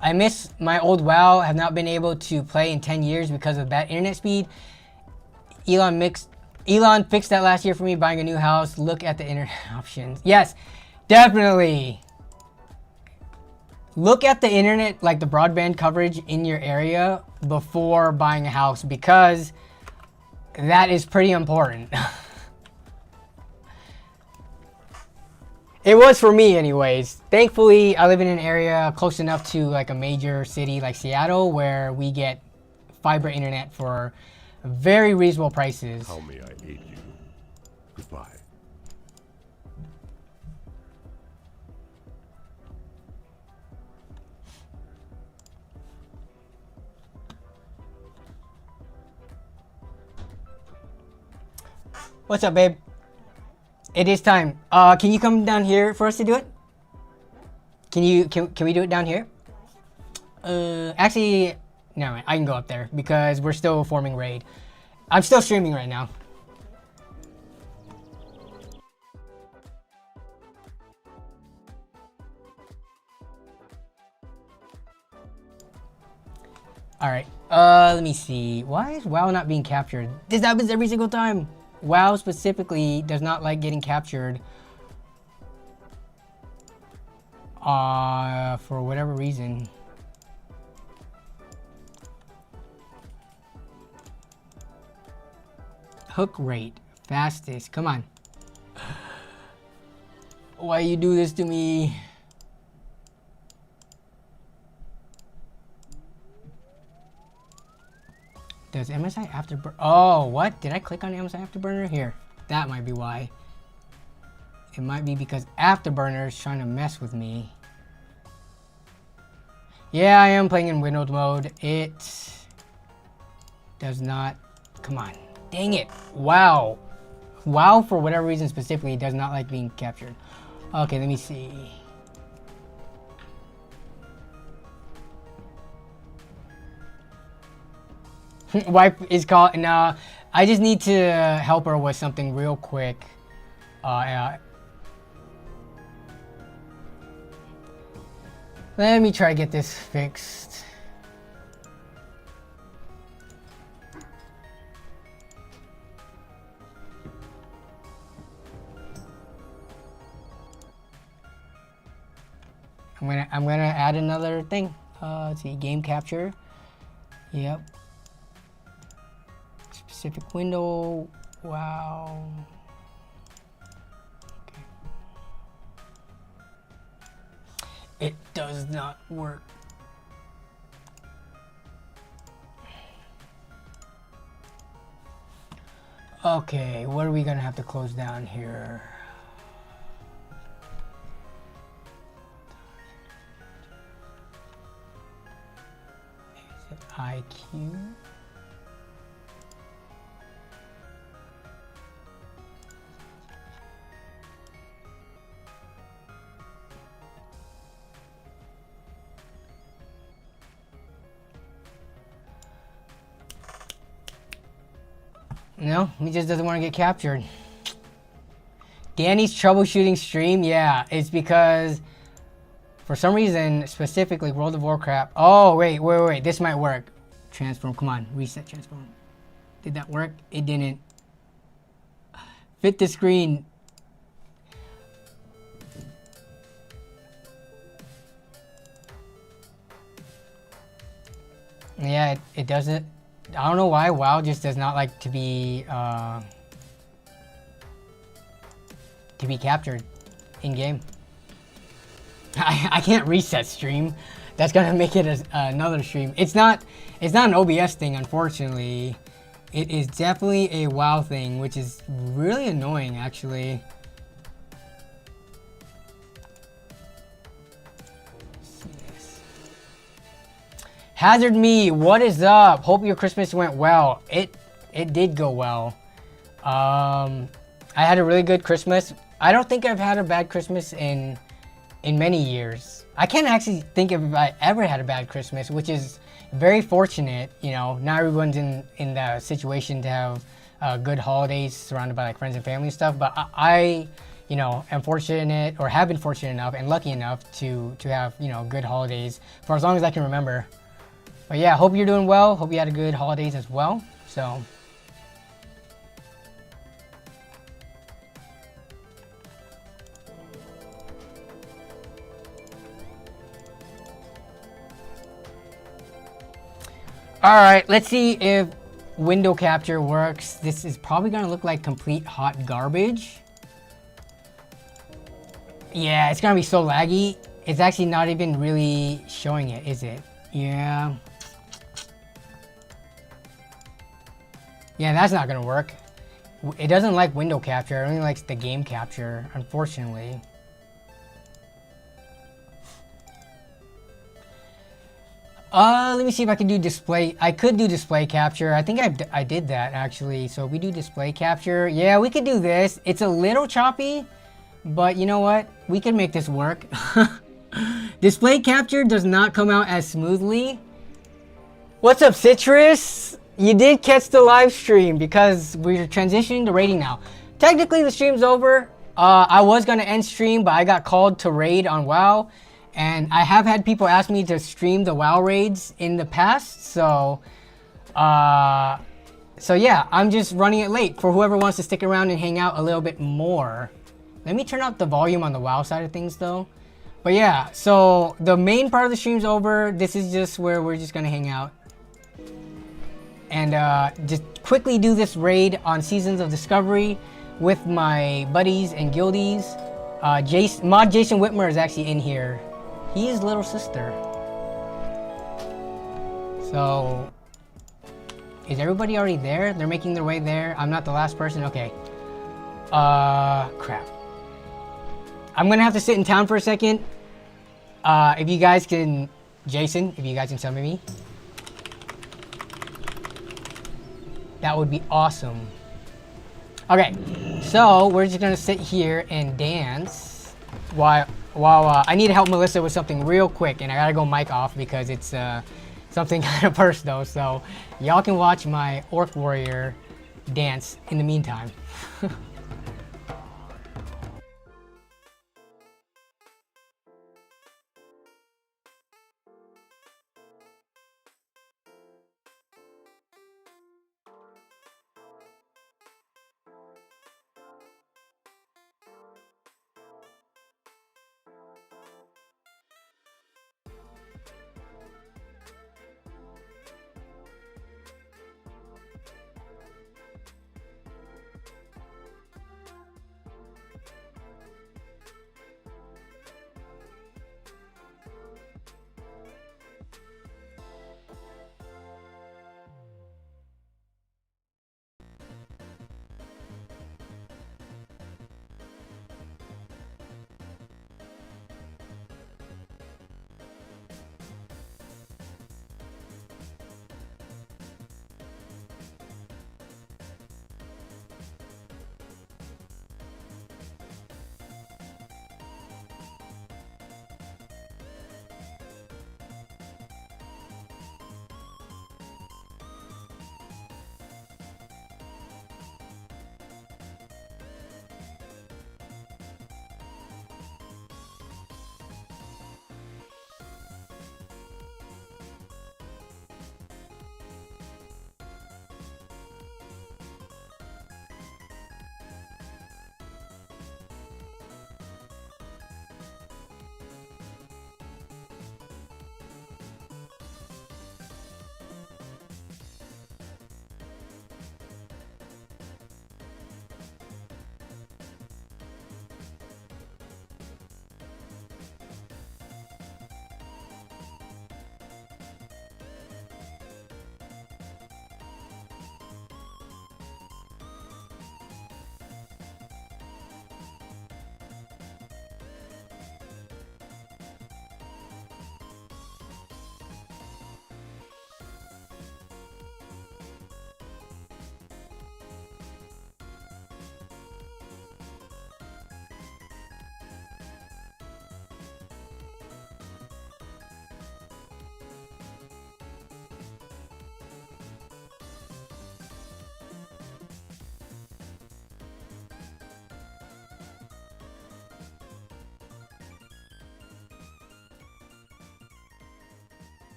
I miss my old WoW, have not been able to play in 10 years because of bad internet speed. Elon fixed that last year for me buying a new house. Look at the internet options. Yes, definitely. Look at the internet, like the broadband coverage in your area before buying a house, because that is pretty important. It was for me anyways. Thankfully, I live in an area close enough to like a major city like Seattle where we get fiber internet for very reasonable prices. How may I aid you? Goodbye. What's up, babe? It is time. Can you come down here for us to do it? Can we do it down here? Actually, no, I can go up there because we're still forming raid. I'm still streaming right now. All right. Let me see. Why is WoW not being captured? This happens every single time. WoW specifically does not like getting captured for whatever reason. Hook rate, fastest, come on. Why you do this to me? Does MSI Afterburner? Oh, what? Did I click on MSI Afterburner? Here. That might be why. It might be because Afterburner is trying to mess with me. Yeah, I am playing in windowed mode. It does not... Come on. Dang it. WoW. WoW, for whatever reason specifically, does not like being captured. Okay, let me see. Wife is called. No, I just need to help her with something real quick. Let me try to get this fixed. I'm gonna add another thing. Let's see, game capture. Yep. Specific window. Wow. Okay. It does not work. Okay, what are we gonna have to close down here? Is it IQ? No, he just doesn't want to get captured. Danny's troubleshooting stream, yeah, it's because for some reason, specifically World of Warcraft. Oh, wait, this might work. Transform, come on, reset transform. Did that work? It didn't. Fit the screen. Yeah, it doesn't. I don't know why WoW just does not like to be captured in game. I can't reset stream. That's gonna make it another stream. It's not an OBS thing, unfortunately. It is definitely a WoW thing, which is really annoying, actually. Hazard Me, what is up? Hope your Christmas went well. It did go well. I had a really good Christmas. I don't think I've had a bad Christmas in many years. I can't actually think if I ever had a bad Christmas, which is very fortunate. You know, not everyone's in the situation to have good holidays surrounded by like friends and family and stuff. But I you know, am fortunate or have been fortunate enough and lucky enough to have, you know, good holidays for as long as I can remember. But yeah, hope you're doing well. Hope you had a good holidays as well. So. Alright, let's see if window capture works. This is probably gonna look like complete hot garbage. Yeah, it's gonna be so laggy. It's actually not even really showing it, is it? Yeah. Yeah, that's not gonna work. It doesn't like window capture, it only likes the game capture, unfortunately. Let me see if I can do display. I could do display capture. I think I did that actually. So if we do display capture, yeah, we could do this. It's a little choppy, but you know what? We can make this work. Display capture does not come out as smoothly. What's up, Citrus? You did catch the live stream because we're transitioning to raiding now. Technically, the stream's over. I was gonna end stream, but I got called to raid on WoW. And I have had people ask me to stream the WoW raids in the past, so yeah, I'm just running it late for whoever wants to stick around and hang out a little bit more. Let me turn up the volume on the WoW side of things though. But yeah, so the main part of the stream's over. This is just where we're just gonna hang out. And just quickly do this raid on Seasons of Discovery with my buddies and guildies. Mod Jason Whitmer is actually in here. He's little sister. So, is everybody already there? They're making their way there. I'm not the last person. Okay. Crap. I'm gonna have to sit in town for a second. If you guys can, Jason, if you guys can summon me, that would be awesome. Okay, so we're just gonna sit here and dance while I need to help Melissa with something real quick, and I gotta go mic off because it's something kind of personal. So y'all can watch my Orc Warrior dance in the meantime.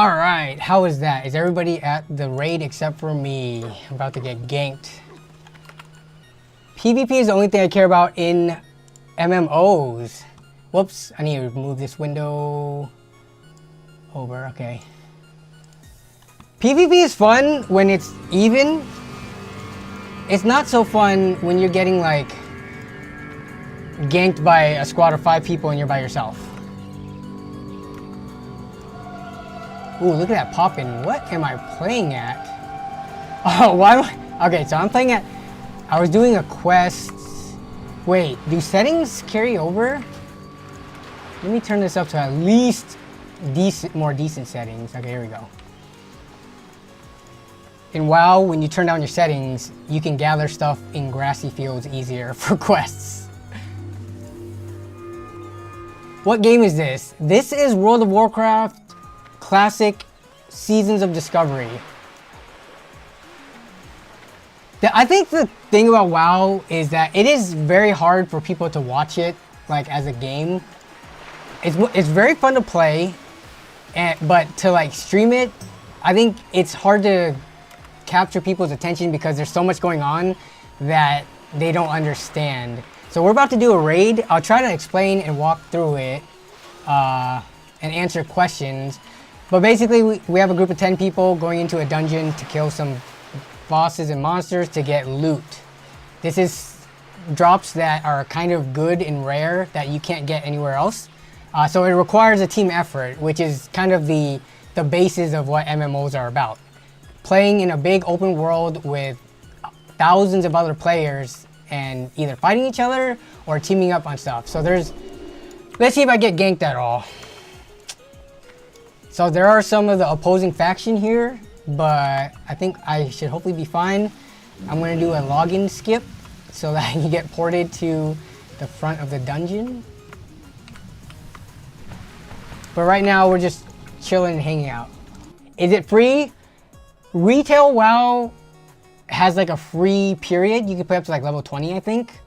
All right, how is that? Is everybody at the raid except for me? I'm about to get ganked. PvP is the only thing I care about in MMOs. Whoops, I need to move this window over, okay. PvP is fun when it's even. It's not so fun when you're getting like ganked by a squad of 5 people and you're by yourself. Ooh, look at that poppin'. What am I playing at? Oh, why am I? Okay, so I'm playing at. I was doing a quest. Wait, do settings carry over? Let me turn this up to at least more decent settings. Okay, here we go. In WoW, when you turn down your settings, you can gather stuff in grassy fields easier for quests. What game is this? This is World of Warcraft Classic Seasons of Discovery. I think the thing about WoW is that it is very hard for people to watch it like as a game. It's very fun to play, but to like stream it, I think it's hard to capture people's attention because there's so much going on that they don't understand. So we're about to do a raid. I'll try to explain and walk through it and answer questions. But basically, we have a group of 10 people going into a dungeon to kill some bosses and monsters to get loot. This is drops that are kind of good and rare that you can't get anywhere else. So it requires a team effort, which is kind of the basis of what MMOs are about. Playing in a big open world with thousands of other players and either fighting each other or teaming up on stuff. So let's see if I get ganked at all. So there are some of the opposing faction here, but I think I should hopefully be fine. I'm gonna do a login skip so that I can get ported to the front of the dungeon. But right now we're just chilling and hanging out. Is it free? Retail WoW has like a free period. You can play up to like level 20, I think.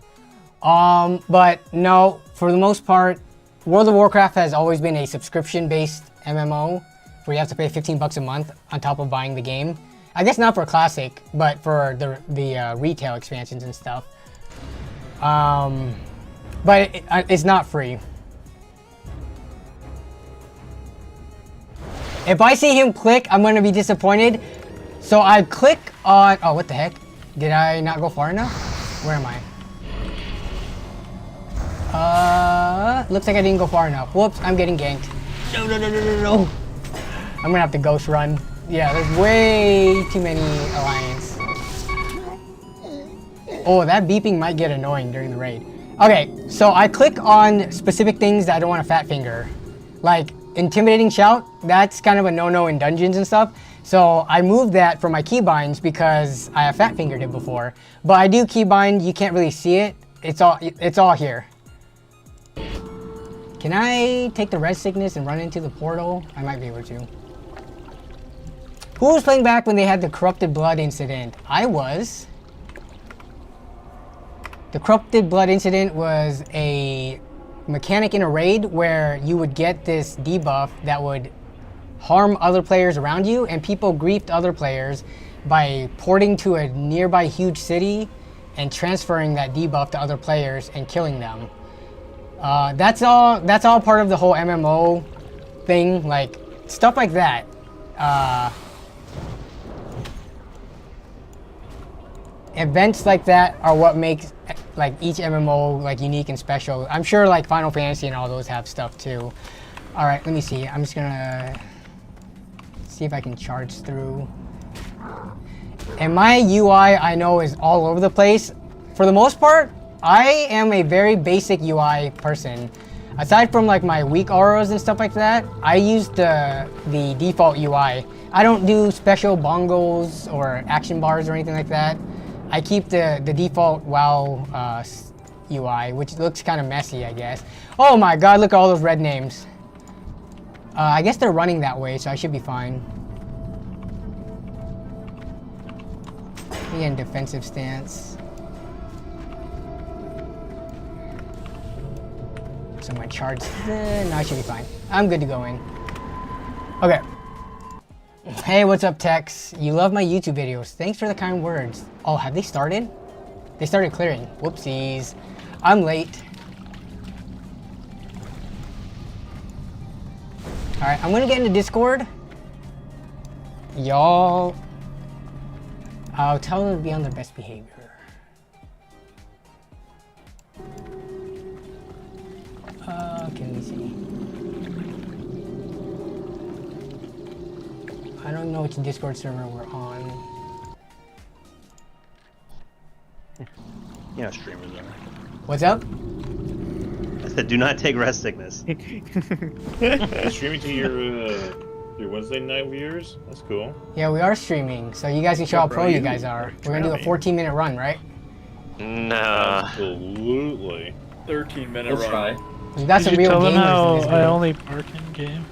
But no, for the most part, World of Warcraft has always been a subscription-based MMO where you have to pay 15 bucks a month on top of buying the game. I guess not for Classic, but for the retail expansions and stuff. But it's not free. If I see him click, I'm gonna be disappointed. So I click on, oh, what the heck? Did I not go far enough? Where am I? Looks like I didn't go far enough. Whoops, I'm getting ganked. No. I'm gonna have to ghost run. Yeah, there's way too many alliance. Oh, that beeping might get annoying during the raid. Okay, so I click on specific things that I don't want to fat finger. Like intimidating shout, that's kind of a no-no in dungeons and stuff. So I moved that from my keybinds because I have fat fingered it before. But I do keybind, you can't really see it. It's all here. Can I take the red sickness and run into the portal? I might be able to. Who was playing back when they had the corrupted blood incident? I was. The corrupted blood incident was a mechanic in a raid where you would get this debuff that would harm other players around you, and people griefed other players by porting to a nearby huge city and transferring that debuff to other players and killing them. That's all part of the whole MMO thing, like stuff like that. Events like that are what makes like each MMO like unique and special. I'm sure like Final Fantasy and all those have stuff too. All right, let me see. I'm just gonna see if I can charge through. And my UI, I know, is all over the place. For the most part, I am a very basic UI person. Aside from like my weak auras and stuff like that, I use the default UI. I don't do special bongos or action bars or anything like that. I keep the default WoW UI, which looks kind of messy, I guess. Oh my god, look at all those red names. I guess they're running that way, so I should be fine. Again, defensive stance. So my charge, no, I should be fine. I'm good to go in. Okay. Hey, what's up, Tex? You love my YouTube videos. Thanks for the kind words. Oh, have they started? They started clearing. Whoopsies. I'm late. Alright, I'm gonna get into Discord. Y'all, I'll tell them to be on their best behavior. Can we see? I don't know which Discord server we're on. Yeah, streamers are. What's up? I said, do not take rest sickness. Streaming to your Wednesday night viewers? That's cool. Yeah, we are streaming, so you guys can show how pro you guys are. We're gonna do a 14-minute run, right? Nah. Absolutely. 13-minute run. You got some real gamers in this I group. only park in game.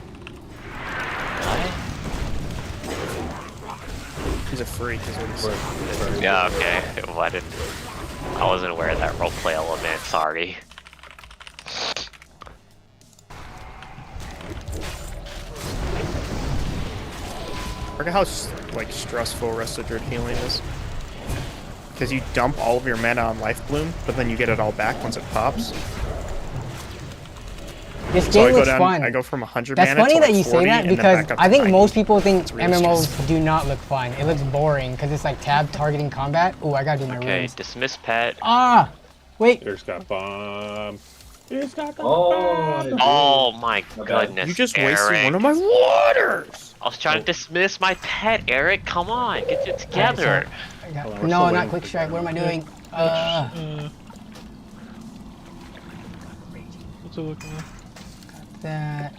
He's a freak, is what he said. Yeah, okay. Well, I wasn't aware of that roleplay element, sorry. Look at how like stressful Rested Druid healing is. Because you dump all of your mana on Life Bloom, but then you get it all back once it pops. This So game I go looks down, fun. I go from 100 That's mana funny to that like you 40, say that and then because back up to I think 90. most people think really MMOs stressful. do not look fun. It looks boring because it's like tab targeting combat. Ooh, I gotta do my Okay, runes. dismiss pet. Ah! Wait. There's got bomb. There's got the Oh, Oh my goodness, You just Eric. wasted one of my waters! I was trying to dismiss my pet, Eric. Come on, get it together. I got, no, not quick strike. What am I doing? What's it looking like? That.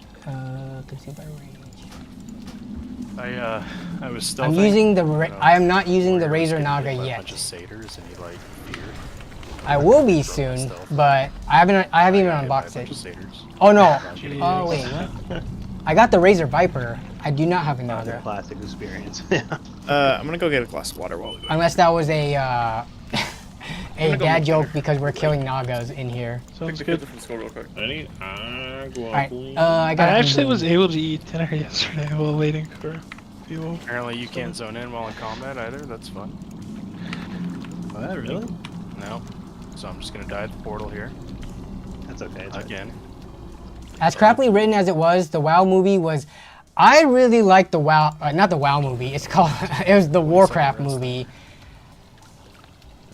Concealed by range. I was stealthing. I'm using the. I am not using the Razor Naga A bunch yet. of satyrs and he like feared. I will be soon, but I haven't even unboxed it. Satyrs. Oh no! Oh wait, what? I got the Razor Viper. I do not have a Naga. Classic experience. I'm gonna go get a glass of water while we wait. Unless that was a a dad joke because we're killing Nagas in here. Sounds good. Any agua, Alright, please? I got. I actually was able to eat dinner yesterday while waiting for people. Apparently you can't zone in while in combat either. That's fun. What, really? No. So I'm just gonna die at the portal here. That's okay. It's Again. As crappily written as it was, the WoW movie was. I really liked the WoW, not the WoW movie. It's called. It was the Warcraft movie.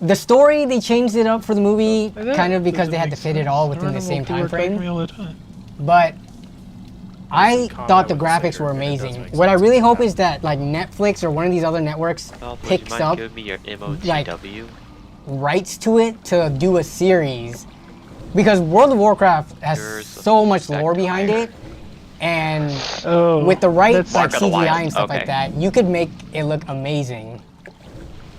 The story, they changed it up for the movie, kind of because they had to fit it all within the same time frame. But I thought the graphics were amazing. What I really hope is that like Netflix or one of these other networks picks up like rights to it to do a series, because World of Warcraft has so much lore behind it, and with the right like CGI and stuff like that, you could make it look amazing.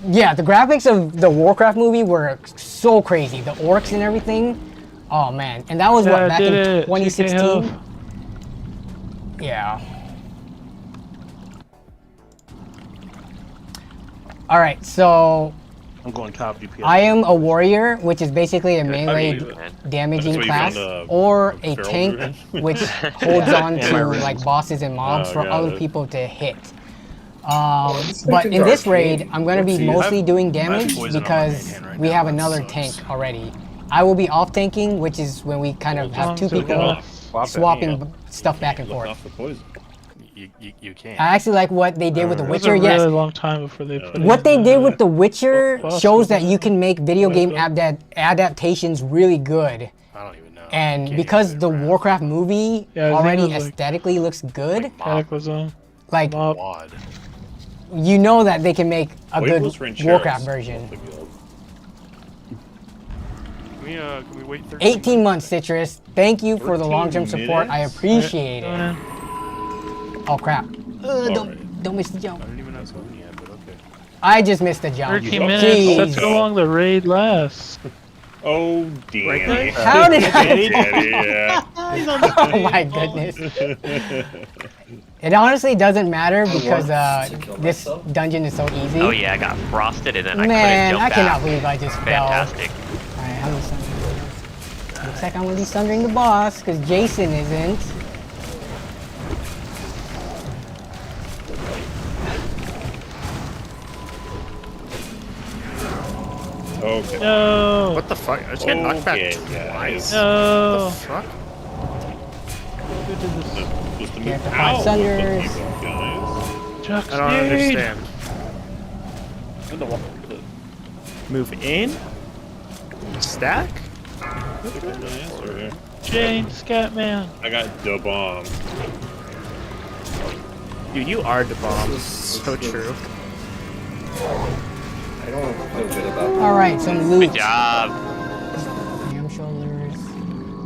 Yeah, the graphics of the Warcraft movie were so crazy. The orcs and everything. Oh man, and that was what, back in 2016? Yeah. Alright, so I'm going top DPS. I am a warrior, which is basically a melee damaging class, or a tank, which holds on to like bosses and mobs for other people to hit. But in this raid, I'm going to be mostly doing damage because we have another tank already. I will be off tanking, which is when we kind of have two people swapping stuff back and forth. You can't. I actually like what they did with The It was Witcher. a Yes, really long time before they put what it they in did the with The Witcher boss shows that movie. you can make video game adaptations really good. I don't even know. And because the Warcraft movie Yeah, his name already was, like, aesthetically looks good, Cataclysm. like Wad. you know that they can make a good Waveless range Warcraft sheriffs. version. Can we wait 18 months, Citrus. Thank you for the long-term support. I appreciate it. Oh crap! Don't miss the jump. I don't even know it's going yet, but okay. I just missed the jump. 13 minutes. Jeez. That's how long the raid lasts. Oh, Danny. How did I? Danny, yeah. Oh my goodness. It honestly doesn't matter because this dungeon is so easy. Oh yeah, I got frosted and then I Man, couldn't I jump cannot back. believe I just fell. Fantastic. Alright, how many sundering? Looks like I'm gonna be sundering the boss because Jason isn't. Okay. No. What the fuck? I just got knocked back Okay, twice. No. What the fuck? Good to this. Just to Yeah, move the out five of Sunders. these guys. Chuck I don't speed. understand. Move in? Stack? Jane, Scatman. I got the bomb. Dude, you are the bomb. So true. I don't feel good about that. All right, some loot. Good job. Ham shoulders.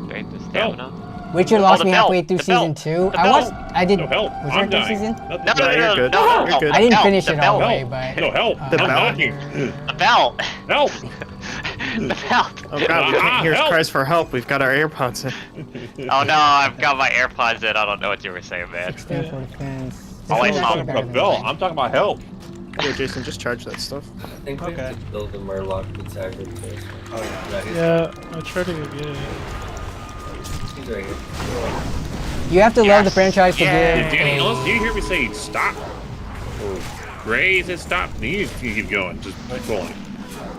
Straight to stamina. Witcher lost the me belt, halfway through the season belt, 2. the I belt. watched. I did. No help. Was there a I'm good dying. season? No, you're good. no, You're good. I didn't belt, finish the it all the belt. way, but No, help. The I'm belt? dying. The belt. Help. The belt. Oh god, we can't hear Help. cries for help. We've got our AirPods in. Oh no, I've got my AirPods in. I don't know what you were saying, man. stand for defense. Oh, I This is saw I'm actually talking better about a than belt. mine. I'm talking about help. Here, Jason, just charge that stuff. I think we have to build a Murloc that's aggro to us. Oh yeah, Yeah, I tried to go get it. he's right here. You have to love the franchise to Did give Danny a Ellis, do you hear me say stop? Or Gray said stop? You keep going. Just keep going.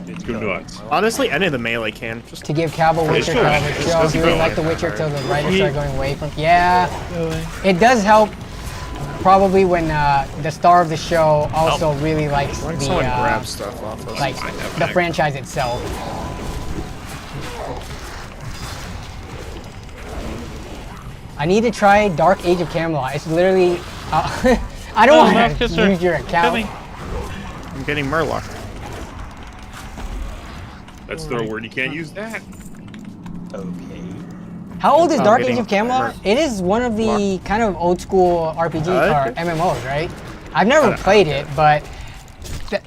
It's good nuts. Honestly, any of the melee can. Just to give Cowboy Witcher sure. coverage. It's Joe, just you really going. like the Witcher till the writers start going away from. Yeah, Going. it does help. Probably when the star of the show also really likes like the someone grab stuff off us. like the franchise itself. I need to try Dark Age of Camelot. It's literally. I don't want to Kisser. use your account. Coming. I'm getting Murloc. That's the word. You can't use that. How old is I'm Dark Age getting of Camelot? It is one of the kind of old school RPG or MMOs, right? I've never played it, but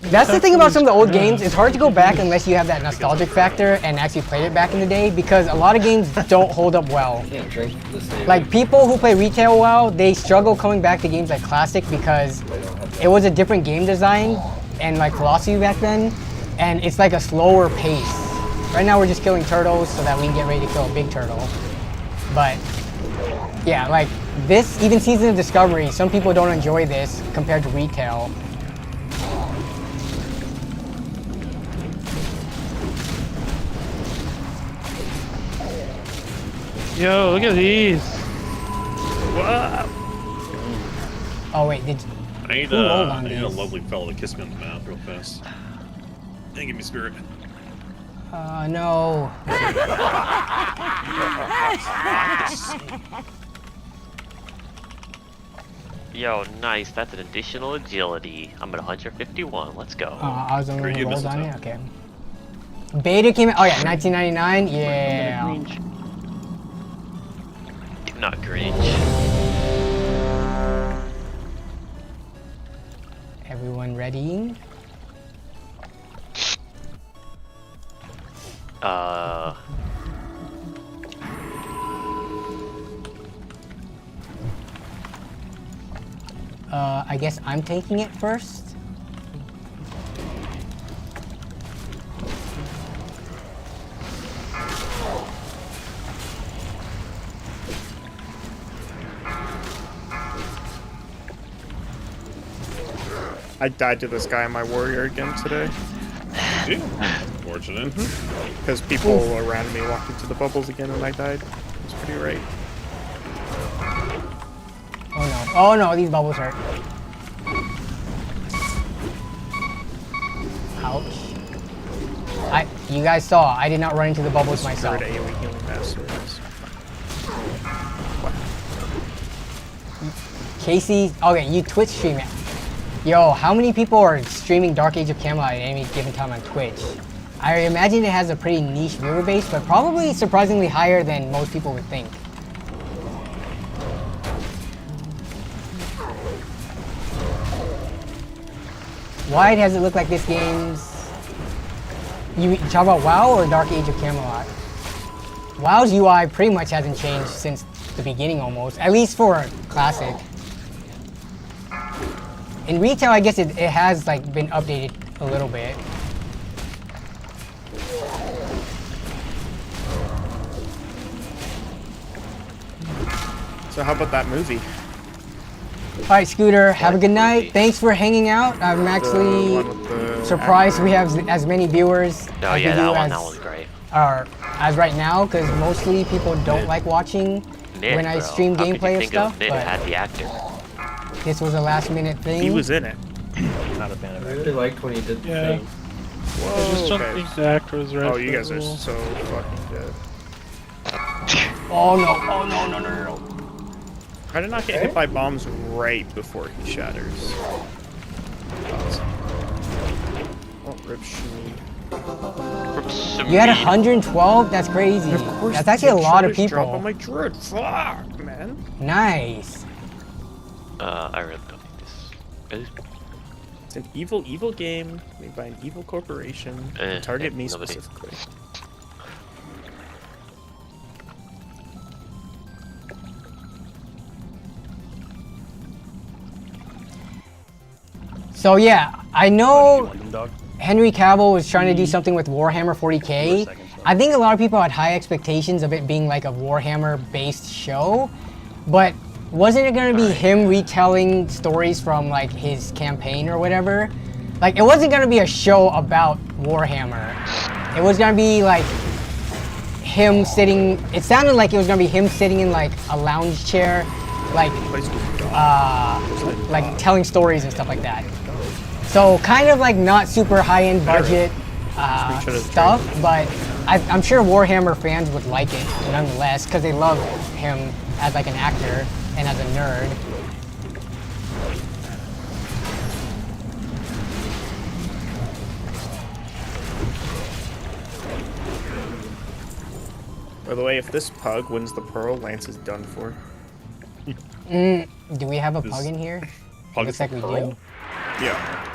that's the thing about some of the old games. It's hard to go back unless you have that nostalgic factor and actually played it back in the day, because a lot of games don't hold up well. Can't drink the same. Like people who play retail WoW, they struggle coming back to games like Classic because it was a different game design and like philosophy back then, and it's like a slower pace. Right now we're just killing turtles so that we can get ready to kill a big turtle. But yeah, like this, even Season of Discovery, some people don't enjoy this compared to retail. Yo, look at these. Oh wait, did I need, Who rolled on I need a these? lovely fella to kiss me on the mouth real fast. And give me spirit. no. Yo, nice. That's an additional agility. I'm at 151. Let's go. I was the only one you who rolled missed on it. it. Okay. Beta came out. Oh yeah, 1999. Yeah. Not Grinch. Everyone ready? I guess I'm taking it first. I died to this guy on my warrior again today. Did you? Fortunate. Because people around me walked into the bubbles again and I died. It's pretty right. Oh no. Oh no, these bubbles hurt. Ouch. You guys saw, I did not run into the bubbles myself. Third AoE healing masters. Casey, okay, you Twitch stream it. Yo, how many people are streaming Dark Age of Camelot at any given time on Twitch? I imagine it has a pretty niche viewer base, but probably surprisingly higher than most people would think. Why does it look like this game's... You talk about WoW or Dark Age of Camelot? WoW's UI pretty much hasn't changed since the beginning almost, at least for Classic. In retail, I guess it has like been updated a little bit. So how about that movie? All right, Scooter, have a good night. Thanks for hanging out. I'm actually The one with the surprised we have as many viewers Oh as yeah, we do that as, was great. as right now, because mostly people don't like watching Mid, when I bro. stream How could gameplay you of think stuff. Mid But had the actor. this was a last minute thing. He was in it. Not a fan of it. I really liked when he did the Yeah. thing. I just don't think the actor was right. Oh, for you the guys are role. so fucking good. Oh no! Oh no! No! No! No! Try to not get hit by bombs right before he shatters. Oh, rip Shmi. You had 112? That's crazy. Of course, That's actually a lot of Drop on people. my druid. Fuck, man. Nice. I really don't think this is. It's an evil, evil game made by an evil corporation. Target me nobody. specifically. So yeah, I know London dog. Henry Cavill was trying to do something with Warhammer 40k. I think a lot of people had high expectations of it being like a Warhammer-based show, but wasn't it going to be him retelling stories from like his campaign or whatever? Like it wasn't going to be a show about Warhammer. It was going to be like him sitting. It sounded like it was going to be him sitting in like a lounge chair, like telling stories and stuff like that. So kind of like not super high-end budget stuff, but I'm sure Warhammer fans would like it nonetheless because they love him as like an actor and as a nerd. By the way, if this pug wins the pearl, Lance is done for. Do we have a pug in here? Looks like we do. Yeah.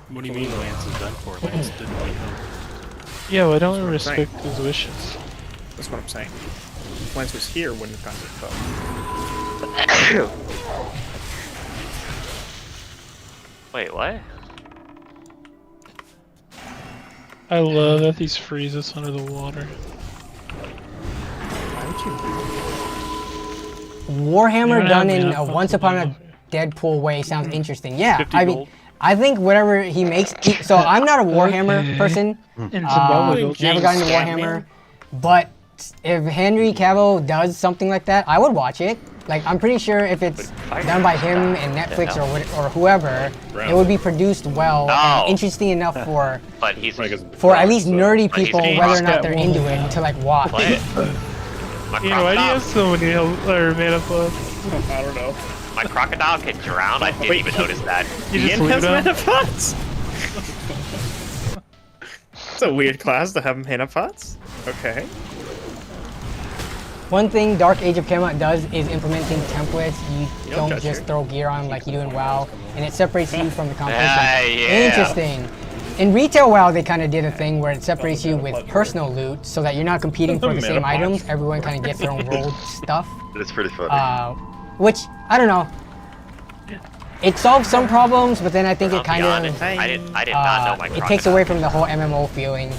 What do you mean Lance is done for? Lance didn't like him. Yeah, why don't we That's what I'm respect his wishes? That's what I'm saying. If Lance was here, wouldn't have gotten the pug. Wait, what? I love that these freeze us under the water. Warhammer done in a Once Upon a Deadpool way sounds interesting. Yeah, I mean, I think whatever he makes. So I'm not a Warhammer person. Never got into Warhammer, but if Henry Cavill does something like that, I would watch it. Like I'm pretty sure if it's done by him and Netflix or whoever, it would be produced well and interesting enough for at least nerdy people, whether or not they're into it, to like watch. Yeah, why do you have so many mana pots? I don't know. My crocodile can drown. I didn't even notice that. You just Ian leave has them? mana pots? It's a weird class to have mana pots. Okay. One thing Dark Age of Camelot does is implementing templates. You don't judge just her. throw gear on like you do in WoW, and it separates you from the competition. Yeah. Interesting. In retail WoW, they kind of did a thing where it separates you with personal loot, so that you're not competing for the same items. Everyone kind of gets their own rolled stuff. It's pretty funny. Which I don't know. It solves some problems, but then I think it kind of I did not know my crocodile. it takes away from the whole MMO feeling.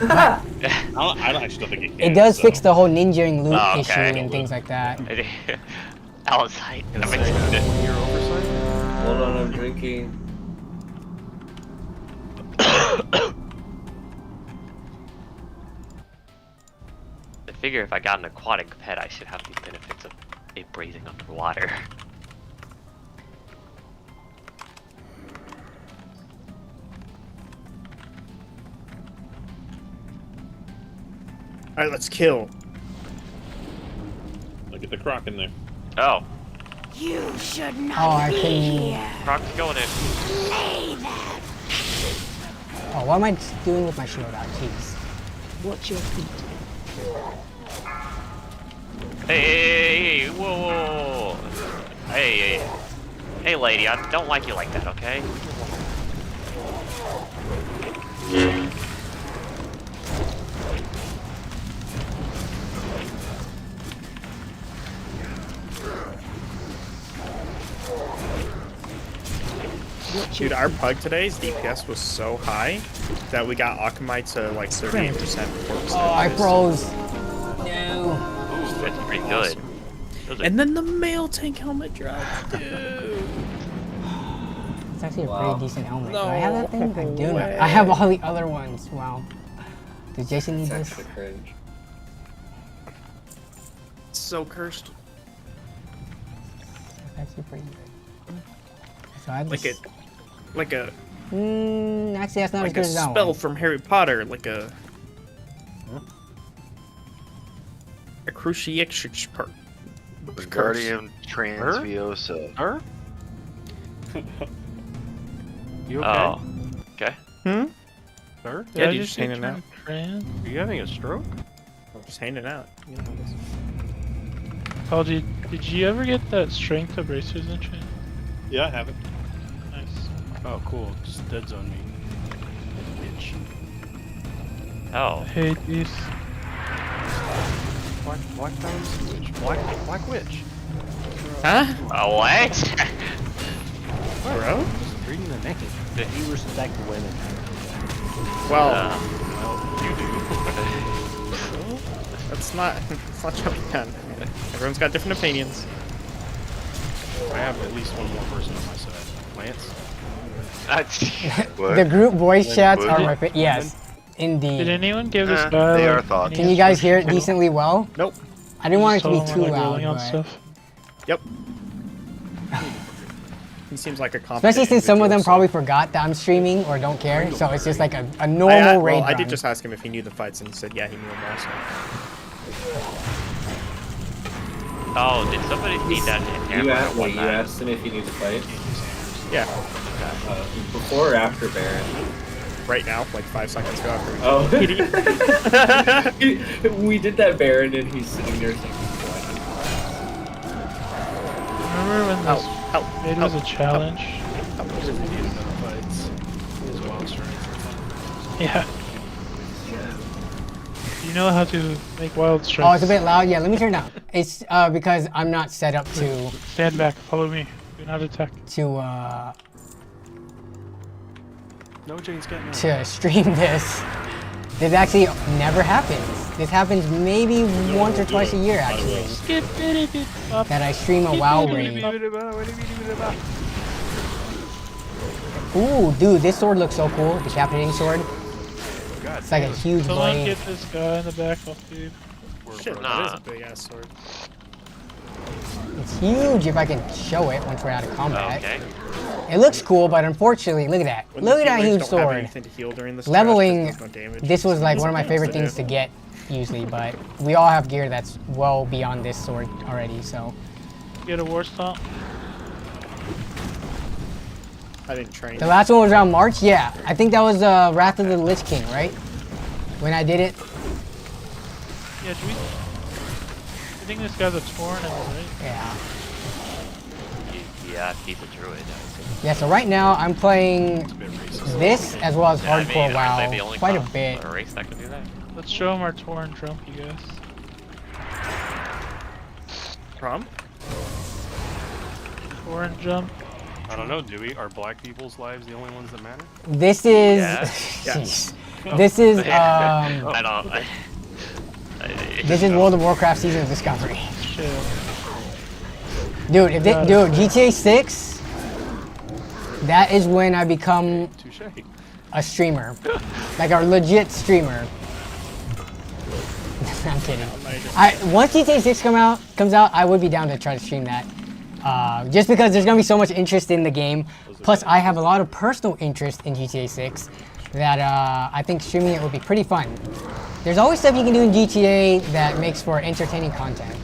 But I actually don't think it can. it does fix the whole ninjaing loot Oh, issue okay. and things like that. Outside. Your oversight? Hold on, I'm drinking. I figure if I got an aquatic pet, I should have the benefits of it breathing underwater. Alright, let's kill. Look at the croc in there. Oh. You should not I be can. here. Croc's going in. Lay them. Oh, what am I doing with my shield out? Jeez. Watch your feet. Hey, whoa. Hey, lady, I don't like you like that, okay? Dude, our pug today's DPS was so high that we got Akamai to like 38% before we Oh, started. I froze. No. Ooh, that's pretty good. And then the mail tank helmet dropped, dude. It's actually a Wow. pretty decent helmet. No Do I have that thing? I do not. way. I have all the other ones. Wow. Does Jason need That's this? actually cringe. So cursed. It's actually pretty good. So I have Like this. like a Actually, that's not as like good a as that spell one. from Harry Potter, like a cruciate part. Guardian Transviosa. Her? You okay? Oh. Okay. Her? Yeah, I dude, just just hanging out. trans? Are you having a stroke? I'm just hanging out. You know, Paul, did you ever get that strength of bracers in trans? Yeah, I have it. Nice. Oh, cool. Just dead zone me. Bitch. Oh. I hate these. Black Diamond Witch. Black Witch. Huh? Oh, what? Bro? Just reading the name. Do you respect women? Well, Uh, You do. that's not jumping on. Everyone's got different opinions. I have at least one more person on my side. Lance? That's... The group voice chats are Would my it? favorite. Yes, Did indeed. anyone give this guy They like, are thoughts. Can you guys hear it decently well? Nope. I didn't want it to be Just too told him we're, like, loud, rolling on but stuff? Yep. He seems like a competent especially since some of them individual, probably so- forgot that I'm streaming or don't care, so it's just like a normal raid Well, I run. did just ask him if he knew the fights, and he said, yeah, he knew them also. Oh, did somebody feed that hammer You at asked, one wait, you time? asked him if he knew the fight? Yeah. Before or after Baron? Right now, like 5 seconds ago after we Oh. We did that Baron and he's sitting there saying, Remember when this raid was a challenge? Yeah. You know how to make wild strikes. Oh, it's a bit loud. Yeah, let me turn it down. It's because I'm not set up to Stand back, follow me. Do not attack. No, Jane's getting out. to stream this. This actually never happens. This happens maybe once or twice a year, actually. That I stream a WoW raid. Ooh, dude, this sword looks so cool. Decapitating sword. It's like a huge Someone blade. get this guy in the back off, dude. Shit, that is a big ass sword. It's huge if I can show it once we're out of combat. Okay. It looks cool, but unfortunately, look at that. When Look the at that healers huge don't have sword. anything to heal during this Leveling, charge 'cause there's no damage. this was like one of my favorite Yeah. things to get, usually, but we all have gear that's well beyond this sword already, so. Get a war stomp. I didn't train. The last one was around March? Yeah. I think that was Wrath of the Lich King, right? When I did it. Yeah, do we... I think this guy's a Tauren, right? Yeah. Yeah, he's a druid. Yeah, so right now I'm playing this as well as Yeah, I Hardcore mean, aren't they the WoW only quite a class bit. or race that can do that? Let's show him our Tauren jump, you guys. Prom? Tauren jump. I don't know, do we? Are black people's lives the only ones that matter? This is... Yeah. Jeez. This is, I don't... this is World of Warcraft Season of Discovery. Shit. Dude, if they, dude, GTA 6, that is when I become a streamer. Like a legit streamer. I'm kidding. Once GTA 6 comes out, I would be down to try to stream that. Just because there's gonna be so much interest in the game. Plus, I have a lot of personal interest in GTA 6 that I think streaming it would be pretty fun. There's always stuff you can do in GTA that makes for entertaining content.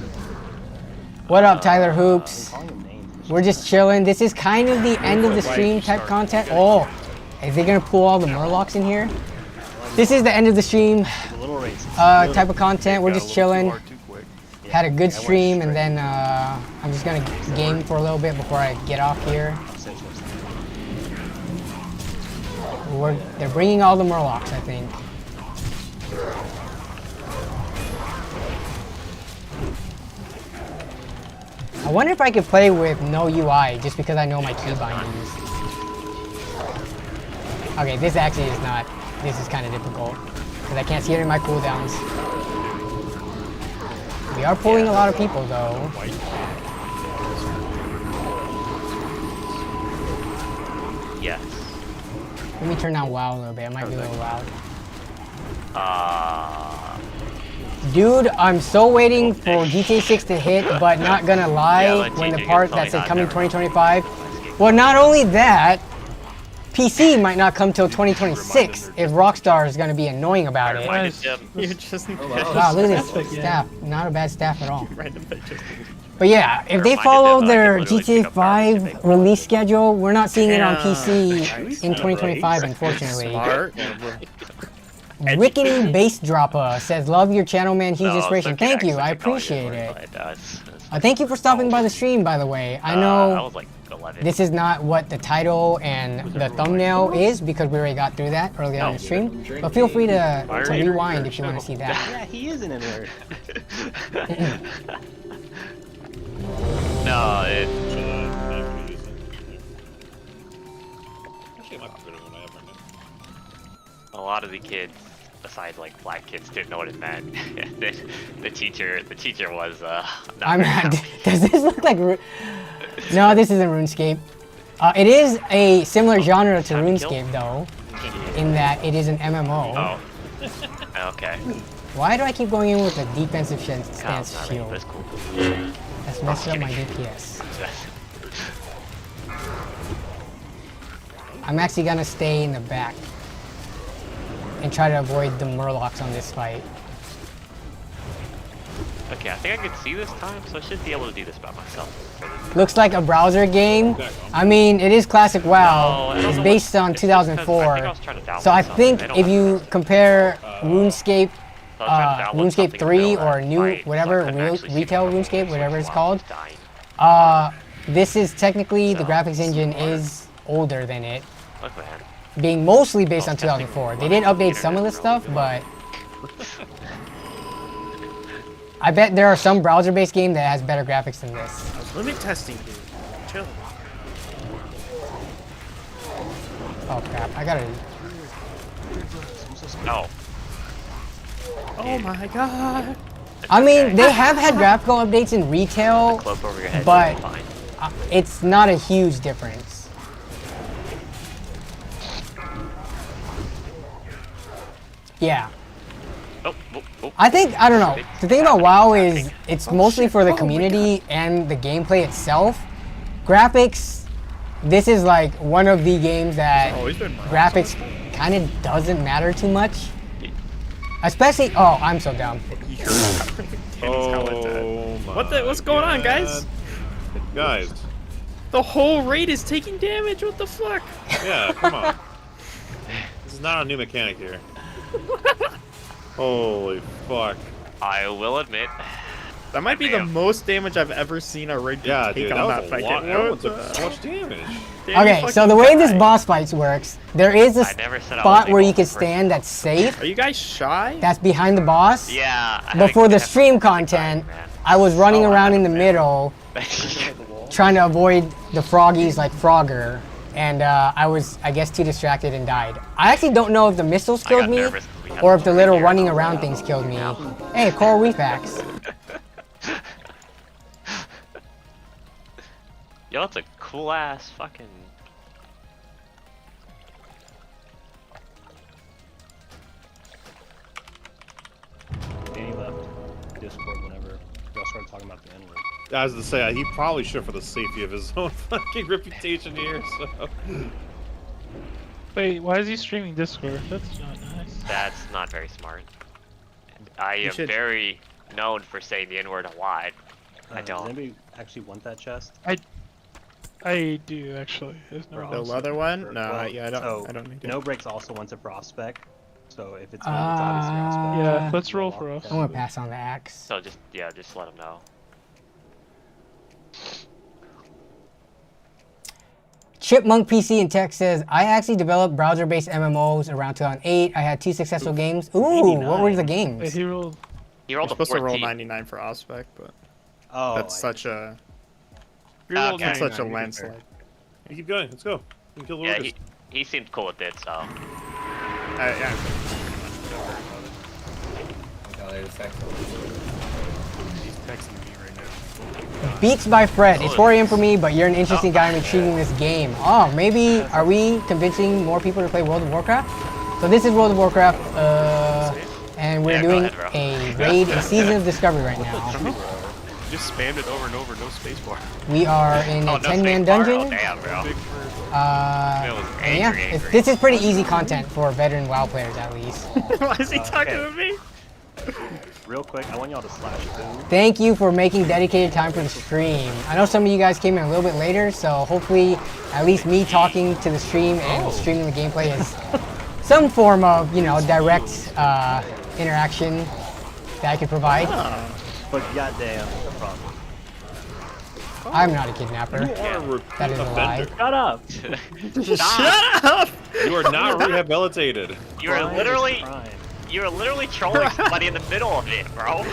What up, Tyler Hoops? We're just chilling. This is kind of the end of the stream type content. Oh, is they gonna pull all the Murlocs in here? This is the end of the stream type of content. We're just chilling. Had a good stream, and then I'm just gonna game for a little bit before I get off here. They're bringing all the Murlocs, I think. I wonder if I could play with no UI, just because I know my key bindings. Okay, this actually is not. This is kind of difficult, because I can't see any of my cooldowns. We are pulling a lot of people, though. Let me turn down WoW a little bit. It might be a little loud. Dude, I'm so waiting for GTA 6 to hit, but not gonna lie, when the part that said coming 2025. Well, not only that, PC might not come till 2026 if Rockstar is gonna be annoying about it. You just Wow, look at this staff. Not a bad staff at all. But yeah, if they follow their GTA 5 release schedule, we're not seeing it on PC in 2025, unfortunately. Rickety Bass Dropper says, love your channel, man. Huge inspiration. Thank you. I appreciate it. Thank you for stopping by the stream, by the way. I know this is not what the title and the thumbnail is because we already got through that earlier on the stream. But feel free to rewind if you want to see that. Yeah, he is in it. No, it. A lot of the kids, besides like black kids, didn't know what it meant. the teacher was I'm not. Does this look like? No, this isn't RuneScape. It is a similar genre to RuneScape though, in that it is an MMO. Oh. Okay. Why do I keep going in with a defensive stance shield? That's cool. That's messing up my DPS. I'm actually gonna stay in the back and try to avoid the Murlocs on this fight. Okay, I think I can see this time, so I should be able to do this by myself. Looks like a browser game. I mean, it is classic WoW. It's based on 2004. So I think if you compare RuneScape, RuneScape 3 or new whatever retail RuneScape, whatever it's called, this is technically the graphics engine is older than it, being mostly based on 2004. They did update some of the stuff, but I bet there are some browser-based game that has better graphics than this. I was limit testing, dude. Chill. Oh crap! I gotta. No. Oh my god. I mean, they have had graphical updates in retail, but it's not a huge difference. Yeah. I think, I don't know, the thing about WoW is it's mostly for the community and the gameplay itself. Graphics, this is like one of the games that graphics kind of doesn't matter too much. Especially, oh, I'm so dumb. Oh my What's going on, guys? Guys. The whole raid is taking damage. What the fuck? Yeah, come on. This is not a new mechanic here. Holy fuck. I will admit. That might be the most damage I've ever seen a raid take on that fight. Everyone took so much damage. Okay, so the way this boss fights works, there is a spot where you can stand that's safe. Are you guys shy? That's behind the boss. Yeah. But for the stream content, I was running around in the middle, trying to avoid the froggies like Frogger, and I was, I guess, too distracted and died. I actually don't know if the missiles killed me, or if the little running around things killed me. Hey, coral reef axe. Yo, that's a cool ass fucking. Danny left Discord whenever y'all started talking about the N-word. I was to say, he probably should for the safety of his own fucking reputation here, so. Wait, why is he streaming Discord? That's not nice. That's not very smart. I am very known for saying the N-word a lot. I don't. Does anybody actually want that chest? I do actually. There's no The leather one? No, Well, yeah, I don't need it. No Breaks also wants it for off spec. So if it's not, it's obviously off spec. Yeah, let's roll for us. I'm gonna pass on the axe. So just let him know. Chipmunk PC in Tech says, I actually developed browser-based MMOs around 2008. I had 2 successful games. Ooh, 89. What were the games? Wait, he rolled. You're supposed to roll 99 for Ospec, but that's such a such a landslide. You keep going. Let's go. We can kill the Yeah, he seemed cool with it, so. Yeah. He's texting me right now. Beats by Fred. It's 4 a.m. for me, but you're an interesting guy in intriguing this game. Oh, maybe are we convincing more people to play World of Warcraft? So this is World of Warcraft, and we're doing a raid, a season of discovery right now. Just spammed it over and over, no spacebar. We are in a 10-man dungeon. Oh, damn, bro. And yeah, this is pretty easy content for veteran WoW players at least. Why is he talking to me? Real quick, I want y'all to slash food. Thank you for making dedicated time for the stream. I know some of you guys came in a little bit later, so hopefully at least me talking to the stream and streaming the gameplay is some form of, you know, direct interaction that I could provide. But goddamn, no problem. I'm not a kidnapper. You are a That is a lie. Shut up! Shut up! You are not rehabilitated. You are literally trolling somebody in the middle of it, bro.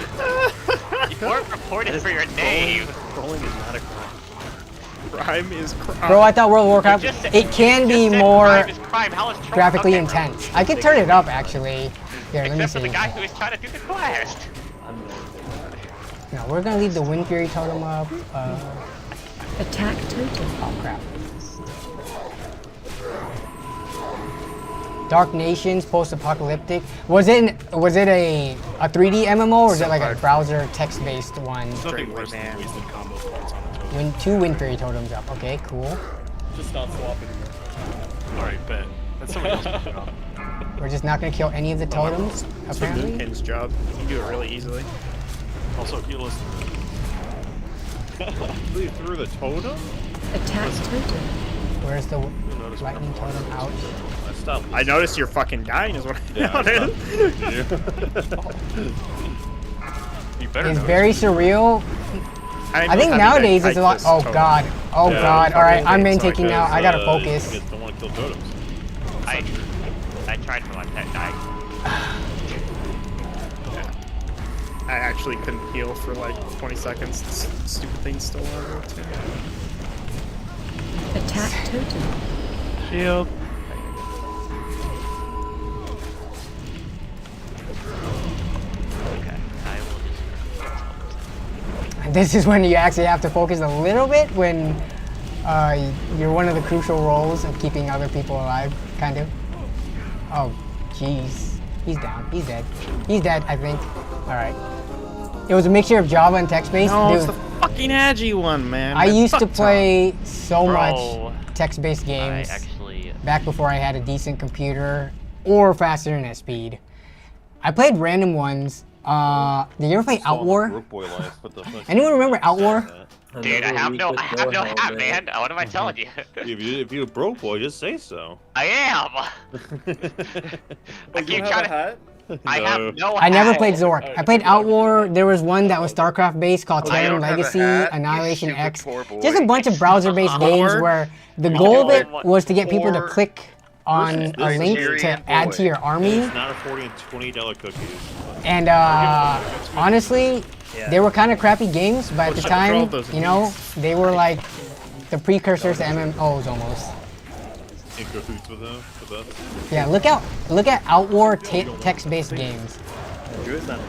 You weren't reported for your name. Trolling is not a crime. Crime is crime. Bro, I thought World of Warcraft, it can be more Crime is crime. How is trolling? graphically Okay, bro. intense. I could turn it up actually. Here, let me Except for see. the guy who was trying to do the quest. No, we're gonna leave the Wind Fury totem up. Attack totem. Oh crap. Dark Nations, post-apocalyptic. Was it a 3D MMO or is it like a browser text-based one? There's nothing worse than wasted combo points on a totem. 2 Wind Fury totems up. Okay, cool. Just not swap anymore. Alright, bet. That's somebody else's job. We're just not gonna kill any of the totems, It's apparently. Moonpin's job. You can do it really easily. Also, heal us. Leave through the totem? Attack totem. Where's the lightning totem? Ouch. I noticed you're fucking dying is what I noticed. You better It's notice. very surreal. I think nowadays it's a lot. Oh god. Oh god. Alright, I'm main taking now. I gotta focus. Don't want to kill totems. I tried to let that die. I actually couldn't heal for like 20 seconds. This stupid thing's still on rotate. Attack totem. Shield. Okay, I will just. This is when you actually have to focus a little bit when you're one of the crucial roles of keeping other people alive, kind of. Oh, jeez. He's down. He's dead. He's dead, I think. Alright. It was a mixture of Java and text-based. No, Dude, it's the fucking Agi one, man. I used to play so Bro, much text-based games actually back before I had a decent computer or fast internet speed. I played random ones. Did you ever play Outwar? Anyone remember Outwar? Dude, I have no hat, man. What am I telling you? If you broke boy, just say so. I am. I keep trying to. I have no hat. I never played Zork. I played Outwar. There was one that was StarCraft based called Terran Legacy, Annihilation X. Just a bunch of browser based games where the goal of it was to get people to click on a link to add to your army. It's not affording $20 cookies. And honestly, they were kind of crappy games, but at the time, you know, they were like the precursors to MMOs almost. In cahoots with them, with us. Yeah, look at Outwar text-based games. Do it then.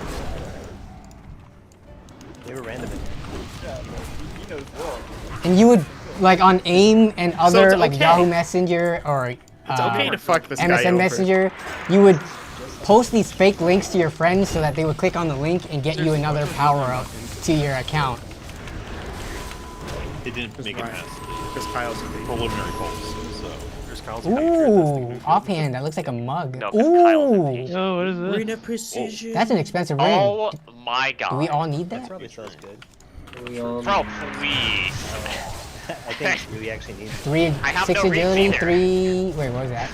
They were random. And you would like on AIM and other it's like okay. Yahoo Messenger or It's okay to fuck this guy MSN over. Messenger, you would post these fake links to your friends so that they would click on the link and get you another power-up to your account. They didn't make it past Because Kyle's a preliminary polls, so there's Kyle's Ooh, offhand, that looks like a mug. No, 'cause Kyle's a Ooh, piece. Oh, what is this? Rena Precision. that's an expensive ring. Oh my god. Do we all need that? Probably sounds good. Bro, please. I think we actually need. 6 6 agility, 3. Wait, what was that?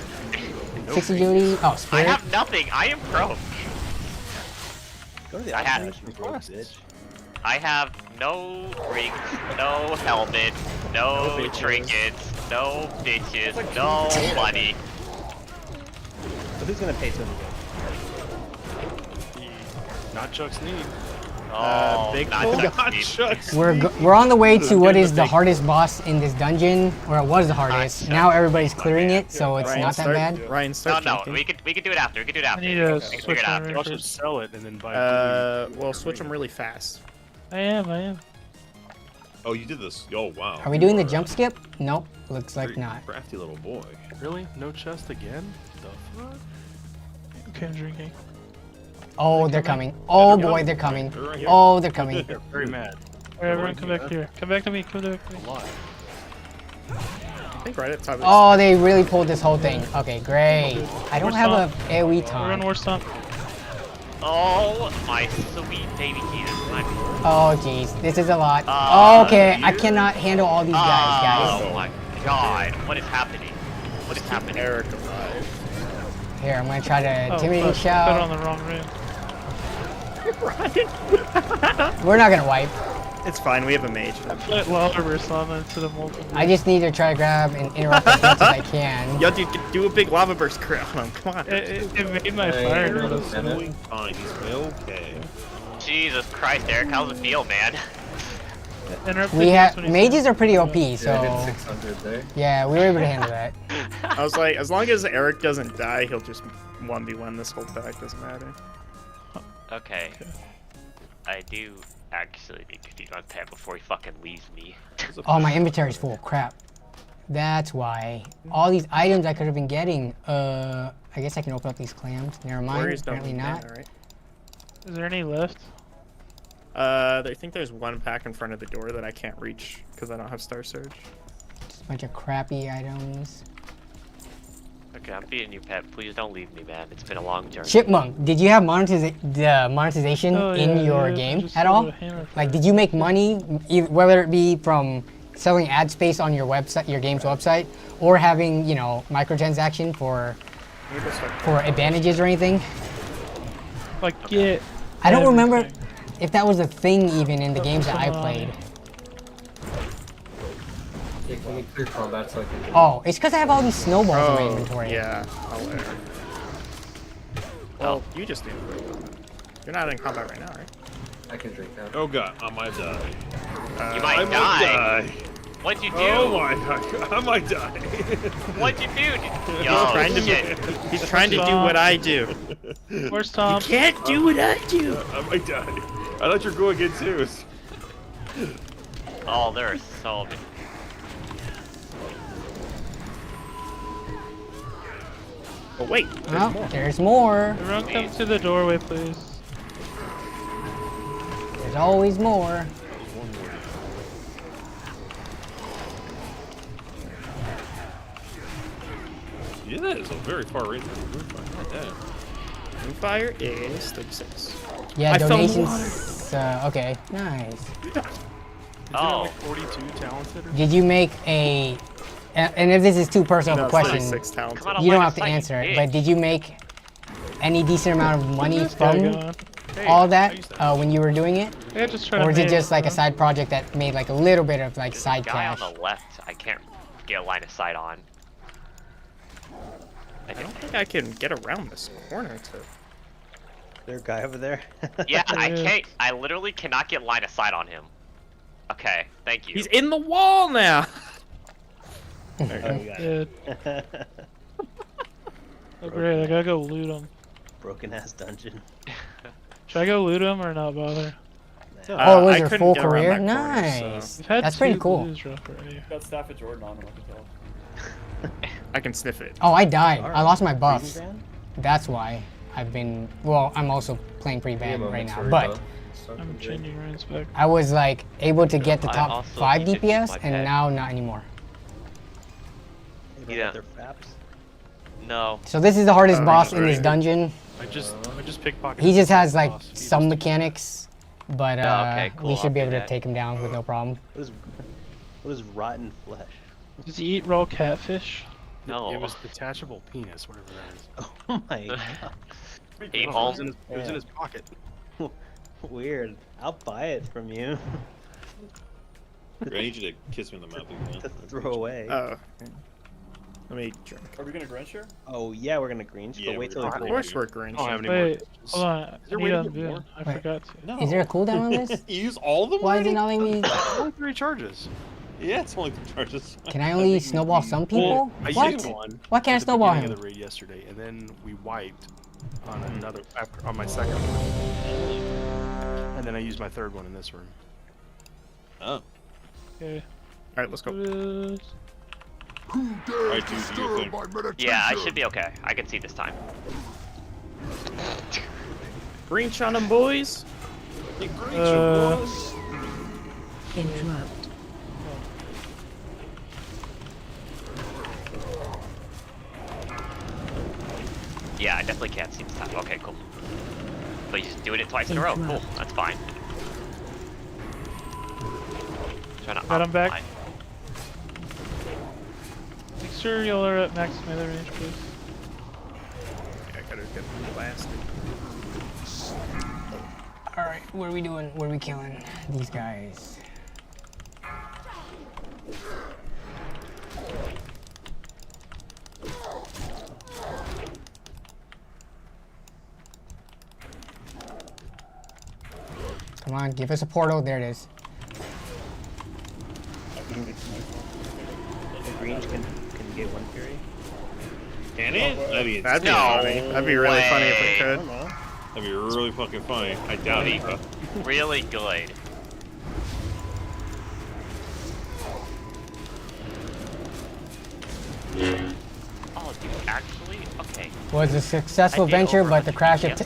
6 agility. Oh, I spirit. have nothing. I am broke. Go to the I had- operation bro, bitch. I have no rings, no helmet, no bitches. trinkets, no bitches, no money. But who's gonna pay to him? Not Chuck's need. Oh, big not hole. Chuck's need. We're on the way to what is the hardest boss in this dungeon, or it was the hardest. Now everybody's clearing it, so it's Ryan, not that start- bad. Ryan, No, start no, drinking. we could do it after. We could do it after. I need to We can figure switch it my out. You also sell it and then buy Well, switch them really fast. I am. Oh, you did this. Oh, wow. Are we doing the jump skip? Nope. Looks like not. Crafty little boy. Really? No chest again? The fuck? Okay, I'm drinking. Oh, they're coming. Oh boy, they're coming. Oh, they're coming. They're very mad. Alright, everyone come back here. Come back to me. Come back to me. I think right at top. Oh, they really pulled this whole thing. Okay, great. I don't have a AoE We're on time. war stomp. Oh, my sweet baby Jesus. Oh jeez, this is a lot. Okay, I cannot handle all these guys, Oh my god, what is happening? What is happening? Eric alive. Here, I'm gonna try to Oh, intimidate fuck. I put on shout. the wrong ring. We're not gonna wipe. It's fine. We have a mage. Let lava burst on instead of multiple. I just need to try to grab and interrupt as much as I can. Yo, dude, do a big lava burst crit on him. Come on. It made my fire notice. Doing fine. He's okay. Jesus Christ, Eric, how's it feel, man? We have mages are pretty OP, so yeah, we were able to handle that. I was like, as long as Eric doesn't die, he'll just 1v1 this whole pack. Doesn't matter. Okay. I do actually need to feed my pet before he fucking leaves me. Oh, my inventory's full. Crap. That's why. All these items I could have been getting. I guess I can open up these clams. Never mind. Warriors don't Apparently need not. mana, right? Is there any left? I think there's one pack in front of the door that I can't reach because I don't have Star Surge. Just a bunch of crappy items. Okay, I'm feeding you, pet. Please don't leave me, man. It's been a long journey. Chipmunk, did you have the monetization in your game at all? Like, did you make money, whether it be from selling ad space on your website, your game's website, or having, you know, microtransaction for advantages or anything? Like, get. I don't remember if that was a thing even in the games that I played. Oh, it's because I have all these snowballs in my inventory. Yeah, I'll wear. Well, you just do. You're not in combat right now, right? I can drink that. Oh god, I might die. You might I die. might die. What'd you do? Oh my god, I might die. What'd you do? He's trying to do what I do. Where's Tom? You can't do what I do. I might die. I thought you were going again too. Oh, there are so many. Oh wait, there's more. Everyone come to the doorway, please. There's always more. Yeah, that is a very far range from Moonfire. Moonfire is 36. Yeah, I found donations. Okay, nice. Is it like 42 talented? Or Did you make a? And if this is too personal of a No, question, 36 talented. you don't have to answer it. But did you make any decent amount of money from all that when you were doing it? Yeah, just Or is it just like a side project that made like a little bit of like side Guy cash? on the left, I can't get a line of sight on. I don't think I can get around this corner to. There a guy over there? Yeah, I can't. I literally cannot get line of sight on him. Okay, thank you. He's in the wall now. Oh, we got it. Oh great, I gotta go loot him. Broken ass dungeon. Should I go loot him or not bother? Oh, it was I your couldn't full get around career? that corner, Nice. so- We've had That's pretty 2 cool. blues drop already. Got Staff of Jordan on him, I can tell. I can sniff it. Oh, I died. I lost my buffs. That's why I've been. Well, I'm also playing pretty bad right now, but I'm changing range back. I was like able to get the I top also 5 need to keep DPS, my and pet. now not anymore. Yeah. Their fraps. No. So this is the hardest boss in this dungeon. I just pickpocketed. He just has like some mechanics, but okay, cool, we should be I'll able do to that. take him down with no problem. What is rotten flesh? Does he eat raw catfish? No. It was detachable penis, whatever that is. Oh my god. Hey, It Holmes. was in his pocket. Weird. I'll buy it from you. I need you to kiss me in the mouth again. To throw away. Oh. Let me drink. Are we gonna green share? Oh yeah, we're gonna green, Yeah, but wait till we're it's Of gonna- course we're green. I don't have any Wait, more. hold on. I there need way to to get unboot. more? I Wait. forgot to. No. Is there a cooldown on this? You use all of them Why is it already? not letting me? Only 3 charges. Yeah, it's only 3 charges. Can I only snowball some people? I What? used one. Why can't I at the snowball beginning him? of the raid yesterday, and then we wiped on another on my second one, and then I used my third one in this room. Oh. Okay. Alright, let's go. Right, dude, do your thing. Yeah, I should be okay. I can see this time. Breach on them, boys. Interrupt. Yeah, I definitely can't see this time. Okay, cool. But you're just doing it twice in a row. Cool, that's fine. Trying to Got him back. optimize. Make sure y'all are at max melee range, please. Yeah, I gotta get blasted. Alright, what are we doing? What are we killing? These guys. Come on, give us a portal. There it is. The greens can get one fury. Can it? That'd be funny. That'd be really funny if it could. That'd be really fucking funny. I doubt it, but Really good. Oh, dude, actually, okay. Was a successful I did venture, but the crash of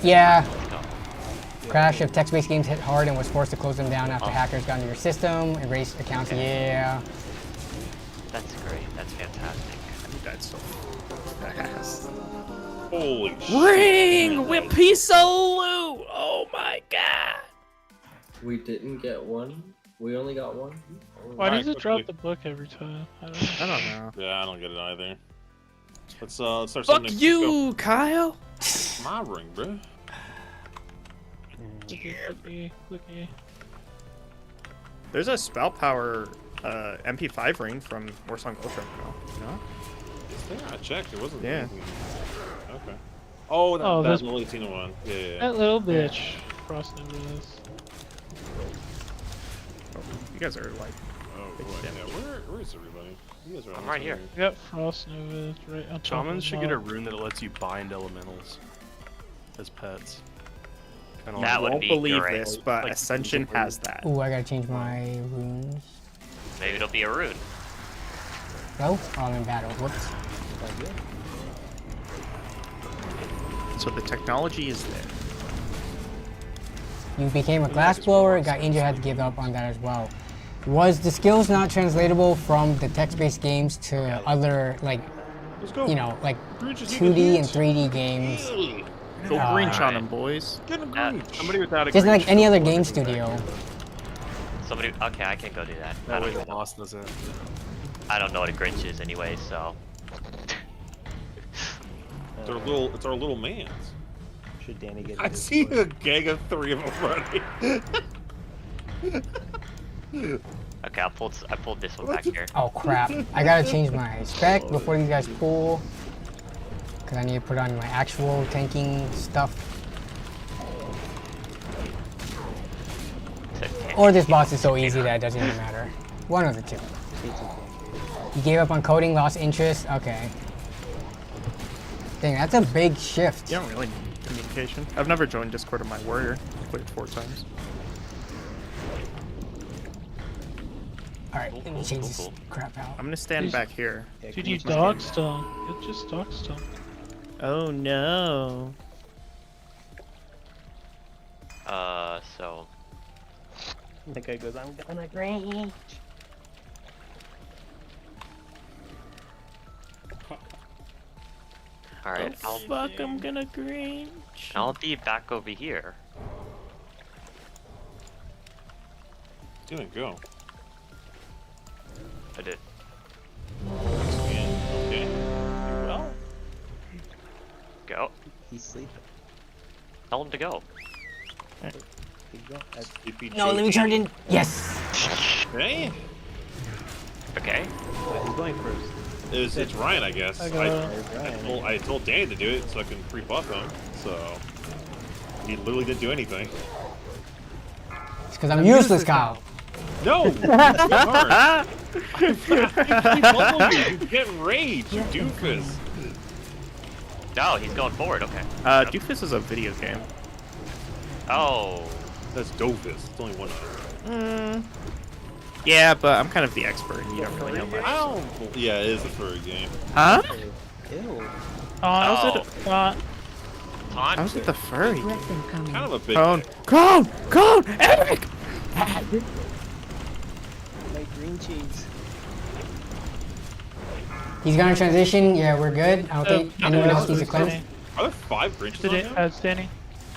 crash of text-based games hit hard and was forced to close them down after hackers got into your system, erased accounts. Yeah. That's great. That's fantastic. That's so fast. holy Ring with piece of loot. Oh my god. We didn't get one. We only got one. Why does it drop the book every time? I don't know. Yeah, I don't get it either. Let's start Fuck something. you, Kyle. My ring, bro. Clicky, clicky. There's a spout power MP5 ring from Warsong Ultra. No? I checked. It wasn't. Yeah. Okay. Oh, that, Oh, that this- Lolitina one. Yeah, yeah. That little bitch. Frost Novas. You guys are like. Oh boy. Yeah. Where is everybody? You guys are. I'm right here. We got Frost Novas right on top Shamans of should the get a mob. rune that lets you bind elementals as pets. Kinda That would won't be believe great. this, but Like, Ascension has that. Ooh, I gotta change my runes. Maybe it'll be a rune. Oh, I'm in battle. Whoops. So the technology is there. You became a glassblower, got injured, had to give up on that as well. Was the skills not translatable from the text-based games to other, like, you know, like 2D and 3D games? Go Grinch on them, boys. Get him Somebody without a Just like Grinch. any other game studio. Somebody. Okay, I can go do that. That way the boss doesn't. I don't know what a Grinch is anyway, so. It's our little mans. Should Danny get? I see a gang of 3 of them running. Okay, I pulled this one back here. Oh crap. I gotta change my spec before you guys pull. Because I need to put on my actual tanking stuff. Or this boss is so easy that it doesn't even matter. One of the two. You gave up on coding, lost interest? Okay. Dang, that's a big shift. You don't really need communication. I've never joined Discord on my warrior. I played 4 times. Alright, let me change this crap out. I'm gonna stand back here. Dude, you dog stomp. You just dog stomp. Oh no. So. The guy goes, I'm gonna Grinch. Alright, Oh, fuck, I'm gonna Grinch. I'll be back over here. Didn't go. I did. Okay. Well. Go. He's sleeping. Tell him to go. No, let me turn it in. Yes! Hey. Okay. Who's going first? It's Ryan, I guess. I I told Danny to do it so I can pre-buff him. So he literally didn't do anything. It's because I'm useless, Kyle. No! You aren't. You get rage, you doofus. No, he's going forward. Okay. Doofus is a video game. Oh. That's Doofus. It's only one of them. Yeah, but I'm kind of the expert, and you don't really know much. I don't. Yeah, it is a furry game. Huh? Ew. Oh, I was at I was at the furry. Kind of a big. Cone, Eric. My green cheese. He's gonna transition. Yeah, we're good. I don't think anyone else needs to cleanse. Are there 5 Grinches on here? Standing.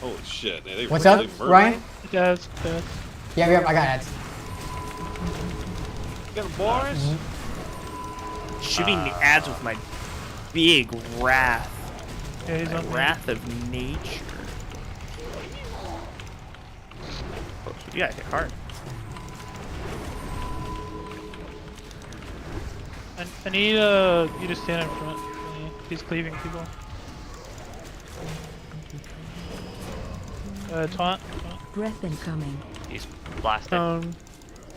Holy shit! They What's up, really murdered Ryan? them? Does. Yeah, I got ads. Get him, boys. Shooting the ads with my big wrath. Yeah, he's My on wrath of nature. Oh, you got hit hard. I need you to stand in front. He's cleaving people. Taunt. Breath incoming. He's blasted.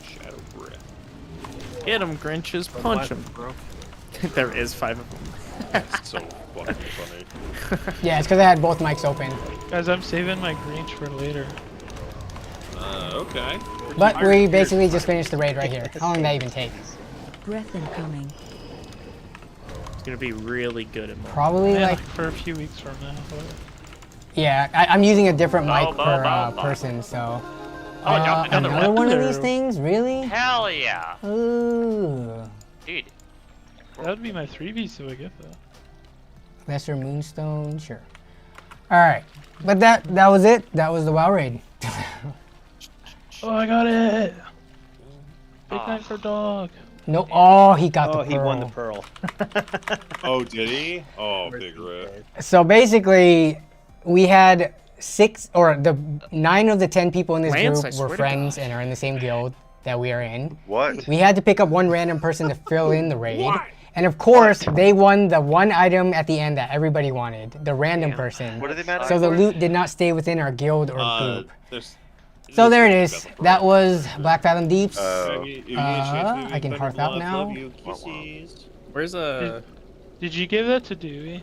Shadow breath. Get him, Grinches. Punch him, bro. There is 5 of them. That's so fucking funny. Yeah, it's because I had both mics open. Guys, I'm saving my Grinch for later. Okay. But we basically just finished the raid right here. How long did that even take? Breath incoming. It's gonna be really good in moment. Probably Yeah, like for a few weeks from now. yeah. I'm using a different mic per person, so. Another one of these things, really? Hell yeah. Ooh. Dude. That would be my 3v, so I get that. Lesser Moonstone, sure. All right, but that was it. That was the WoW raid. Oh, I got it. Big night for dog. No, oh, he got the pearl. He won the pearl. Oh, did he? Oh, big rip. So basically, we had 9 of the 10 people in this Lance, group I were swear to friends God. and are in the same guild that we are in. What? We had to pick up one random person to fill in the raid. And of course, they won the one item at the end that everybody wanted, the random person. What did they matter So the for? loot did not stay within our guild or group. There's So there it is. That was Black Fathom Deeps. Oh. I can hearth out now. Where's Did you give that to Dewey?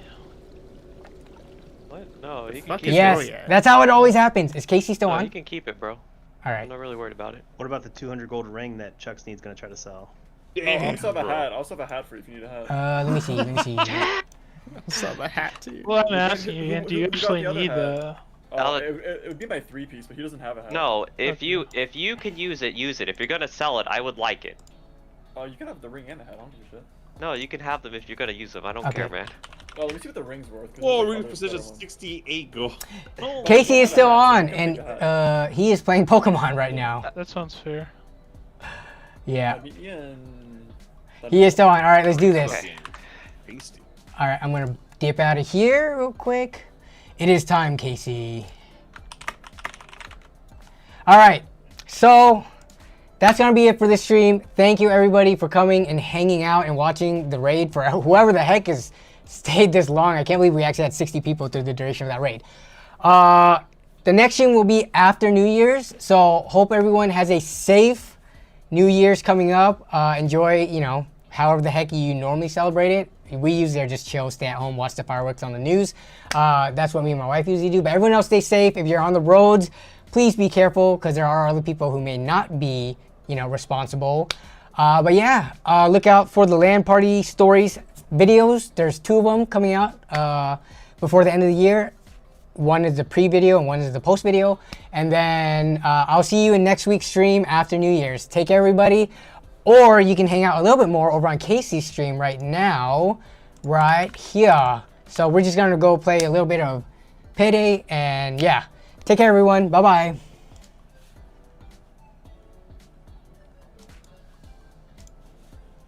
What? No, he can keep Yes, it. that's how it always happens. Is Casey still No, on? he can keep it, bro. All I'm right. not really worried about it. What about the 200 gold ring that Chuck Sneed's gonna try to sell? I also have a hat. I also have a hat for you if you need a hat. Let me see. I have a hat too. Well, I'm asking you again, do you Who got actually the other need hat? the... It would be my 3-piece, but he doesn't have a hat. No, if you can use it, use it. If you're gonna sell it, I would like it. Oh, you can have the ring and the hat. I don't give a shit. No, you can have them if you're gonna use them. I don't Okay. care, man. Oh, let me see what the ring's worth. 'cause Whoa, there's, like, ring other precision better ones. 68 gold. Casey is still on, and he is playing Pokemon right now. That sounds fair. Yeah. Ian. He is still on. All right, let's do this. Tasty. All right, I'm gonna dip out of here real quick. It is time, Casey. All right, so that's gonna be it for this stream. Thank you everybody for coming and hanging out and watching the raid. For whoever the heck has stayed this long, I can't believe we actually had 60 people through the duration of that raid. The next stream will be after New Year's, so hope everyone has a safe New Year's coming up. Enjoy, however the heck you normally celebrate it. We usually just chill, stay at home, watch the fireworks on the news. That's what me and my wife usually do. But everyone else stay safe. If you're on the roads, please be careful because there are other people who may not be, responsible. But yeah, look out for the LAN party stories videos. There's 2 of them coming out before the end of the year. One is the pre-video and one is the post-video. And then I'll see you in next week's stream after New Year's. Take care, everybody. Or you can hang out a little bit more over on Casey's stream right now, right here. So we're just gonna go play a little bit of Payday, and yeah. Take care, everyone. Bye-bye.